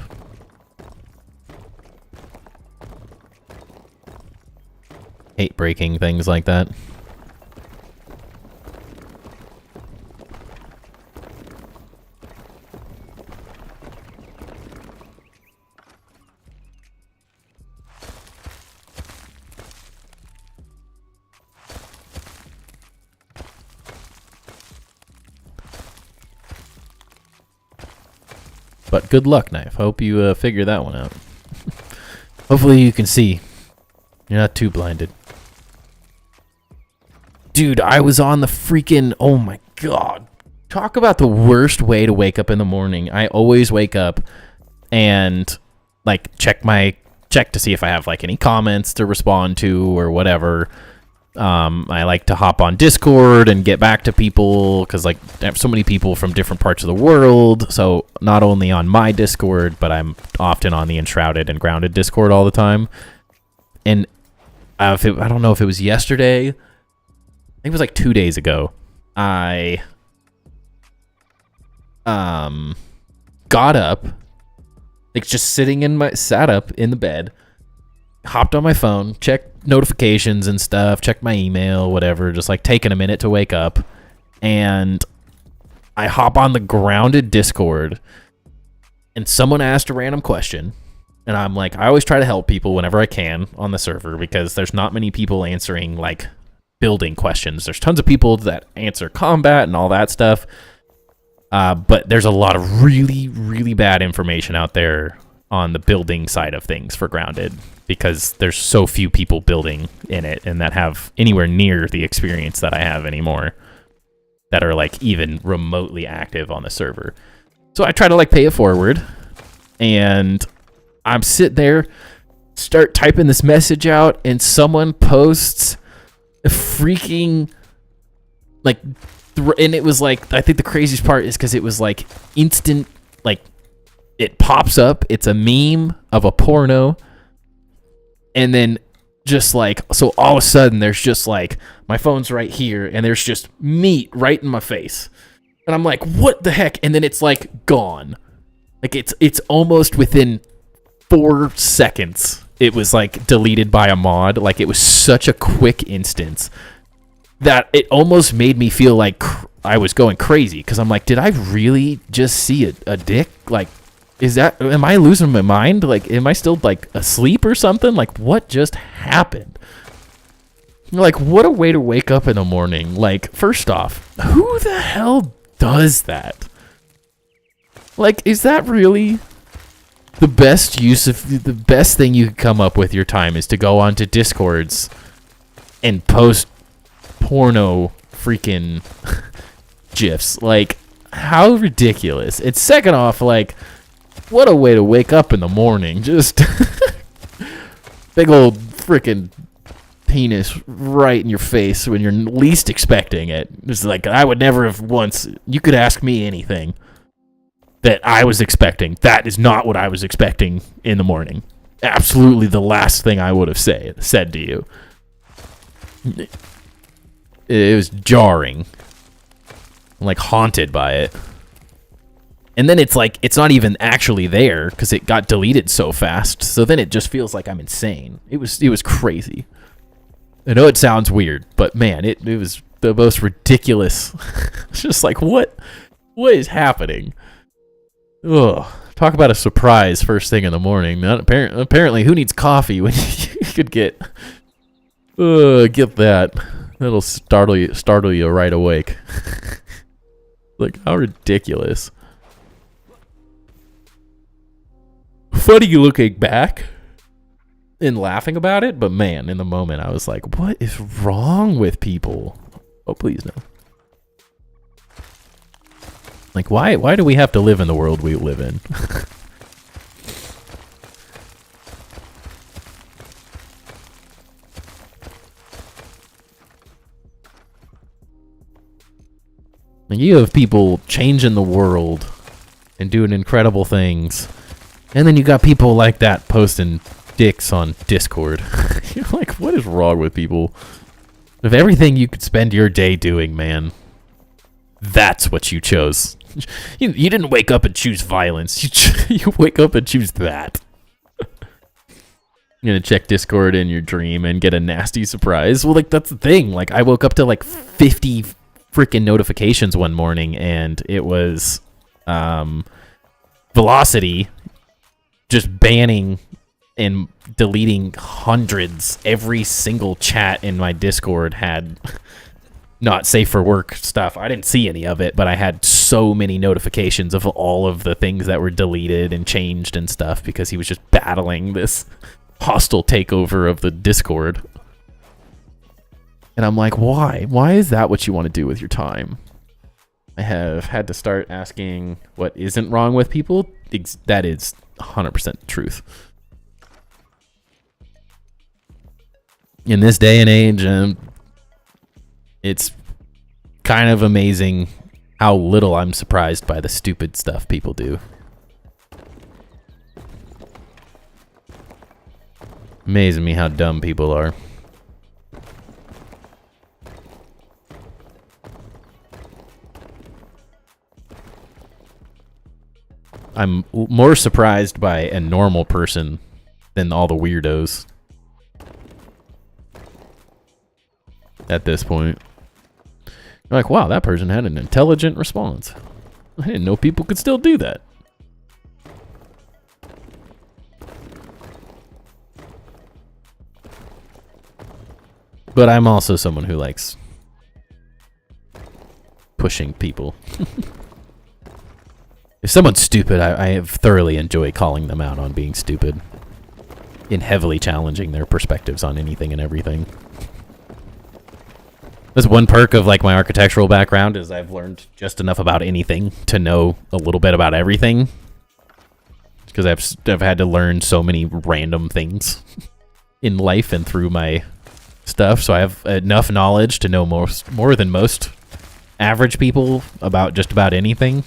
Hate breaking things like that. But good luck, Knife. Hope you figure that one out. Hopefully you can see. You're not too blinded. Dude, I was on the freaking... Oh my god. Talk about the worst way to wake up in the morning. I always wake up and like check to see if I have like any comments to respond to or whatever. I like to hop on Discord and get back to people because like I have so many people from different parts of the world. So not only on my Discord, but I'm often on the Enshrouded and Grounded Discord all the time. And I don't know if it was yesterday. I think it was like 2 days ago. I got up, like just sat up in the bed, hopped on my phone, checked notifications and stuff, checked my email, whatever, just like taking a minute to wake up. And I hop on the grounded Discord and someone asked a random question. And I'm like, I always try to help people whenever I can on the server because there's not many people answering like building questions. There's tons of people that answer combat and all that stuff. But there's a lot of really, really bad information out there on the building side of things for Grounded because there's so few people building in it and that have anywhere near the experience that I have anymore that are like even remotely active on the server. So I try to like pay it forward and I'm sitting there, start typing this message out and someone posts a freaking like and it was like, I think the craziest part is because it was like instant, like it pops up, it's a meme of a porno, and then just like, so all of a sudden there's just like, my phone's right here, and there's just meat right in my face. And I'm like, what the heck? And then it's like gone. Like it's almost within 4 seconds. It was like deleted by a mod. Like it was such a quick instance that it almost made me feel like I was going crazy because I'm like, did I really just see a dick? Like, am I losing my mind? Like, am I still like asleep or something? Like, what just happened? Like, what a way to wake up in the morning. Like, first off, who the hell does that? Like, is that really the best thing you could come up with your time is to go onto Discords and post porno freaking gifs? Like, how ridiculous. And second off, like, what a way to wake up in the morning. Just big old freaking penis right in your face when you're least expecting it. It's like, I would never have once, you could ask me anything that I was expecting. That is not what I was expecting in the morning. Absolutely the last thing I would have said to you. It was jarring. I'm like haunted by it. And then it's like, it's not even actually there because it got deleted so fast. So then it just feels like I'm insane. It was crazy. I know it sounds weird, but man, it was the most ridiculous. It's just like, what is happening? Ugh. Talk about a surprise first thing in the morning. Apparently, who needs coffee when you could get that? That'll startle you right awake. Like, how ridiculous. Funny looking back and laughing about it, but man, in the moment I was like, what is wrong with people? Oh, please no. Like, why do we have to live in the world we live in? You have people changing the world and doing incredible things. And then you got people like that posting dicks on Discord. You're like, what is wrong with people? Of everything you could spend your day doing, man, that's what you chose. You didn't wake up and choose violence. You wake up and choose that. You're gonna check Discord in your dream and get a nasty surprise. Well, like, that's the thing. Like, I woke up to like 50 freaking notifications one morning, and it was Velocity just banning and deleting hundreds. Every single chat in my Discord had not safe for work stuff. I didn't see any of it, but I had so many notifications of all of the things that were deleted and changed and stuff because he was just battling this hostile takeover of the Discord. And I'm like, why? Why is that what you want to do with your time? I have had to start asking what isn't wrong with people. That is 100% truth. In this day and age, it's kind of amazing how little I'm surprised by the stupid stuff people do. Amazing me how dumb people are. I'm more surprised by a normal person than all the weirdos at this point. You're like, wow, that person had an intelligent response. I didn't know people could still do that. But I'm also someone who likes pushing people. If someone's stupid, I thoroughly enjoy calling them out on being stupid and heavily challenging their perspectives on anything and everything. That's one perk of like my architectural background is I've learned just enough about anything to know a little bit about everything. Because I've had to learn so many random things in life and through my stuff, so I have enough knowledge to know more than most average people about just about anything.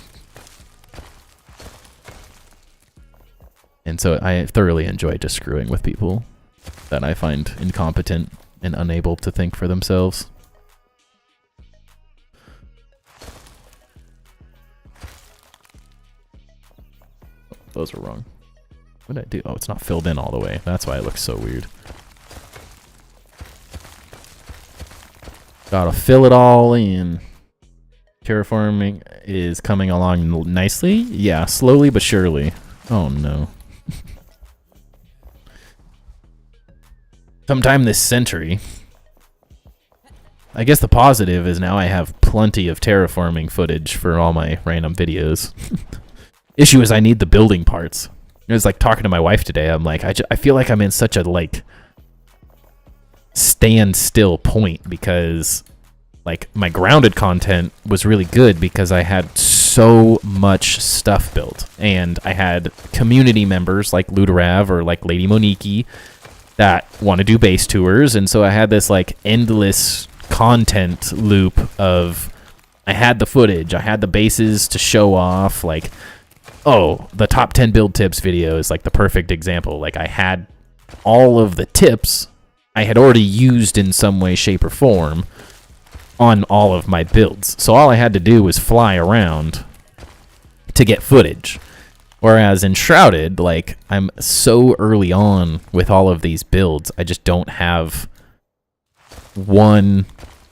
And so I thoroughly enjoy just screwing with people that I find incompetent and unable to think for themselves. Those are wrong. What did I do? Oh, it's not filled in all the way. That's why it looks so weird. Gotta fill it all in. Terraforming is coming along nicely. Yeah, slowly but surely. Oh no. Sometime this century. I guess the positive is now I have plenty of terraforming footage for all my random videos. Issue is I need the building parts. It was like talking to my wife today. I'm like, I feel like I'm in such a like standstill point because like my grounded content was really good because I had so much stuff built and I had community members like Luderav or like Lady Moniki that want to do base tours, and so I had this like endless content loop of I had the footage, I had the bases to show off, like oh, the top 10 build tips video is like the perfect example. Like I had all of the tips I had already used in some way, shape, or form on all of my builds. So all I had to do was fly around to get footage. Whereas Enshrouded, like I'm so early on with all of these builds, I just don't have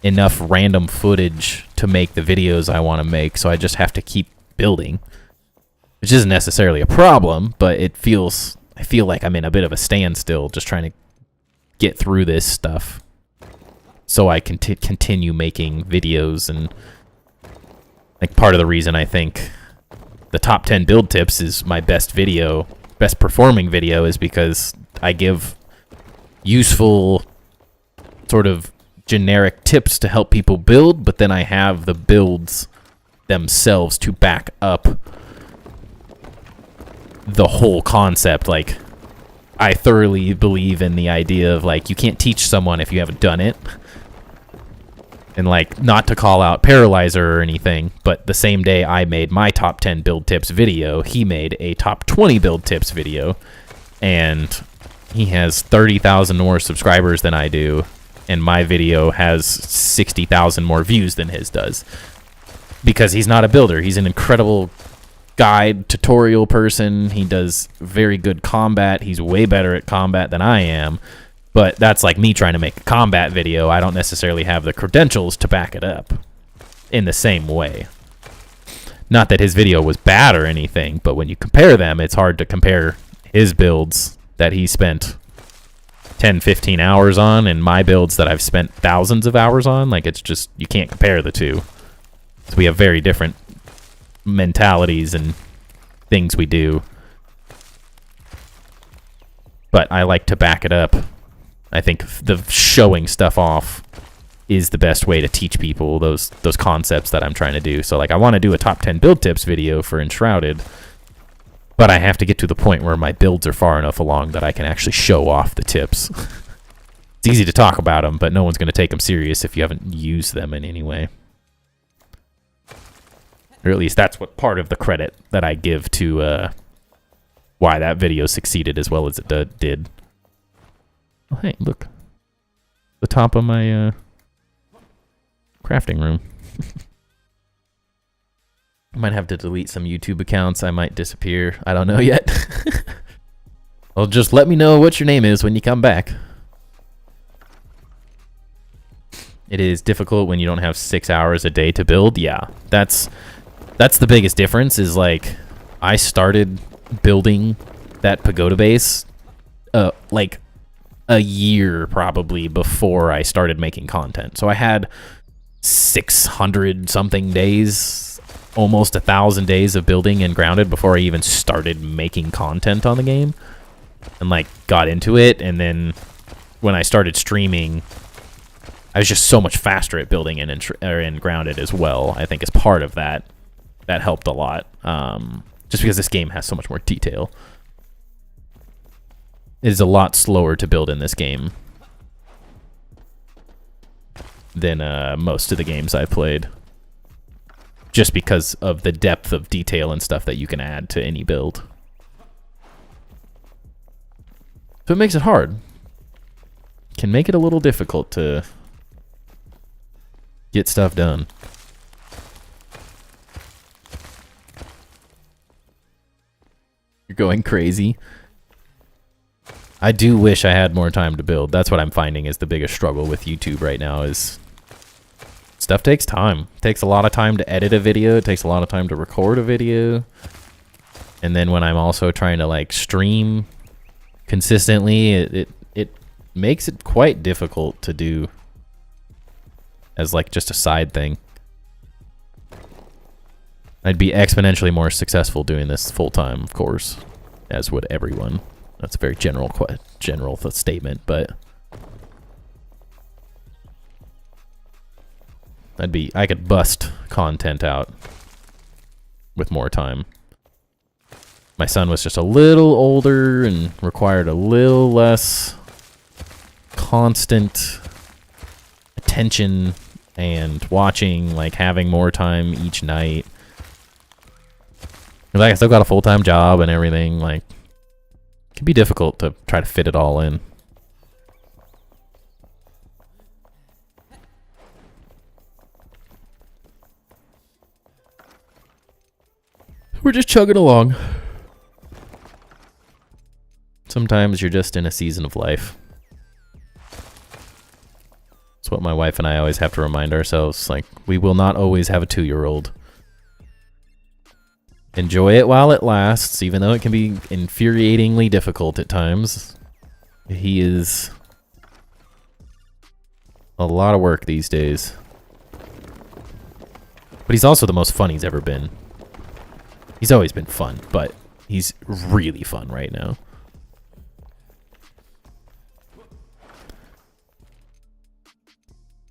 enough random footage to make the videos I want to make. So I just have to keep building. Which isn't necessarily a problem, but I feel like I'm in a bit of a standstill just trying to get through this stuff so I can continue making videos. And like part of the reason I think the top 10 build tips is my best performing video is because I give useful sort of generic tips to help people build, but then I have the builds themselves to back up the whole concept. Like I thoroughly believe in the idea of like you can't teach someone if you haven't done it, and like not to call out Paralyzer or anything, but the same day I made my top 10 build tips video, he made a top 20 build tips video, and he has 30,000 more subscribers than I do, and my video has 60,000 more views than his does because he's not a builder. He's an incredible guide tutorial person. He does very good combat. He's way better at combat than I am, but that's like me trying to make a combat video. I don't necessarily have the credentials to back it up in the same way. Not that his video was bad or anything, but when you compare them, it's hard to compare his builds that he spent 10-15 hours on and my builds that I've spent thousands of hours on. Like it's just, you can't compare the two. So we have very different mentalities and things we do, but I like to back it up. I think the showing stuff off is the best way to teach people those concepts that I'm trying to do. So like I want to do a top 10 build tips video for Enshrouded, but I have to get to the point where my builds are far enough along that I can actually show off the tips. It's easy to talk about them, but no one's going to take them serious if you haven't used them in any way. Or at least that's what part of the credit that I give to why that video succeeded as well as it did. Oh, hey, look. The top of my crafting room. I might have to delete some YouTube accounts. I might disappear. I don't know yet. Well, just let me know what your name is when you come back. It is difficult when you don't have 6 hours a day to build. Yeah, that's the biggest difference. Is like I started building that pagoda base like a year probably before I started making content. So I had 600 something days, almost 1,000 days of building and grounded before I even started making content on the game, and like got into it. And then when I started streaming, I was just so much faster at building and grounded as well. I think as part of that helped a lot, just because this game has so much more detail. It is a lot slower to build in this game than most of the games I've played, just because of the depth of detail and stuff that you can add to any build. So it makes it hard. Can make it a little difficult to get stuff done. You're going crazy. I do wish I had more time to build. That's what I'm finding is the biggest struggle with YouTube right now is stuff takes time. It takes a lot of time to edit a video. It takes a lot of time to record a video. And then when I'm also trying to like stream consistently, it makes it quite difficult to do as like just a side thing. I'd be exponentially more successful doing this full time, of course, as would everyone. That's a very general statement, but I could bust content out with more time. My son was just a little older and required a little less constant attention and watching, like having more time each night. Like I still got a full-time job and everything, like it can be difficult to try to fit it all in. We're just chugging along. Sometimes you're just in a season of life. It's what my wife and I always have to remind ourselves. Like, we will not always have a 2-year-old. Enjoy it while it lasts, even though it can be infuriatingly difficult at times. He is a lot of work these days. But he's also the most fun he's ever been. He's always been fun, but he's really fun right now.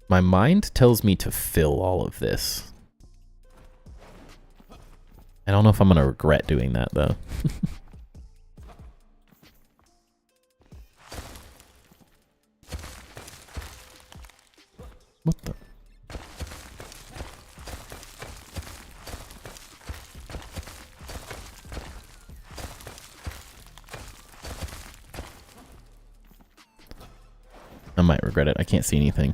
My mind tells me to fill all of this. I don't know if I'm going to regret doing that, though. What the? I might regret it. I can't see anything.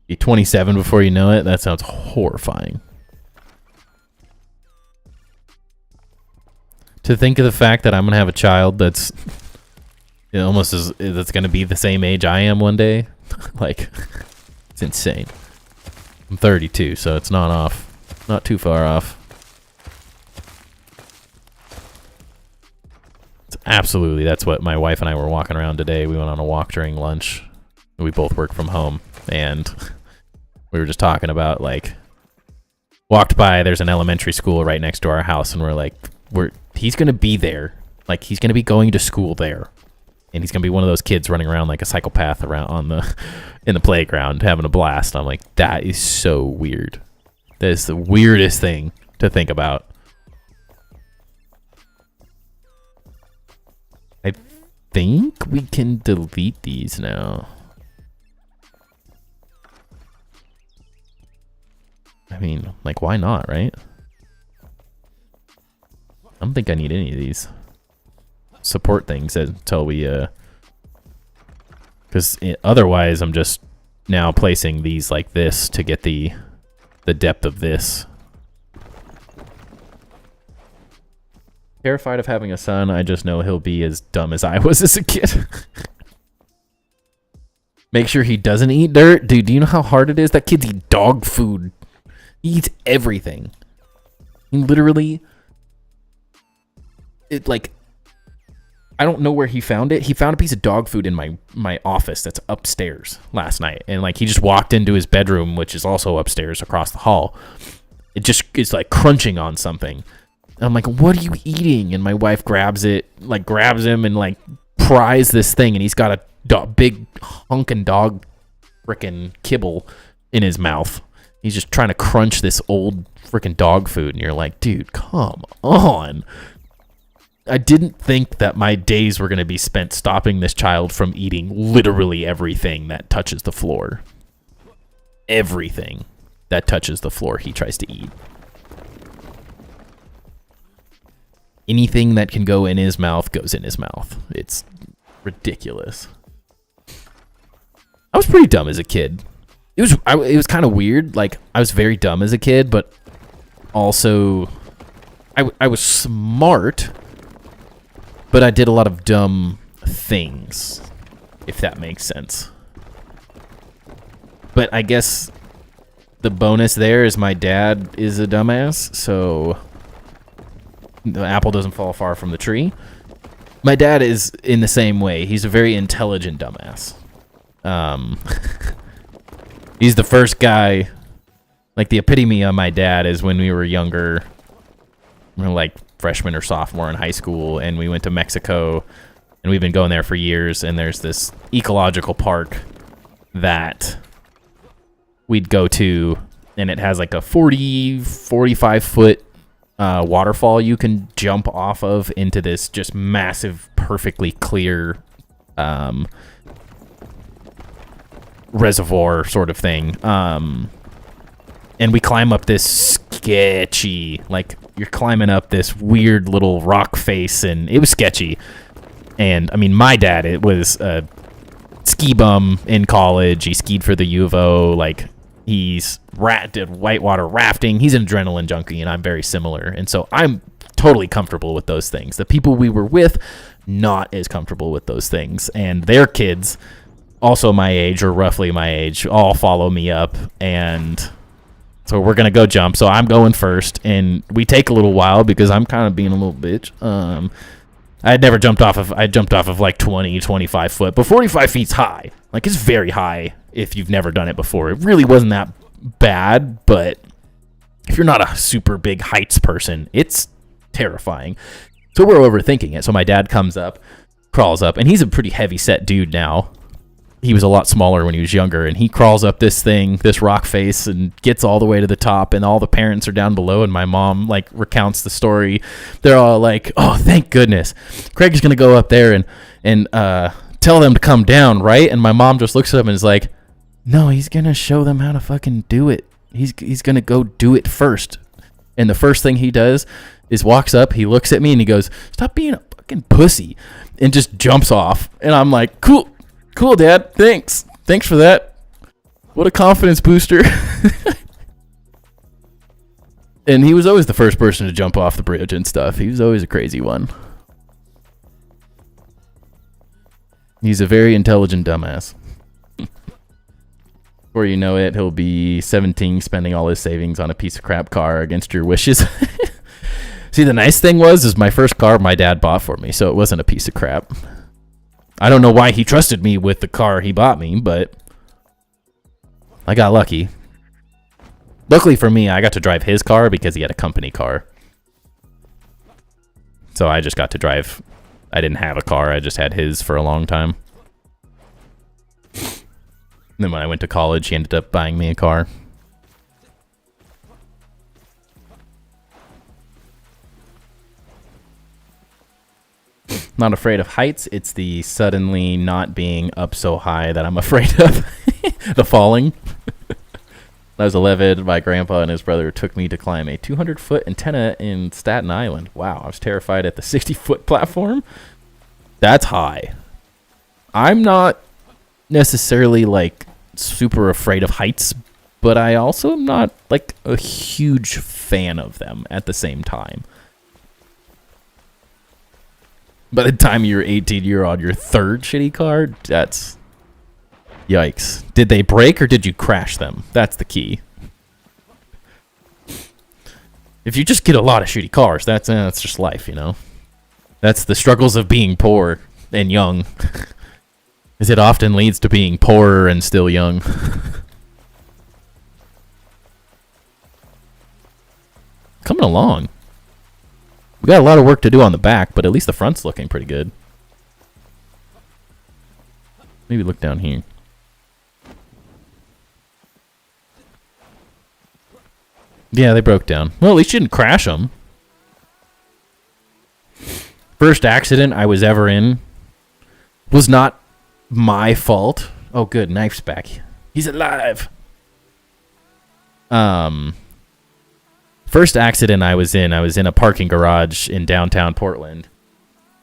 Be 27 before you know it? That sounds horrifying. To think of the fact that I'm going to have a child that's that's going to be the same age I am one day. Like, it's insane. I'm 32, so it's not too far off. Absolutely, that's what my wife and I were walking around today. We went on a walk during lunch. We both work from home, and we were just talking about, like, walked by, there's an elementary school right next to our house, and we're like, he's going to be there. Like, he's going to be going to school there. And he's going to be one of those kids running around like a psychopath around in the playground, having a blast. I'm like, that is so weird. That is the weirdest thing to think about. I think we can delete these now. I mean, like, why not, right? I don't think I need any of these support things until we, because otherwise I'm just now placing these like this to get the the depth of this. Terrified of having a son. I just know he'll be as dumb as I was as a kid. Make sure he doesn't eat dirt. Dude, do you know how hard it is? That kid's eat dog food. He eats everything. He literally... I don't know where he found it. He found a piece of dog food in my office that's upstairs last night. And he just walked into his bedroom, which is also upstairs across the hall. It's like crunching on something. And I'm like, what are you eating? And my wife grabs him and pries this thing. And he's got a big hunkin' dog frickin' kibble in his mouth. He's just trying to crunch this old frickin' dog food. And you're like, dude, come on. I didn't think that my days were going to be spent stopping this child from eating literally everything that touches the floor. Everything that touches the floor he tries to eat. Anything that can go in his mouth goes in his mouth. It's ridiculous. I was pretty dumb as a kid. It was kind of weird. I was very dumb as a kid, but also I was smart. But I did a lot of dumb things, if that makes sense. But I guess the bonus there is my dad is a dumbass, so the apple doesn't fall far from the tree. My dad is in the same way. He's a very intelligent dumbass. He's the first guy, the epitome of my dad is when we were younger, freshman or sophomore in high school, and we went to Mexico, and we've been going there for years, and there's this ecological park that we'd go to, and it has a 45 foot waterfall you can jump off of into this just massive, perfectly clear reservoir sort of thing. And we climb up this sketchy, you're climbing up this weird little rock face, and it was sketchy. And, my dad, it was a ski bum in college. He skied for the U of O. He's did whitewater rafting. He's an adrenaline junkie, and I'm very similar. And so I'm totally comfortable with those things. The people we were with, not as comfortable with those things. And their kids, also my age, or roughly my age, all follow me up, and... So we're going to go jump. So I'm going first, and we take a little while because I'm kind of being a little bitch. I had never jumped off of 20, 25 foot, but 45 feet's high. It's very high if you've never done it before. It really wasn't that bad, but if you're not a super big heights person, it's terrifying. So we're overthinking it. So my dad comes up, crawls up, and he's a pretty heavy set dude now. He was a lot smaller when he was younger, and he crawls up this rock face, and gets all the way to the top, and all the parents are down below, and my mom recounts the story. They're all like, oh, thank goodness. Craig's going to go up there and tell them to come down, right? And my mom just looks at him and is like, no, he's going to show them how to fucking do it. He's going to go do it first. And the first thing he does is walks up, he looks at me, and he goes, stop being a fucking pussy, and just jumps off. And I'm like, cool, Dad. Thanks for that. What a confidence booster. And he was always the first person to jump off the bridge and stuff. He was always a crazy one. He's a very intelligent dumbass. Before you know it, he'll be 17, spending all his savings on a piece of crap car against your wishes. See, the nice thing is my first car my dad bought for me, so it wasn't a piece of crap. I don't know why he trusted me with the car he bought me, but I got lucky. Luckily for me, I got to drive his car because he had a company car. So I just got to drive. I didn't have a car. I just had his for a long time. And then when I went to college, he ended up buying me a car. Not afraid of heights. It's the suddenly not being up so high that I'm afraid of. The falling. I was 11. My grandpa and his brother took me to climb a 200-foot antenna in Staten Island. Wow, I was terrified at the 60-foot platform. That's high. I'm not necessarily like super afraid of heights, but I also am not like a huge fan of them at the same time. By the time you're 18, you're on your third shitty car. That's yikes. Did they break or did you crash them? That's the key. If you just get a lot of shitty cars, that's just life, you know. That's the struggles of being poor and young. As it often leads to being poorer and still young. Coming along. We got a lot of work to do on the back, but at least the front's looking pretty good. Maybe look down here. Yeah, they broke down. Well, at least you didn't crash them. First accident I was ever in was not my fault. Oh, good. Knife's back. He's alive. First accident I was in a parking garage in downtown Portland.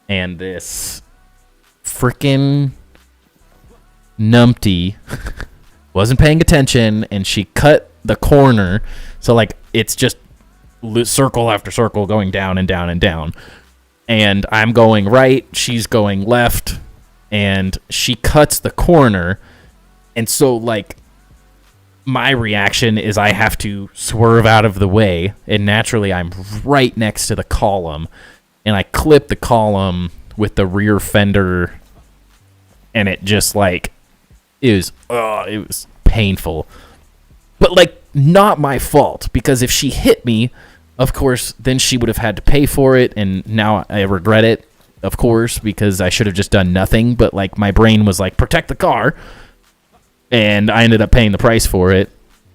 And this frickin' numpty wasn't paying attention, and she cut the corner. So, like, it's just circle after circle going down and down and down. And I'm going right, she's going left, and she cuts the corner. And so, like, my reaction is I have to swerve out of the way, and naturally I'm right next to the column, and I clip the column with the rear fender, and it just like it was painful, but like not my fault, because if she hit me, of course, then she would have had to pay for it, and now I regret it, of course, because I should have just done nothing. But like my brain was like, protect the car. And I ended up paying the price for it,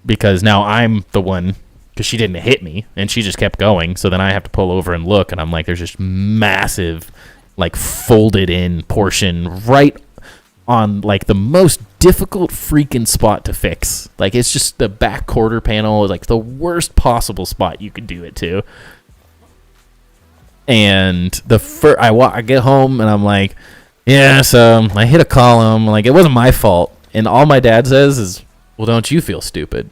because now I'm the one, because she didn't hit me, and she just kept going. So then I have to pull over and look, and I'm like, there's just massive, like, folded in portion right on, like, the most difficult freaking spot to fix. Like, it's just the back quarter panel is, like, the worst possible spot you could do it to. And I get home, and I'm like, yeah, so I hit a column. Like, it wasn't my fault. And all my dad says is, well, don't you feel stupid?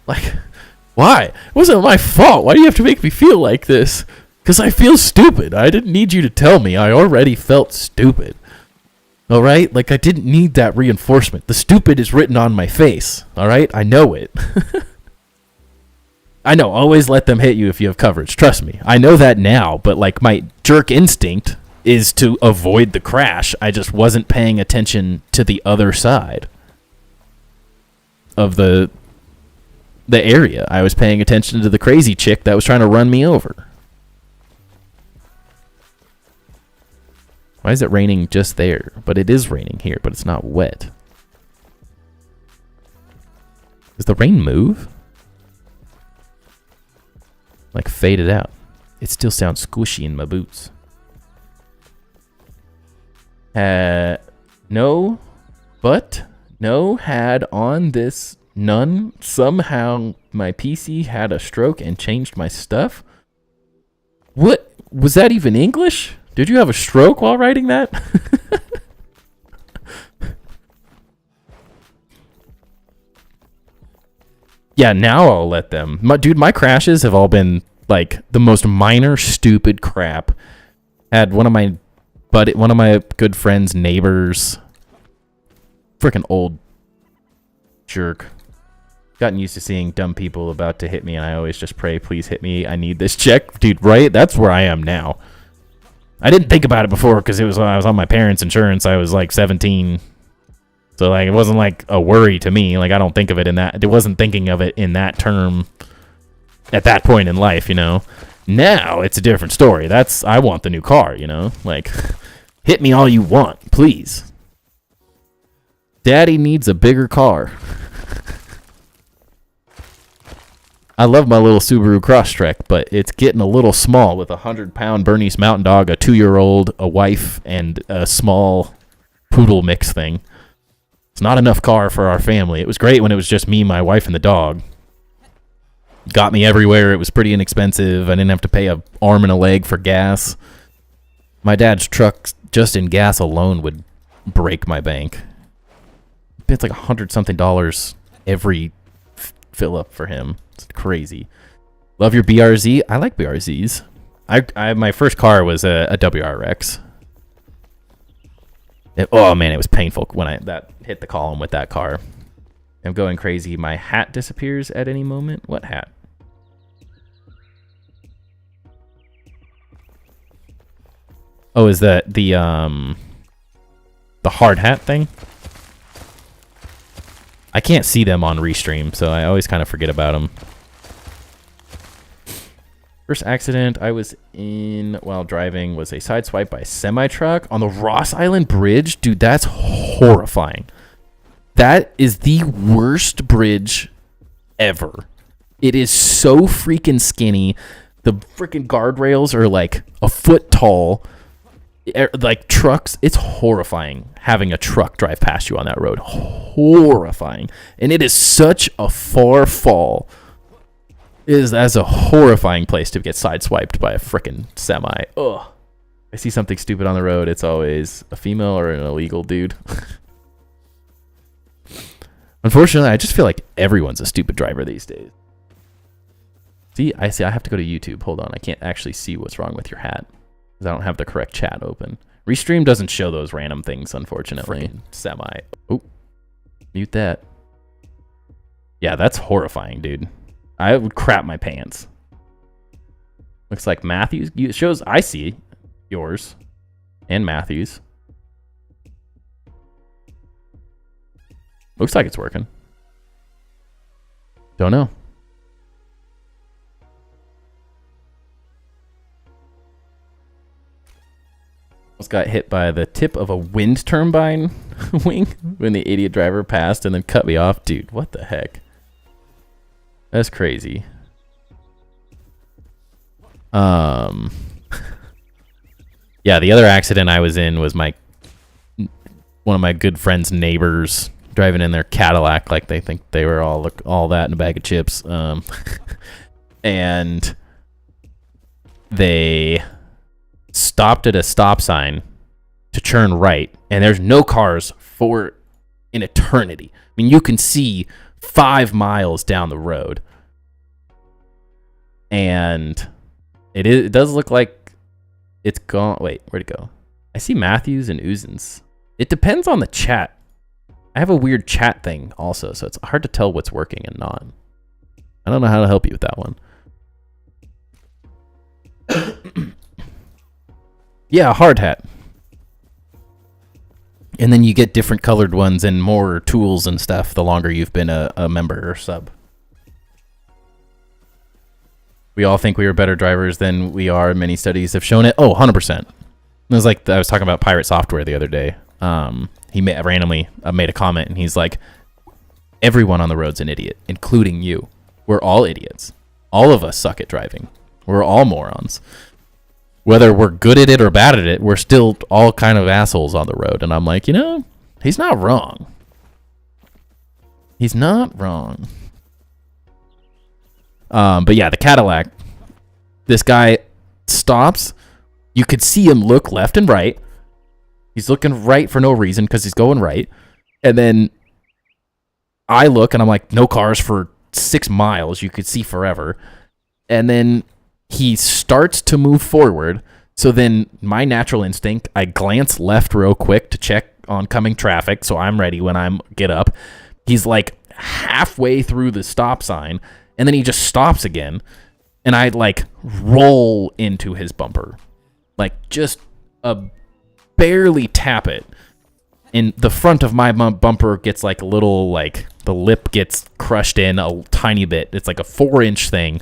Like, why? It wasn't my fault. Why do you have to make me feel like this? Because I feel stupid. I didn't need you to tell me. I already felt stupid. All right? Like, I didn't need that reinforcement. The stupid is written on my face. All right? I know it. I know. Always let them hit you if you have coverage. Trust me. I know that now. But, like, my jerk instinct is to avoid the crash. I just wasn't paying attention to the other side of the area. I was paying attention to the crazy chick that was trying to run me over. Why is it raining just there? But it is raining here, but it's not wet. Does the rain move? Like, fade it out. It still sounds squishy in my boots. No, but no had on this none. Somehow my PC had a stroke and changed my stuff. What? Was that even English? Did you have a stroke while writing that? Yeah, now I'll let them. Dude, my crashes have all been like the most minor stupid crap. Had one of my good friend's neighbors, freaking old jerk, gotten used to seeing dumb people about to hit me, and I always just pray, please hit me, I need this check. Dude, right? That's where I am now. I didn't think about it before because I was on my parents' insurance. I was like 17. So like it wasn't like a worry to me. Like I don't think of it in that. It wasn't thinking of it in that term at that point in life, you know. Now it's a different story. I want the new car, you know. Like hit me all you want, please. Daddy needs a bigger car. I love my little Subaru Crosstrek, but it's getting a little small with a 100-pound Bernese Mountain Dog, a 2-year-old, a wife, and a small poodle mix thing. It's not enough car for our family. It was great when it was just me, my wife, and the dog. Got me everywhere. It was pretty inexpensive. I didn't have to pay an arm and a leg for gas. My dad's truck, just in gas alone, would break my bank. It's like $100-something every fill up for him. It's crazy. Love your BRZ. I like BRZs. My first car was a WRX. Oh man, it was painful when that hit the column with that car. I'm going crazy. My hat disappears at any moment. What hat? Oh, is that the hard hat thing? I can't see them on Restream, so I always kind of forget about them. First accident I was in while driving was a sideswipe by a semi-truck on the Ross Island Bridge. Dude, that's horrifying. That is the worst bridge ever. It is so freaking skinny. The freaking guardrails are like a foot tall. Like trucks, it's horrifying having a truck drive past you on that road. Horrifying. And it is such a far fall. That's a horrifying place to get sideswiped by a freaking semi. Ugh. I see something stupid on the road, it's always a female or an illegal dude. Unfortunately, I just feel like everyone's a stupid driver these days. See, I have to go to YouTube. Hold on, I can't actually see what's wrong with your hat. I don't have the correct chat open. Restream doesn't show those random things, unfortunately. Freaking semi. Oh, mute that. Yeah, that's horrifying, dude. I would crap my pants. Looks like Matthews. It shows I see yours and Matthews. Looks like it's working. Don't know. Got hit by the tip of a wind turbine wing when the idiot driver passed and then cut me off. Dude, what the heck? That's crazy. Yeah, the other accident I was in was one of my good friend's neighbors driving in their Cadillac like they think they were all that in a bag of chips. And they stopped at a stop sign to turn right, and there's no cars for an eternity. I mean, you can see 5 miles down the road, and it does look like it's gone. Wait, where'd it go? I see Matthews and Uzens. It depends on the chat. I have a weird chat thing also, so it's hard to tell what's working and not. I don't know how to help you with that one. Yeah, hard hat. And then you get different colored ones and more tools and stuff the longer you've been a member or sub. We all think we are better drivers than we are. Many studies have shown it. Oh, 100%. It was like I was talking about Pirate Software the other day. He randomly made a comment, and he's like, everyone on the road's an idiot, including you. We're all idiots. All of us suck at driving. We're all morons. Whether we're good at it or bad at it, we're still all kind of assholes on the road. And I'm like, he's not wrong. He's not wrong. But yeah, the Cadillac, this guy stops. You could see him look left and right. He's looking right for no reason because he's going right. And then I look and I'm like, no cars for 6 miles. You could see forever. And then he starts to move forward. So then my natural instinct, I glance left real quick to check oncoming traffic. So I'm ready when I get up. He's like halfway through the stop sign. And then he just stops again. And I like roll into his bumper. Like just barely tap it. And the front of my bumper gets like a little, like the lip gets crushed in a tiny bit. It's like a 4-inch thing.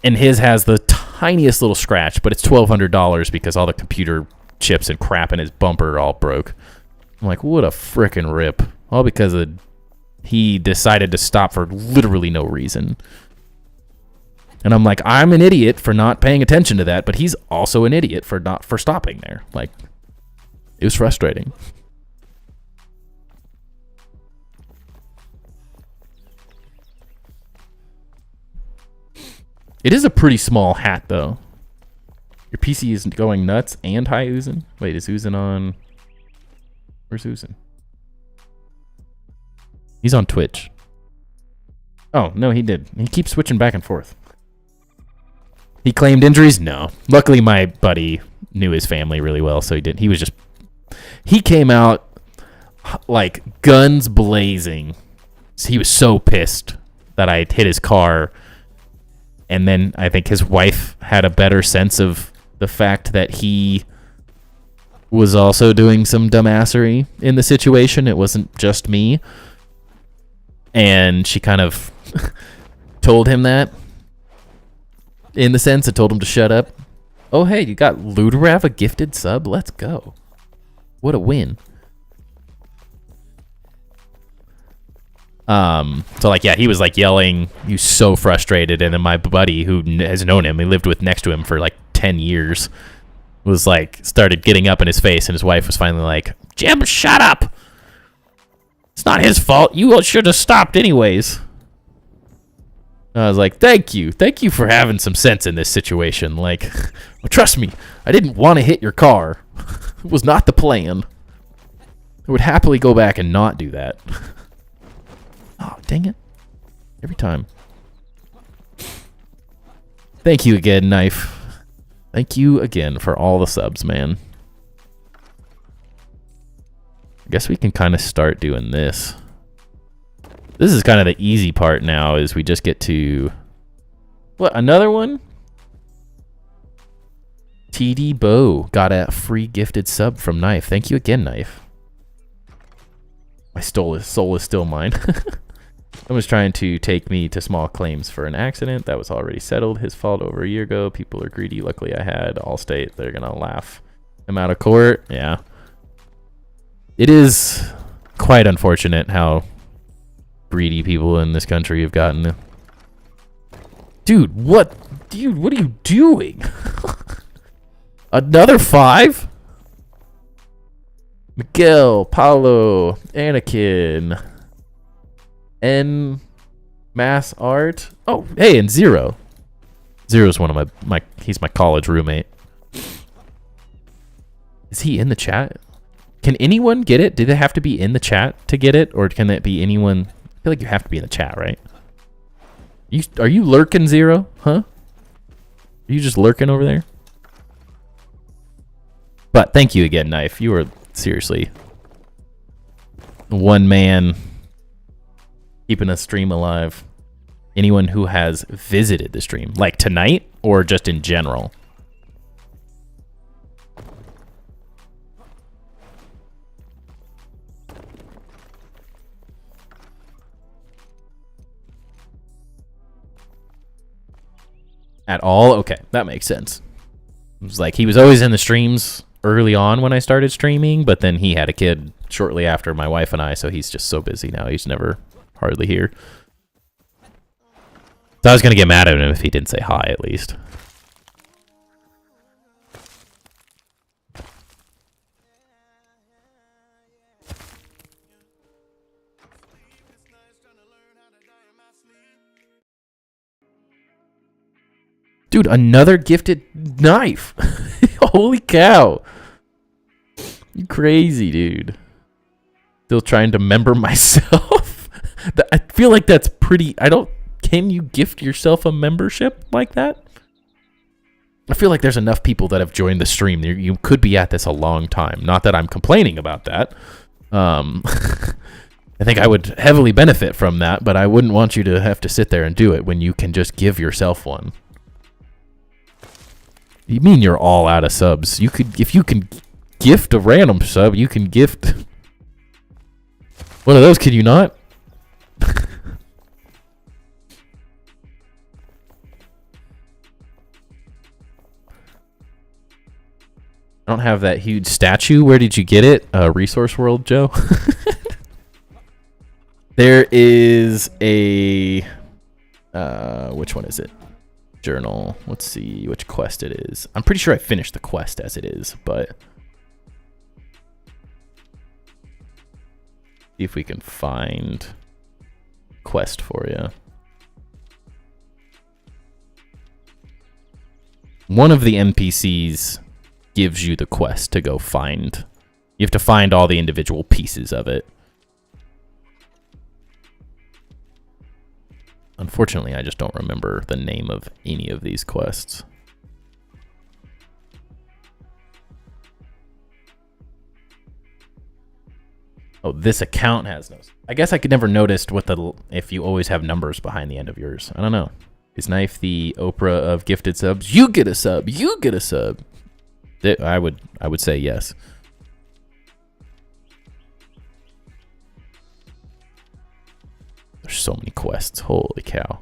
And his has the tiniest little scratch, but it's $1,200 because all the computer chips and crap in his bumper all broke. I'm like, what a frickin' rip. All because he decided to stop for literally no reason. And I'm like, I'm an idiot for not paying attention to that, but he's also an idiot for stopping there. Like, it was frustrating. It is a pretty small hat, though. Your PC is going nuts and hi, Uzin. Wait, is Uzin on? Where's Uzin? He's on Twitch. Oh, no, he did. He keeps switching back and forth. He claimed injuries? No. Luckily, my buddy knew his family really well, so he didn't. He came out like guns blazing. He was so pissed that I hit his car. And then I think his wife had a better sense of the fact that he was also doing some dumbassery in the situation. It wasn't just me. And she kind of told him that. In the sense, it told him to shut up. Oh, hey, you got Luderav, a gifted sub? Let's go. What a win. So like, yeah, he was like yelling. He was so frustrated. And then my buddy who has known him, he lived with next to him for like 10 years, was like, started getting up in his face. And his wife was finally like, Jim, shut up. It's not his fault. You should have stopped anyways. I was like, thank you for having some sense in this situation. Like, well, trust me, I didn't want to hit your car. It was not the plan. I would happily go back and not do that. Oh, dang it. Every time. Thank you again, Knife. Thank you again for all the subs, man. I guess we can kind of start doing this. This is kind of the easy part now, is we just get to... What, another one? TD Bow got a free gifted sub from Knife. Thank you again, Knife. My soul is still mine. Someone's trying to take me to small claims for an accident that was already settled. His fault over a year ago. People are greedy. Luckily, I had Allstate. They're going to laugh him out of court. Yeah. It is quite unfortunate how greedy people in this country have gotten. Dude, what are you doing? Another 5? Miguel, Paulo, Anakin, N Mass Art. Oh, hey, and Zero. Zero's one of my he's my college roommate. Is he in the chat? Can anyone get it? Did they have to be in the chat to get it, or can it be anyone? I feel like you have to be in the chat, right? Are you lurking, Zero? Huh? Are you just lurking over there? But thank you again, Knife. You were seriously one man keeping a stream alive. Anyone who has visited the stream, like tonight or just in general. At all? Okay, that makes sense. It was like he was always in the streams early on when I started streaming, but then he had a kid shortly after my wife and I, so he's just so busy now. He's never hardly here. So I was going to get mad at him if he didn't say hi, at least. Dude, another gifted knife. Holy cow. You crazy, dude. Still trying to member myself. I feel like that's pretty... Can you gift yourself a membership like that? I feel like there's enough people that have joined the stream. You could be at this a long time. Not that I'm complaining about that. I think I would heavily benefit from that, but I wouldn't want you to have to sit there and do it when you can just give yourself one. You mean you're all out of subs? If you can gift a random sub, you can gift one of those, can you not? I don't have that huge statue. Where did you get it? Resource World, Joe? There is a... which one is it? Journal. Let's see which quest it is. I'm pretty sure I finished the quest as it is, but... see if we can find quest for you. One of the NPCs gives you the quest to go find. You have to find all the individual pieces of it. Unfortunately, I just don't remember the name of any of these quests. Oh, this account has no... I guess I could never noticed what the... if you always have numbers behind the end of yours. I don't know. Is Knife the Oprah of gifted subs? You get a sub. You get a sub. I would say yes. There's so many quests. Holy cow.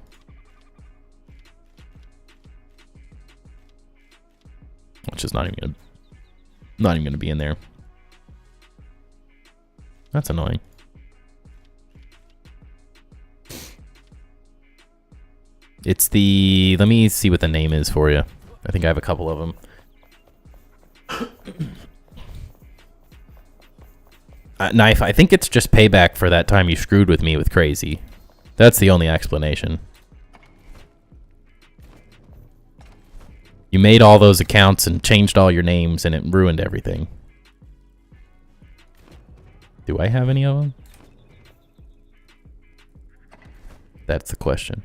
Which is not even gonna be in there. That's annoying. It's the... let me see what the name is for you. I think I have a couple of them. Knife, I think it's just payback for that time you screwed with me with Crazy. That's the only explanation. You made all those accounts and changed all your names and it ruined everything. Do I have any of them? That's the question.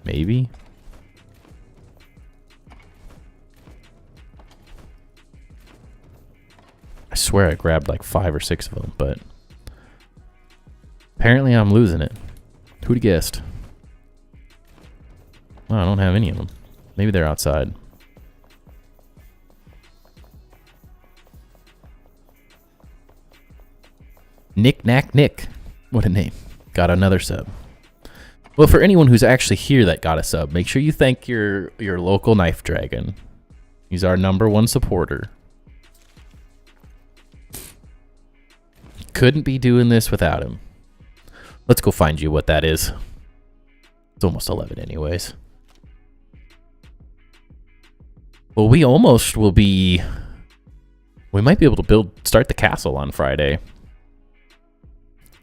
Maybe? I swear I grabbed like 5 or 6 of them, but apparently I'm losing it. Who'd have guessed? Well, I don't have any of them. Maybe they're outside. Nick Knack Nick. What a name. Got another sub. Well, for anyone who's actually here that got a sub, make sure you thank your local Knife Dragon. He's our #1 supporter. Couldn't be doing this without him. Let's go find you what that is. It's almost 11 anyways. Well, we almost will be... we might be able to start the castle on Friday.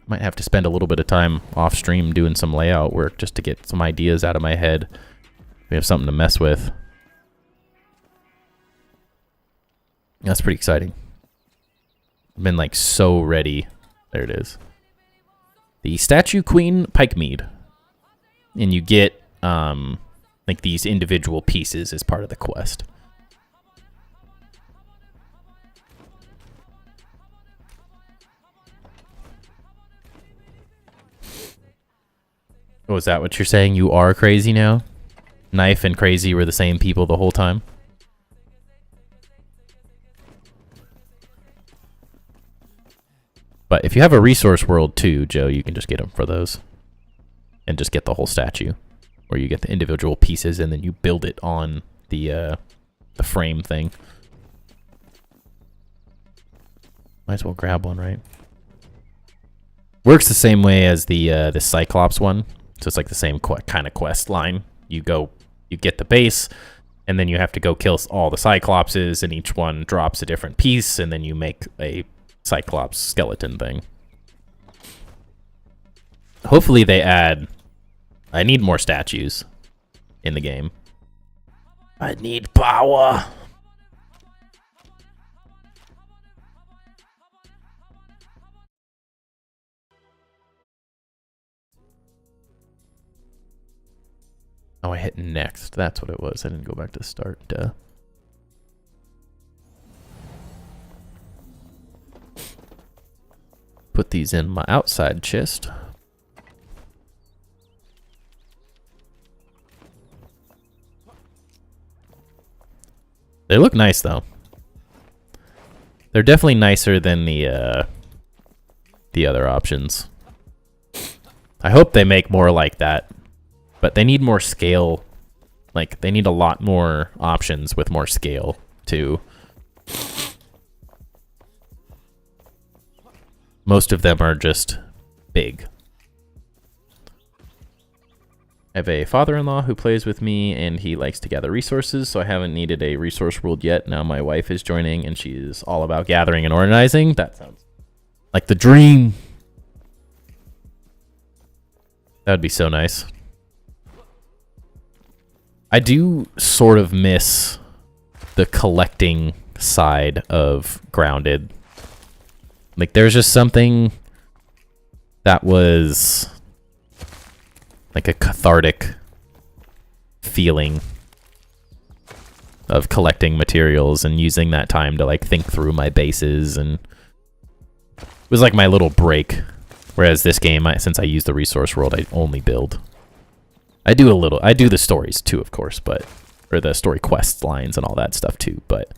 Might have to spend a little bit of time off stream doing some layout work just to get some ideas out of my head. We have something to mess with. That's pretty exciting. I've been like so ready. There it is. The Statue Queen Pikemead. And you get like these individual pieces as part of the quest. Oh, is that what you're saying? You are crazy now? Knife and Crazy were the same people the whole time? But if you have a resource world too, Joe, you can just get them for those. And just get the whole statue. Or you get the individual pieces and then you build it on the frame thing. Might as well grab one, right? Works the same way as the Cyclops one. So it's like the same kind of quest line. You get the base, and then you have to go kill all the Cyclopses, and each one drops a different piece, and then you make a Cyclops skeleton thing. Hopefully they add... I need more statues in the game. I need power! Oh, I hit next. That's what it was. I didn't go back to the start. Duh. Put these in my outside chest. They look nice, though. They're definitely nicer than the other options. I hope they make more like that. But they need more scale. Like, they need a lot more options with more scale, too. Most of them are just big. I have a father-in-law who plays with me, and he likes to gather resources, so I haven't needed a resource world yet. Now my wife is joining, and she's all about gathering and organizing. That sounds like the dream. That would be so nice. I do sort of miss the collecting side of Grounded. Like, there's just something that was like a cathartic feeling of collecting materials and using that time to like think through my bases, and it was like my little break. Whereas this game, since I use the resource world, I only build. I do the stories too, of course, or the story quest lines and all that stuff too, but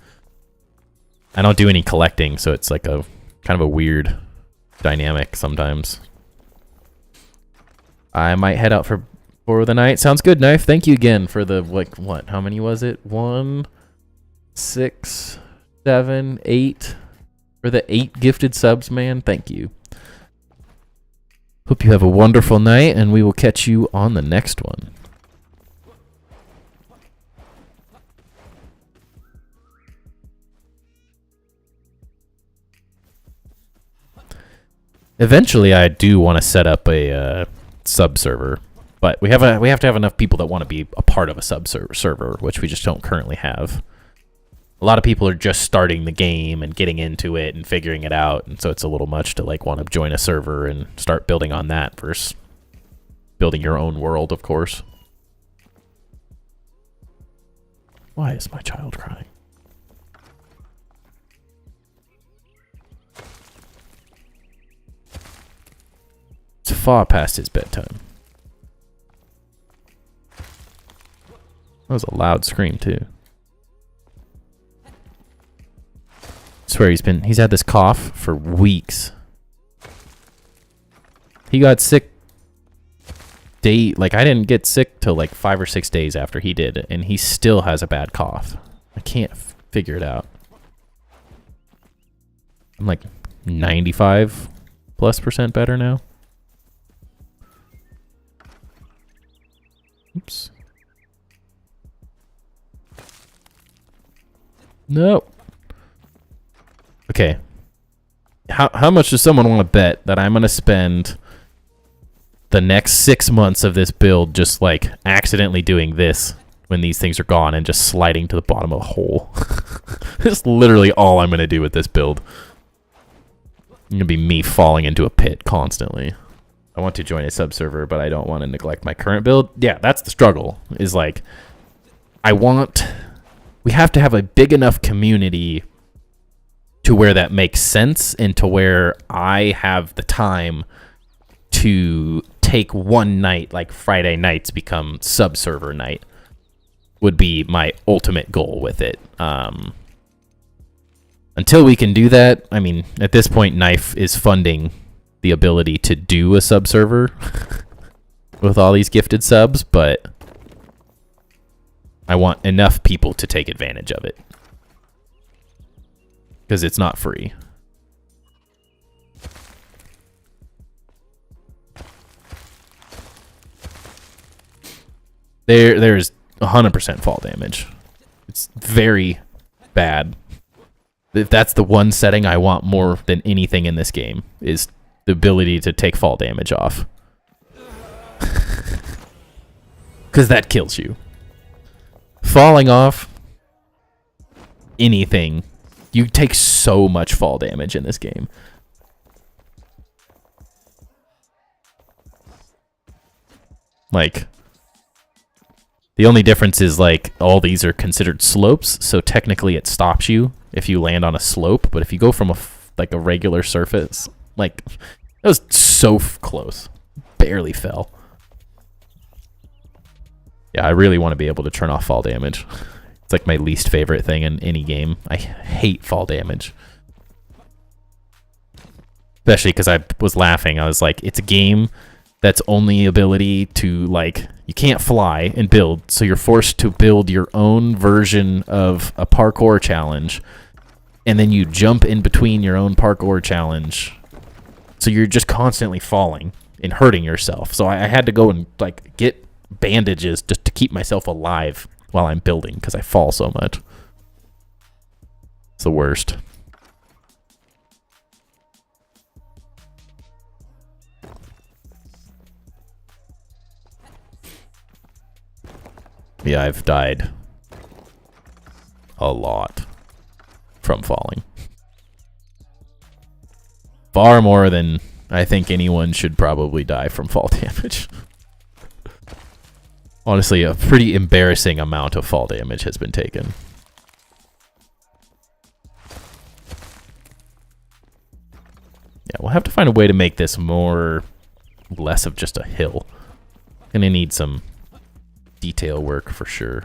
I don't do any collecting, so it's like a kind of a weird dynamic sometimes. I might head out for the night. Sounds good, Knife. Thank you again for the, like, what? How many was it? 1, 6, 7, 8. For the 8 gifted subs, man. Thank you. Hope you have a wonderful night, and we will catch you on the next one. Eventually, I do want to set up a sub server, but we have to have enough people that want to be a part of a sub server, which we just don't currently have. A lot of people are just starting the game and getting into it and figuring it out, and so it's a little much to like want to join a server and start building on that versus building your own world, of course. Why is my child crying? It's far past his bedtime. That was a loud scream too. I swear he's had this cough for weeks. He got sick like I didn't get sick till like 5 or 6 days after he did, and he still has a bad cough. I can't figure it out. I'm like 95+% better now. Oops. Nope. Okay. How much does someone want to bet that I'm going to spend the next 6 months of this build just like accidentally doing this when these things are gone and just sliding to the bottom of a hole? That's literally all I'm going to do with this build. It's going to be me falling into a pit constantly. I want to join a sub-server, but I don't want to neglect my current build. Yeah, that's the struggle. Is like, we have to have a big enough community to where that makes sense, and to where I have the time to take one night, like Friday nights become sub-server night, would be my ultimate goal with it. Until we can do that, I mean, at this point, Knife is funding the ability to do a sub-server with all these gifted subs, but I want enough people to take advantage of it. Because it's not free. There's 100% fall damage. It's very bad. If that's the one setting I want more than anything in this game, is the ability to take fall damage off. Because that kills you. Falling off anything, you take so much fall damage in this game. Like, the only difference is like all these are considered slopes, so technically it stops you if you land on a slope, but if you go from a regular surface, like, that was so close. Barely fell. Yeah, I really want to be able to turn off fall damage. It's like my least favorite thing in any game. I hate fall damage. Especially because I was laughing. I was like, it's a game that's only ability to, like, you can't fly and build, so you're forced to build your own version of a parkour challenge, and then you jump in between your own parkour challenge. So you're just constantly falling and hurting yourself. So I had to go and, like, get bandages just to keep myself alive while I'm building because I fall so much. It's the worst. Yeah, I've died a lot from falling. Far more than I think anyone should probably die from fall damage. Honestly, a pretty embarrassing amount of fall damage has been taken. Yeah, we'll have to find a way to make this less of just a hill. Gonna need some detail work for sure.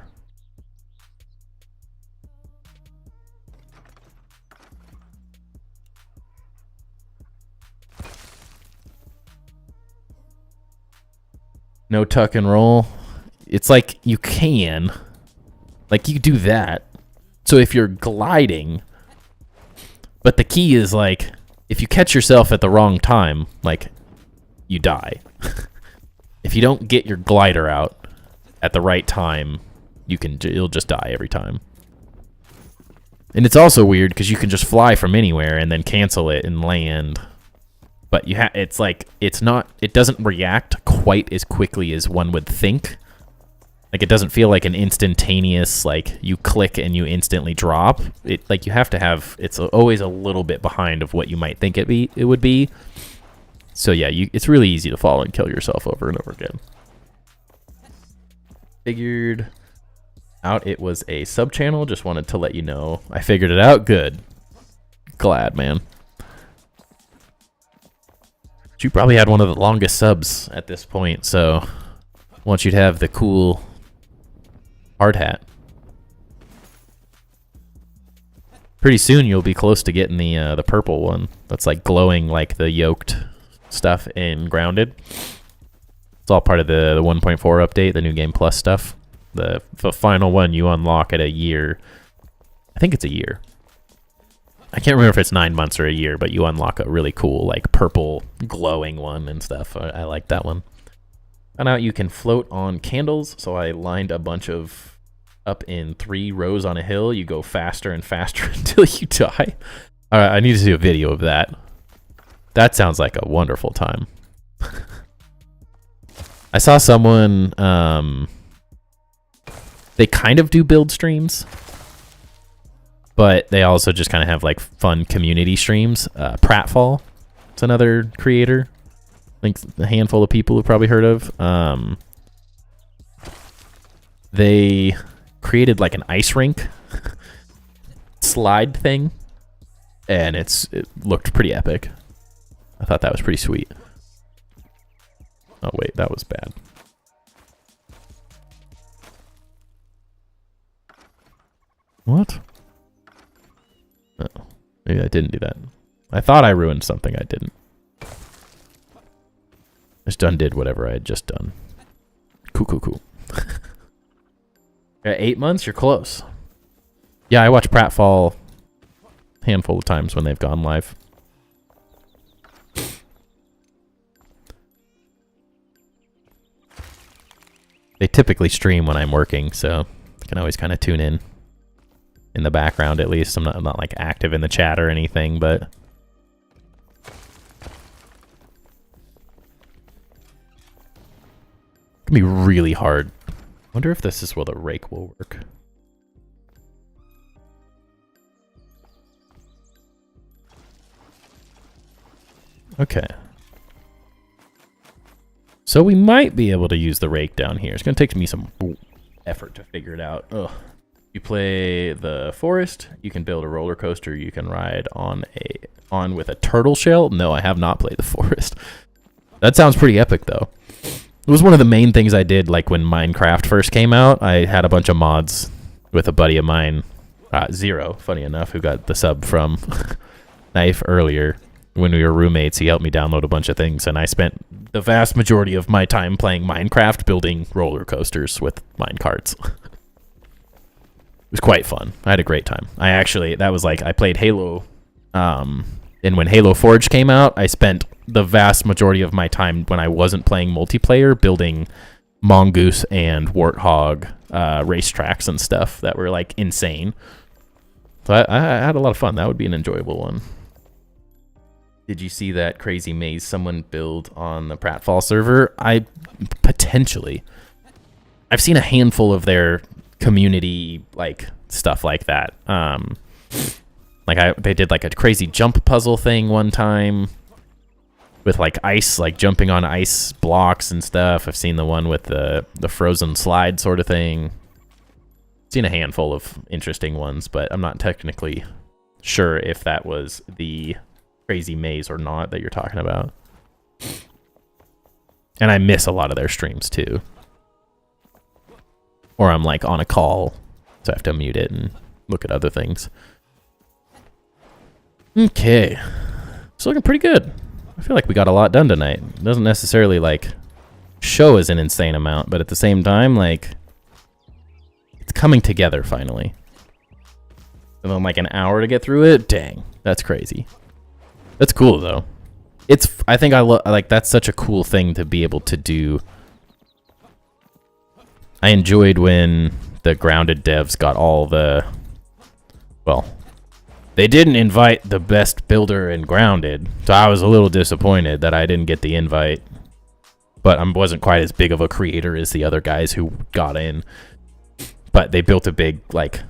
No tuck and roll. It's like you can. Like you do that. So if you're gliding, but the key is like, if you catch yourself at the wrong time, like you die. If you don't get your glider out at the right time, you'll just die every time. And it's also weird because you can just fly from anywhere and then cancel it and land. But it's like it doesn't react quite as quickly as one would think. Like it doesn't feel like an instantaneous, like you click and you instantly drop. It like you have to have, it's always a little bit behind of what you might think it would be. So yeah, it's really easy to fall and kill yourself over and over again. Figured out it was a sub channel. Just wanted to let you know I figured it out. Good. Glad, man. You probably had one of the longest subs at this point, so I want you to have the cool hard hat. Pretty soon you'll be close to getting the purple one. That's like glowing like the yoked stuff in Grounded. It's all part of the 1.4 update, the new game plus stuff. The final one you unlock at a year. I think it's a year. I can't remember if it's 9 months or a year, but you unlock a really cool, like, purple glowing one and stuff. I like that one. Found out you can float on candles, so I lined a bunch of up in 3 rows on a hill. You go faster and faster until you die. All right, I need to see a video of that. That sounds like a wonderful time. I saw someone, they kind of do build streams, but they also just kind of have like fun community streams. Pratfall, it's another creator. I think a handful of people have probably heard of. They created like an ice rink slide thing, and it looked pretty epic. I thought that was pretty sweet. Oh wait, that was bad. What? Oh, maybe I didn't do that. I thought I ruined something. I didn't. Just undid whatever I had just done. Cool. At 8 months, you're close. Yeah, I watch Pratfall a handful of times when they've gone live. They typically stream when I'm working, so I can always kind of tune in the background at least. I'm not like active in the chat or anything, but it can be really hard. Wonder if this is where the rake will work. Okay. So we might be able to use the rake down here. It's going to take me some effort to figure it out. Ugh. You play the forest, you can build a roller coaster, you can ride on with a turtle shell. No, I have not played the forest. That sounds pretty epic though. It was one of the main things I did like when Minecraft first came out. I had a bunch of mods with a buddy of mine, Zero, funny enough, who got the sub from Knife earlier. When we were roommates, he helped me download a bunch of things, and I spent the vast majority of my time playing Minecraft building roller coasters with minecarts. It was quite fun. I had a great time. I played Halo, and when Halo Forge came out, I spent the vast majority of my time when I wasn't playing multiplayer building Mongoose and Warthog racetracks and stuff that were like insane. So I had a lot of fun. That would be an enjoyable one. Did you see that crazy maze someone built on the Pratfall server? Potentially. I've seen a handful of their community like stuff like that. They did like a crazy jump puzzle thing one time. with like ice, like jumping on ice blocks and stuff. I've seen the one with the frozen slide sort of thing. Seen a handful of interesting ones, but I'm not technically sure if that was the crazy maze or not that you're talking about. And I miss a lot of their streams too. Or I'm like on a call, so I have to mute it and look at other things. Okay. It's looking pretty good. I feel like we got a lot done tonight. It doesn't necessarily like show as an insane amount, but at the same time, like it's coming together finally. And then like an hour to get through it? Dang, that's crazy. That's cool though. I think like that's such a cool thing to be able to do. I enjoyed when the Grounded devs got all the, well, they didn't invite the best builder in Grounded, so I was a little disappointed that I didn't get the invite. But I wasn't quite as big of a creator as the other guys who got in. But they built a big like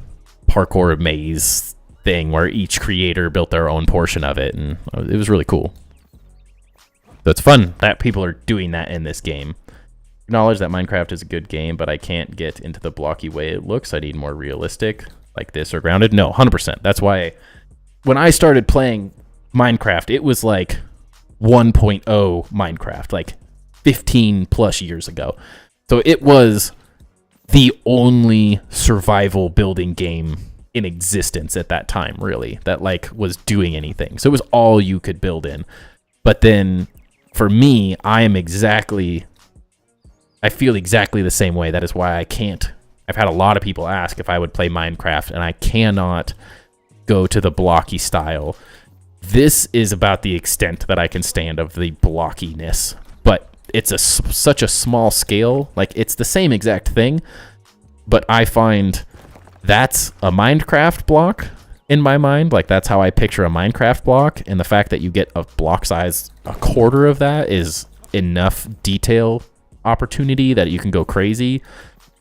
parkour maze thing where each creator built their own portion of it, and it was really cool. So it's fun that people are doing that in this game. Acknowledge that Minecraft is a good game, but I can't get into the blocky way it looks. I need more realistic, like this or Grounded. No, 100%. That's why when I started playing Minecraft, it was like 1.0 Minecraft, like 15 plus years ago. So it was the only survival building game in existence at that time, really, that like was doing anything. So it was all you could build in. But then for me, I feel exactly the same way. That is why I can't. I've had a lot of people ask if I would play Minecraft, and I cannot go to the blocky style. This is about the extent that I can stand of the blockiness, but it's such a small scale. Like, it's the same exact thing, but I find that's a Minecraft block in my mind. Like, that's how I picture a Minecraft block, and the fact that you get a block size a quarter of that is enough detail opportunity that you can go crazy,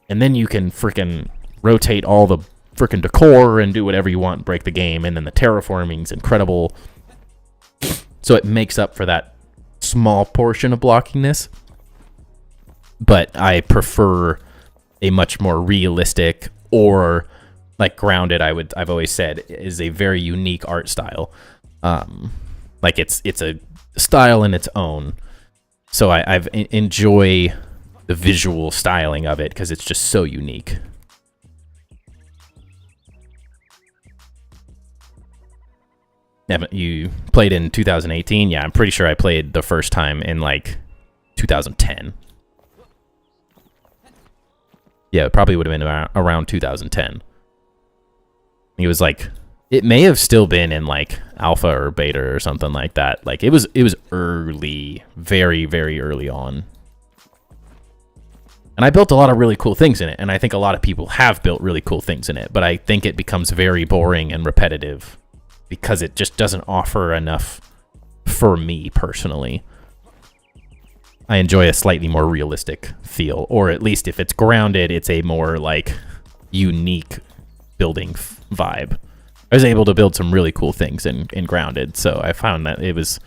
and then you can freaking rotate all the freaking decor and do whatever you want and break the game, and then the terraforming's incredible. So it makes up for that small portion of blockiness, but I prefer a much more realistic, or like Grounded, I've always said is a very unique art style. Like it's a style in its own. So I enjoy the visual styling of it because it's just so unique. You played in 2018? Yeah, I'm pretty sure I played the first time in like 2010. Yeah, it probably would have been around 2010. It was like, it may have still been in like alpha or beta or something like that. Like it was early, very, very early on. And I built a lot of really cool things in it, and I think a lot of people have built really cool things in it, but I think it becomes very boring and repetitive because it just doesn't offer enough for me personally. I enjoy a slightly more realistic feel, or at least if it's Grounded, it's a more like unique building vibe. I was able to build some really cool things in Grounded, so I found that it was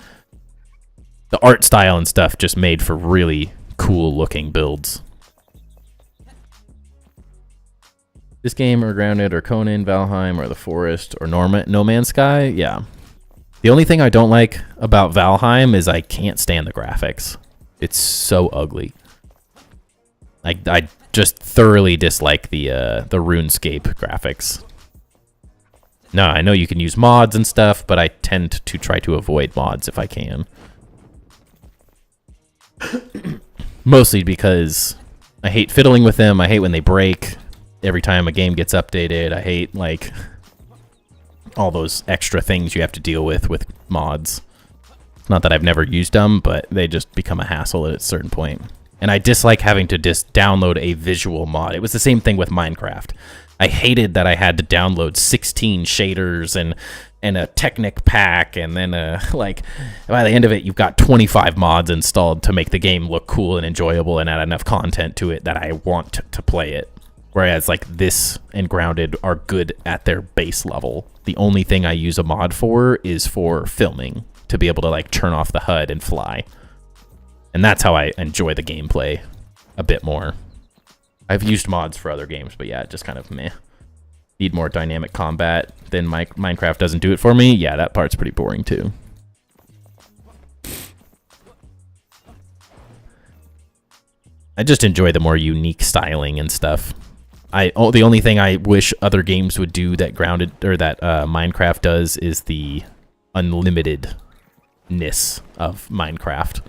the art style and stuff just made for really cool looking builds. This game or Grounded or Conan, Valheim or The Forest or No Man's Sky, yeah. The only thing I don't like about Valheim is I can't stand the graphics. It's so ugly. I just thoroughly dislike the RuneScape graphics. No, I know you can use mods and stuff, but I tend to try to avoid mods if I can. Mostly because I hate fiddling with them. I hate when they break every time a game gets updated. I hate like all those extra things you have to deal with mods. Not that I've never used them, but they just become a hassle at a certain point. And I dislike having to just download a visual mod. It was the same thing with Minecraft. I hated that I had to download 16 shaders and a Technic pack, and then like by the end of it, you've got 25 mods installed to make the game look cool and enjoyable and add enough content to it that I want to play it. Whereas like this and Grounded are good at their base level. The only thing I use a mod for is for filming, to be able to like turn off the HUD and fly. And that's how I enjoy the gameplay a bit more. I've used mods for other games, but yeah, just kind of meh. Need more dynamic combat. Then Minecraft doesn't do it for me. Yeah, that part's pretty boring too. I just enjoy the more unique styling and stuff. The only thing I wish other games would do that Minecraft does is the unlimitedness of Minecraft.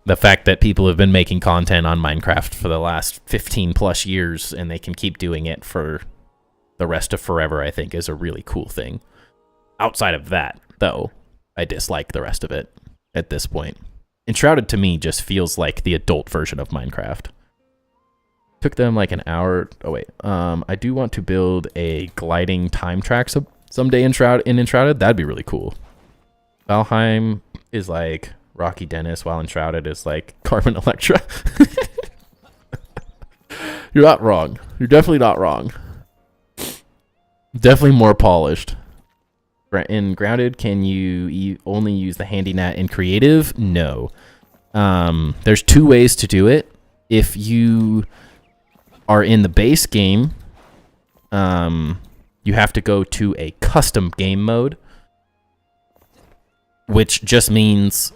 The fact that people have been making content on Minecraft for the last 15 plus years and they can keep doing it for the rest of forever, I think is a really cool thing. Outside of that, though, I dislike the rest of it at this point. Enshrouded to me just feels like the adult version of Minecraft. Took them like an hour. Oh wait, I do want to build a gliding time track someday in Enshrouded. That'd be really cool. Valheim is like Rocky Dennis, while Enshrouded is like Carmen Electra. You're not wrong. You're definitely not wrong. Definitely more polished. In Grounded, can you only use the handy nat in creative? No. There's two ways to do it. If you are in the base game, you have to go to a custom game mode, which just means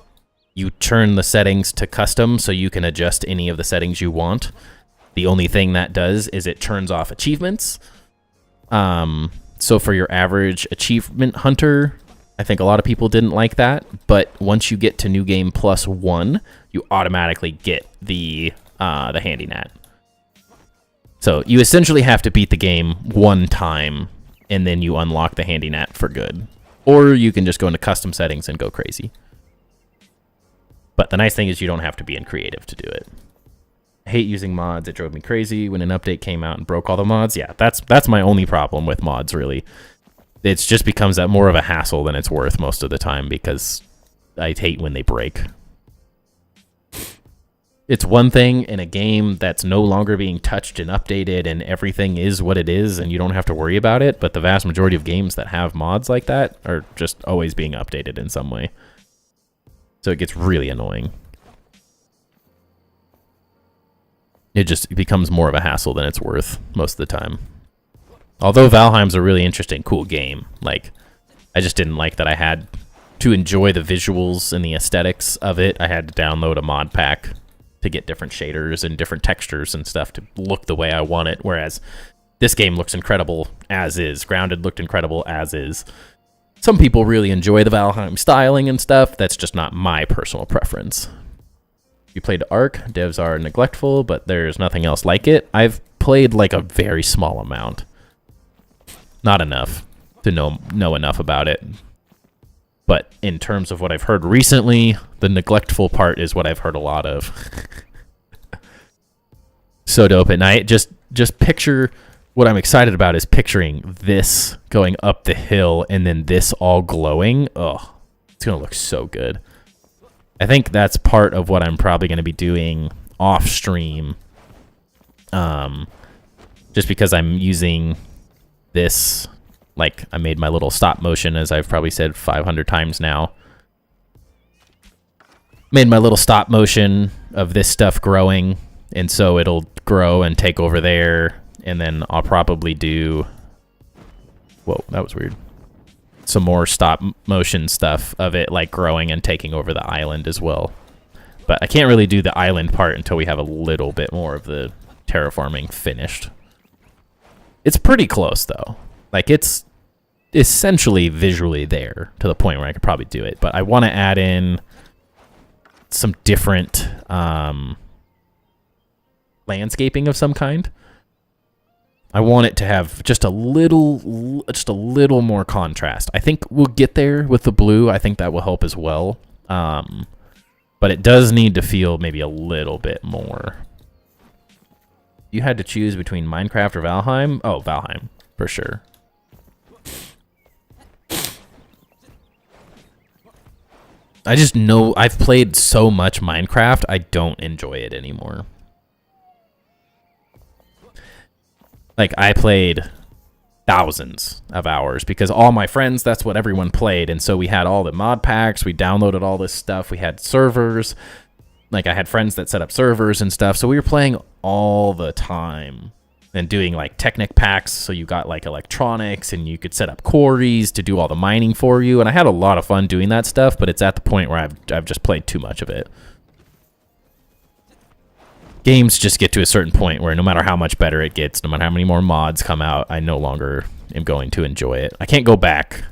you turn the settings to custom so you can adjust any of the settings you want. The only thing that does is it turns off achievements. So for your average achievement hunter, I think a lot of people didn't like that, but once you get to New Game +1, you automatically get the handy nat. So you essentially have to beat the game one time, and then you unlock the handy nat for good. Or you can just go into custom settings and go crazy. But the nice thing is you don't have to be in creative to do it. I hate using mods. It drove me crazy when an update came out and broke all the mods. Yeah, that's my only problem with mods, really. It just becomes that more of a hassle than it's worth most of the time because I hate when they break. It's one thing in a game that's no longer being touched and updated and everything is what it is and you don't have to worry about it, but the vast majority of games that have mods like that are just always being updated in some way. So it gets really annoying. It becomes more of a hassle than it's worth most of the time. Although Valheim's a really interesting, cool game. Like, I just didn't like that I had to enjoy the visuals and the aesthetics of it. I had to download a mod pack to get different shaders and different textures and stuff to look the way I want it. Whereas this game looks incredible as is. Grounded looked incredible as is. Some people really enjoy the Valheim styling and stuff. That's just not my personal preference. You played Ark. Devs are neglectful, but there's nothing else like it. I've played like a very small amount. Not enough to know enough about it. But in terms of what I've heard recently, the neglectful part is what I've heard a lot of. So dope. And I just picture what I'm excited about is picturing this going up the hill and then this all glowing. Oh, it's going to look so good. I think that's part of what I'm probably going to be doing off stream. Just because I'm using this, like I made my little stop motion, as I've probably said 500 times now. Made my little stop motion of this stuff growing, and so it'll grow and take over there, and then I'll probably do... Whoa, that was weird. Some more stop motion stuff of it like growing and taking over the island as well. But I can't really do the island part until we have a little bit more of the terraforming finished. It's pretty close though. Like it's essentially visually there to the point where I could probably do it. But I want to add in some different landscaping of some kind. I want it to have just a little more contrast. I think we'll get there with the blue. I think that will help as well. But it does need to feel maybe a little bit more. You had to choose between Minecraft or Valheim? Oh, Valheim, for sure. I just know I've played so much Minecraft, I don't enjoy it anymore. Like, I played thousands of hours because all my friends, that's what everyone played. And so we had all the mod packs, we downloaded all this stuff, we had servers. Like I had friends that set up servers and stuff. So we were playing all the time and doing like Technic packs. So you got like electronics and you could set up quarries to do all the mining for you. And I had a lot of fun doing that stuff, but it's at the point where I've just played too much of it. Games just get to a certain point where no matter how much better it gets, no matter how many more mods come out, I no longer am going to enjoy it. I can't go back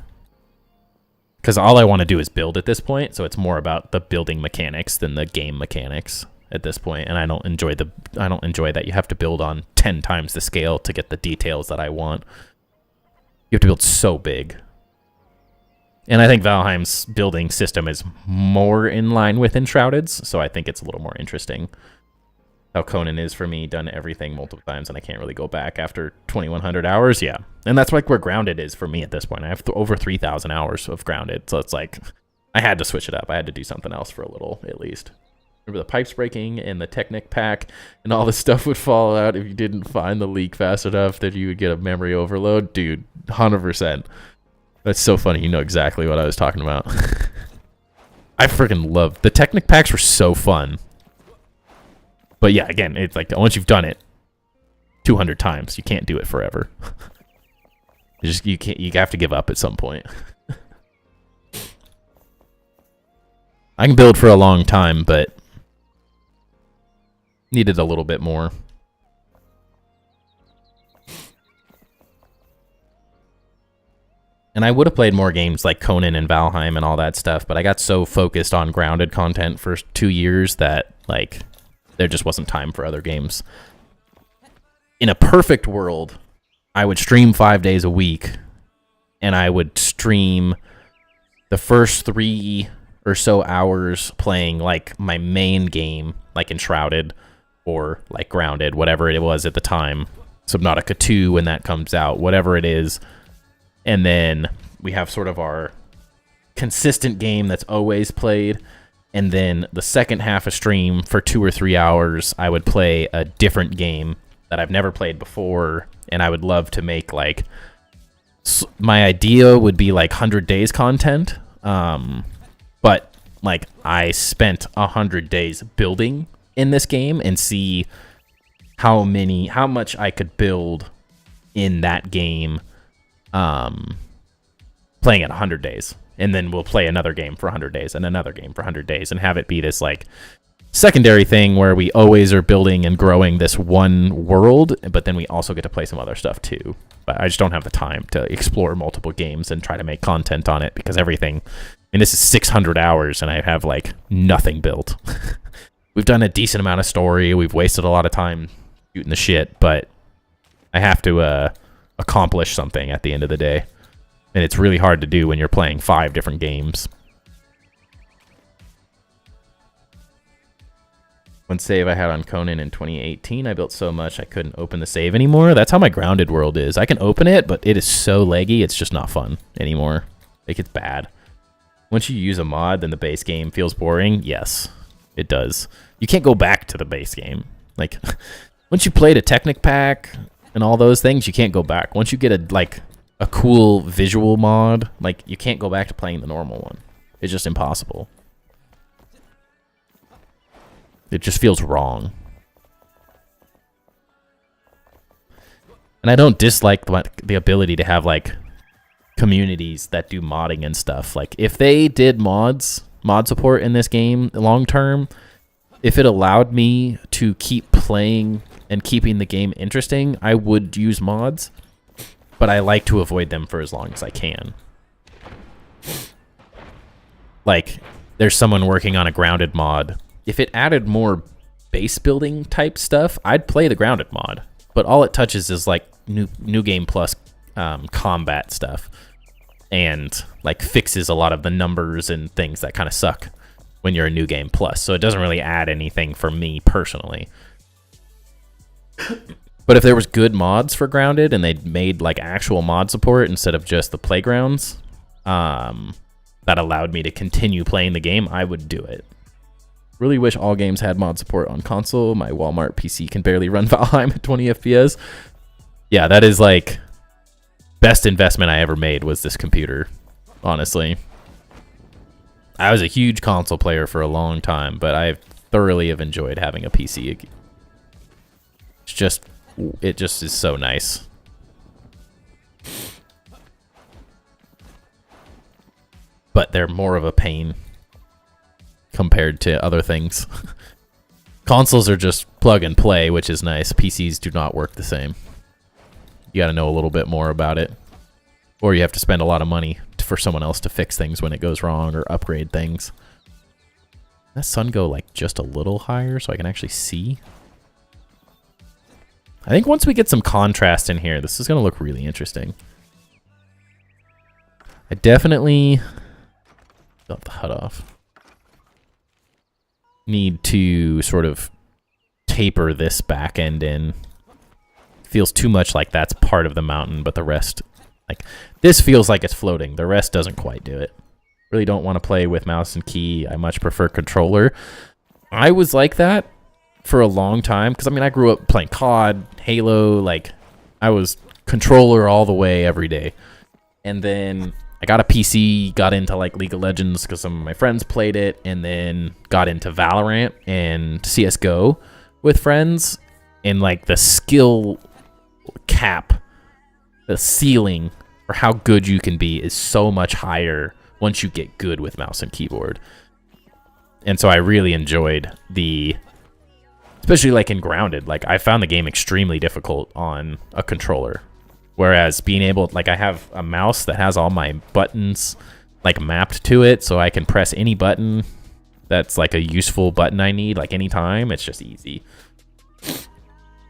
because all I want to do is build at this point. So it's more about the building mechanics than the game mechanics at this point. And I don't enjoy that you have to build on 10 times the scale to get the details that I want. You have to build so big. And I think Valheim's building system is more in line with Enshrouded's, so I think it's a little more interesting. How Conan is for me, done everything multiple times, and I can't really go back after 2,100 hours. Yeah, and that's like where Grounded is for me at this point. I have over 3,000 hours of Grounded, so it's like I had to switch it up. I had to do something else for a little, at least. Remember the pipes breaking and the Technic pack, and all this stuff would fall out if you didn't find the leak fast enough that you would get a memory overload? Dude, 100%. That's so funny. You know exactly what I was talking about. I freaking loved the Technic packs. Were so fun. But yeah, again, it's like once you've done it 200 times, you can't do it forever. You can't. You have to give up at some point. I can build for a long time, but needed a little bit more. And I would have played more games like Conan and Valheim and all that stuff, but I got so focused on Grounded content for 2 years that like there just wasn't time for other games. In a perfect world, I would stream 5 days a week, and I would stream the first 3 or so hours playing like my main game, like Enshrouded or like Grounded, whatever it was at the time. Subnautica 2 when that comes out, whatever it is. And then we have sort of our consistent game that's always played. And then the second half of stream for 2 or 3 hours, I would play a different game that I've never played before. And I would love to make like, my idea would be like 100 days content. But like I spent 100 days building in this game and see how much I could build in that game, playing it 100 days. And then we'll play another game for 100 days and another game for 100 days and have it be this like secondary thing where we always are building and growing this one world, but then we also get to play some other stuff too. But I just don't have the time to explore multiple games and try to make content on it because everything, and this is 600 hours and I have like nothing built. We've done a decent amount of story. We've wasted a lot of time shooting the shit, but I have to accomplish something at the end of the day. And it's really hard to do when you're playing 5 different games. One save I had on Conan in 2018, I built so much I couldn't open the save anymore. That's how my Grounded world is. I can open it, but it is so laggy, it's just not fun anymore. Like, it's bad. Once you use a mod, then the base game feels boring. Yes, it does. You can't go back to the base game. Like, once you played a Technic pack and all those things, you can't go back. Once you get a cool visual mod, like, you can't go back to playing the normal one. It's just impossible. It just feels wrong. And I don't dislike the ability to have, like, communities that do modding and stuff. Like, if they did mod support in this game long term, if it allowed me to keep playing and keeping the game interesting, I would use mods. But I like to avoid them for as long as I can. Like, there's someone working on a Grounded mod. If it added more base building type stuff, I'd play the Grounded mod. But all it touches is like new game plus combat stuff. And like fixes a lot of the numbers and things that kind of suck when you're a new game plus. So it doesn't really add anything for me personally. But if there was good mods for Grounded and they made like actual mod support instead of just the playgrounds, that allowed me to continue playing the game, I would do it. Really wish all games had mod support on console. My Walmart PC can barely run Valheim at 20 FPS. Yeah, that is like best investment I ever made was this computer, honestly. I was a huge console player for a long time, but I thoroughly have enjoyed having a PC. It just is so nice. But they're more of a pain compared to other things. Consoles are just plug and play, which is nice. PCs do not work the same. You got to know a little bit more about it. Or you have to spend a lot of money for someone else to fix things when it goes wrong or upgrade things. That sun go like just a little higher so I can actually see? I think once we get some contrast in here, this is going to look really interesting. I definitely... got the HUD off. Need to sort of taper this back end in. Feels too much like that's part of the mountain, but the rest, like, this feels like it's floating. The rest doesn't quite do it. Really don't want to play with mouse and key. I much prefer controller. I was like that for a long time, because, I mean, I grew up playing COD, Halo, like, I was controller all the way every day. And then I got a PC, got into like League of Legends because some of my friends played it, and then got into Valorant and CSGO with friends. And like the skill cap, the ceiling for how good you can be is so much higher once you get good with mouse and keyboard. And so I really enjoyed especially like in Grounded, like I found the game extremely difficult on a controller. Whereas being able, like I have a mouse that has all my buttons like mapped to it, so I can press any button that's like a useful button I need, like anytime. It's just easy.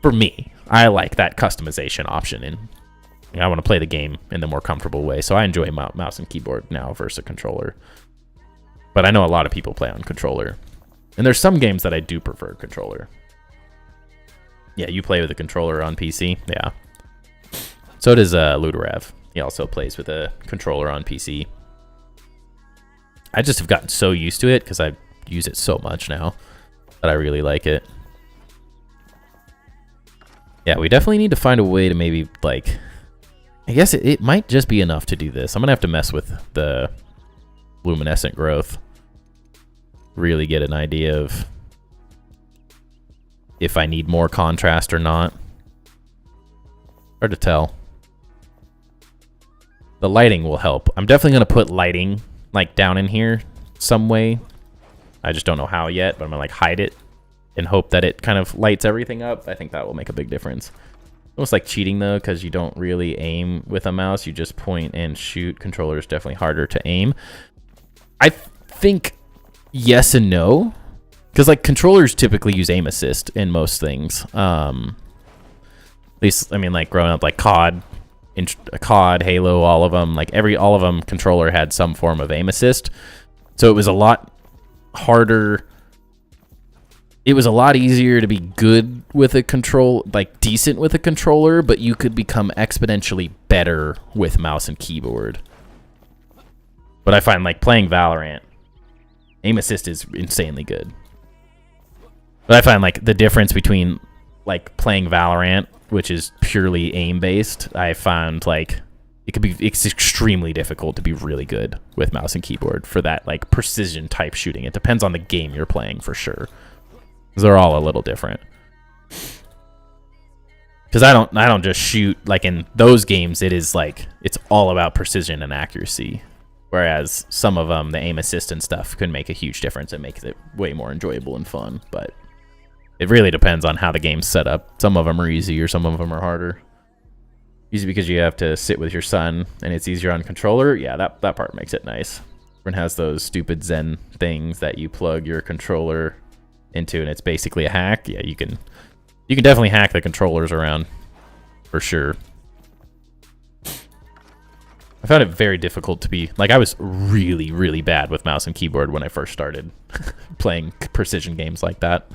For me, I like that customization option, and I want to play the game in the more comfortable way. So I enjoy mouse and keyboard now versus a controller. But I know a lot of people play on controller. And there's some games that I do prefer controller. Yeah, you play with a controller on PC? Yeah. So does Luderav. He also plays with a controller on PC. I just have gotten so used to it because I use it so much now that I really like it. Yeah, we definitely need to find a way to maybe, like... I guess it might just be enough to do this. I'm going to have to mess with the luminescent growth. Really get an idea of if I need more contrast or not. Hard to tell. The lighting will help. I'm definitely going to put lighting like down in here some way. I just don't know how yet, but I'm going to like hide it and hope that it kind of lights everything up. I think that will make a big difference. Almost like cheating though, because you don't really aim with a mouse. You just point and shoot. Controller is definitely harder to aim. I think yes and no, because like controllers typically use aim assist in most things. At least, I mean, like growing up, like COD, Halo, all of them, like all of them, controller had some form of aim assist. So it was a lot harder. It was a lot easier to be good with a like decent with a controller, but you could become exponentially better with mouse and keyboard. But I find like playing Valorant, aim assist is insanely good. But I find like the difference between like playing Valorant, which is purely aim based, I found like it's extremely difficult to be really good with mouse and keyboard for that like precision type shooting. It depends on the game you're playing for sure. They're all a little different. Because I don't just shoot like in those games. It is like it's all about precision and accuracy. Whereas some of them, the aim assist and stuff, can make a huge difference and makes it way more enjoyable and fun. But it really depends on how the game's set up. Some of them are easy, or some of them are harder. Easy because you have to sit with your son, and it's easier on controller. Yeah, that part makes it nice. Everyone has those stupid Zen things that you plug your controller into, and it's basically a hack. Yeah, you can definitely hack the controllers around for sure. I found it very difficult to be like, I was really, really bad with mouse and keyboard when I first started playing precision games like that.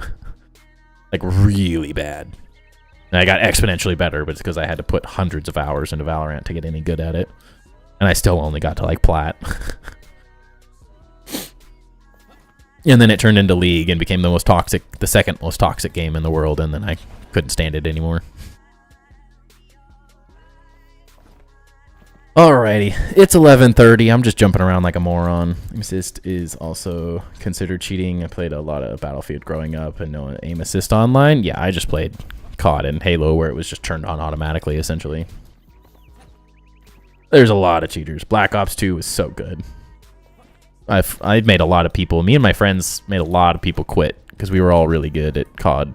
Like really bad. And I got exponentially better, but it's because I had to put hundreds of hours into Valorant to get any good at it. And I still only got to like plat. And then it turned into League and became the second most toxic game in the world, and then I couldn't stand it anymore. Alrighty, it's 11:30. I'm just jumping around like a moron. Assist is also considered cheating. I played a lot of Battlefield growing up and no aim assist online. Yeah, I just played COD and Halo where it was just turned on automatically, essentially. There's a lot of cheaters. Black Ops 2 was so good. I've made a lot of people, me and my friends made a lot of people quit because we were all really good at COD.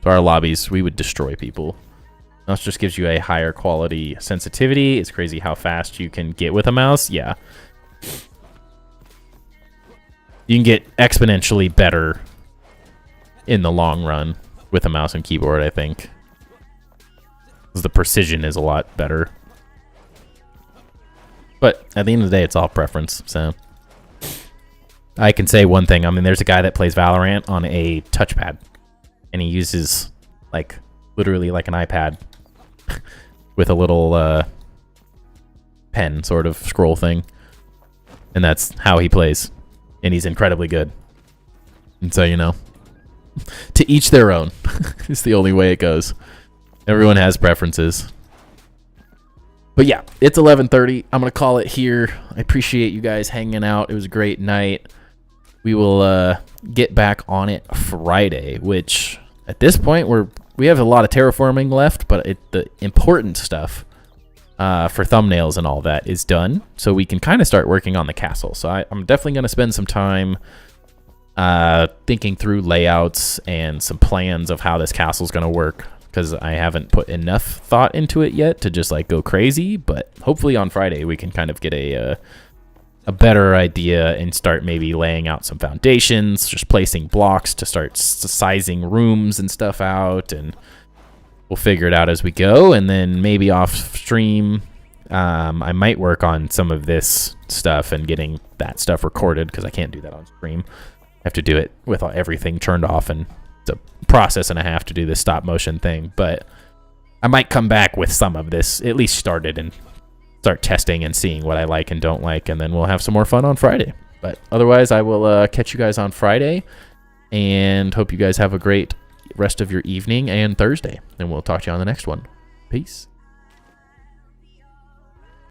So our lobbies, we would destroy people. Mouse just gives you a higher quality sensitivity. It's crazy how fast you can get with a mouse. Yeah. You can get exponentially better in the long run with a mouse and keyboard, I think. Because the precision is a lot better. But at the end of the day, it's all preference, so... I can say one thing. I mean, there's a guy that plays Valorant on a touchpad. And he uses, like, literally like an iPad. With a little pen sort of scroll thing. And that's how he plays. And he's incredibly good. And so, you know, to each their own. It's the only way it goes. Everyone has preferences. But yeah, it's 11:30. I'm going to call it here. I appreciate you guys hanging out. It was a great night. We will get back on it Friday, which at this point we have a lot of terraforming left, but the important stuff for thumbnails and all that is done. So we can kind of start working on the castle. So I'm definitely going to spend some time thinking through layouts and some plans of how this castle is going to work, because I haven't put enough thought into it yet to just like go crazy. But hopefully on Friday we can kind of get a better idea and start maybe laying out some foundations, just placing blocks to start sizing rooms and stuff out, and we'll figure it out as we go. And then maybe off stream, I might work on some of this stuff and getting that stuff recorded, because I can't do that on stream. I have to do it with everything turned off, and it's a process and a half to do this stop motion thing. But I might come back with some of this at least started and start testing and seeing what I like and don't like, and then we'll have some more fun on Friday. But otherwise, I will catch you guys on Friday, and hope you guys have a great rest of your evening and Thursday, and we'll talk to you on the next one. Peace.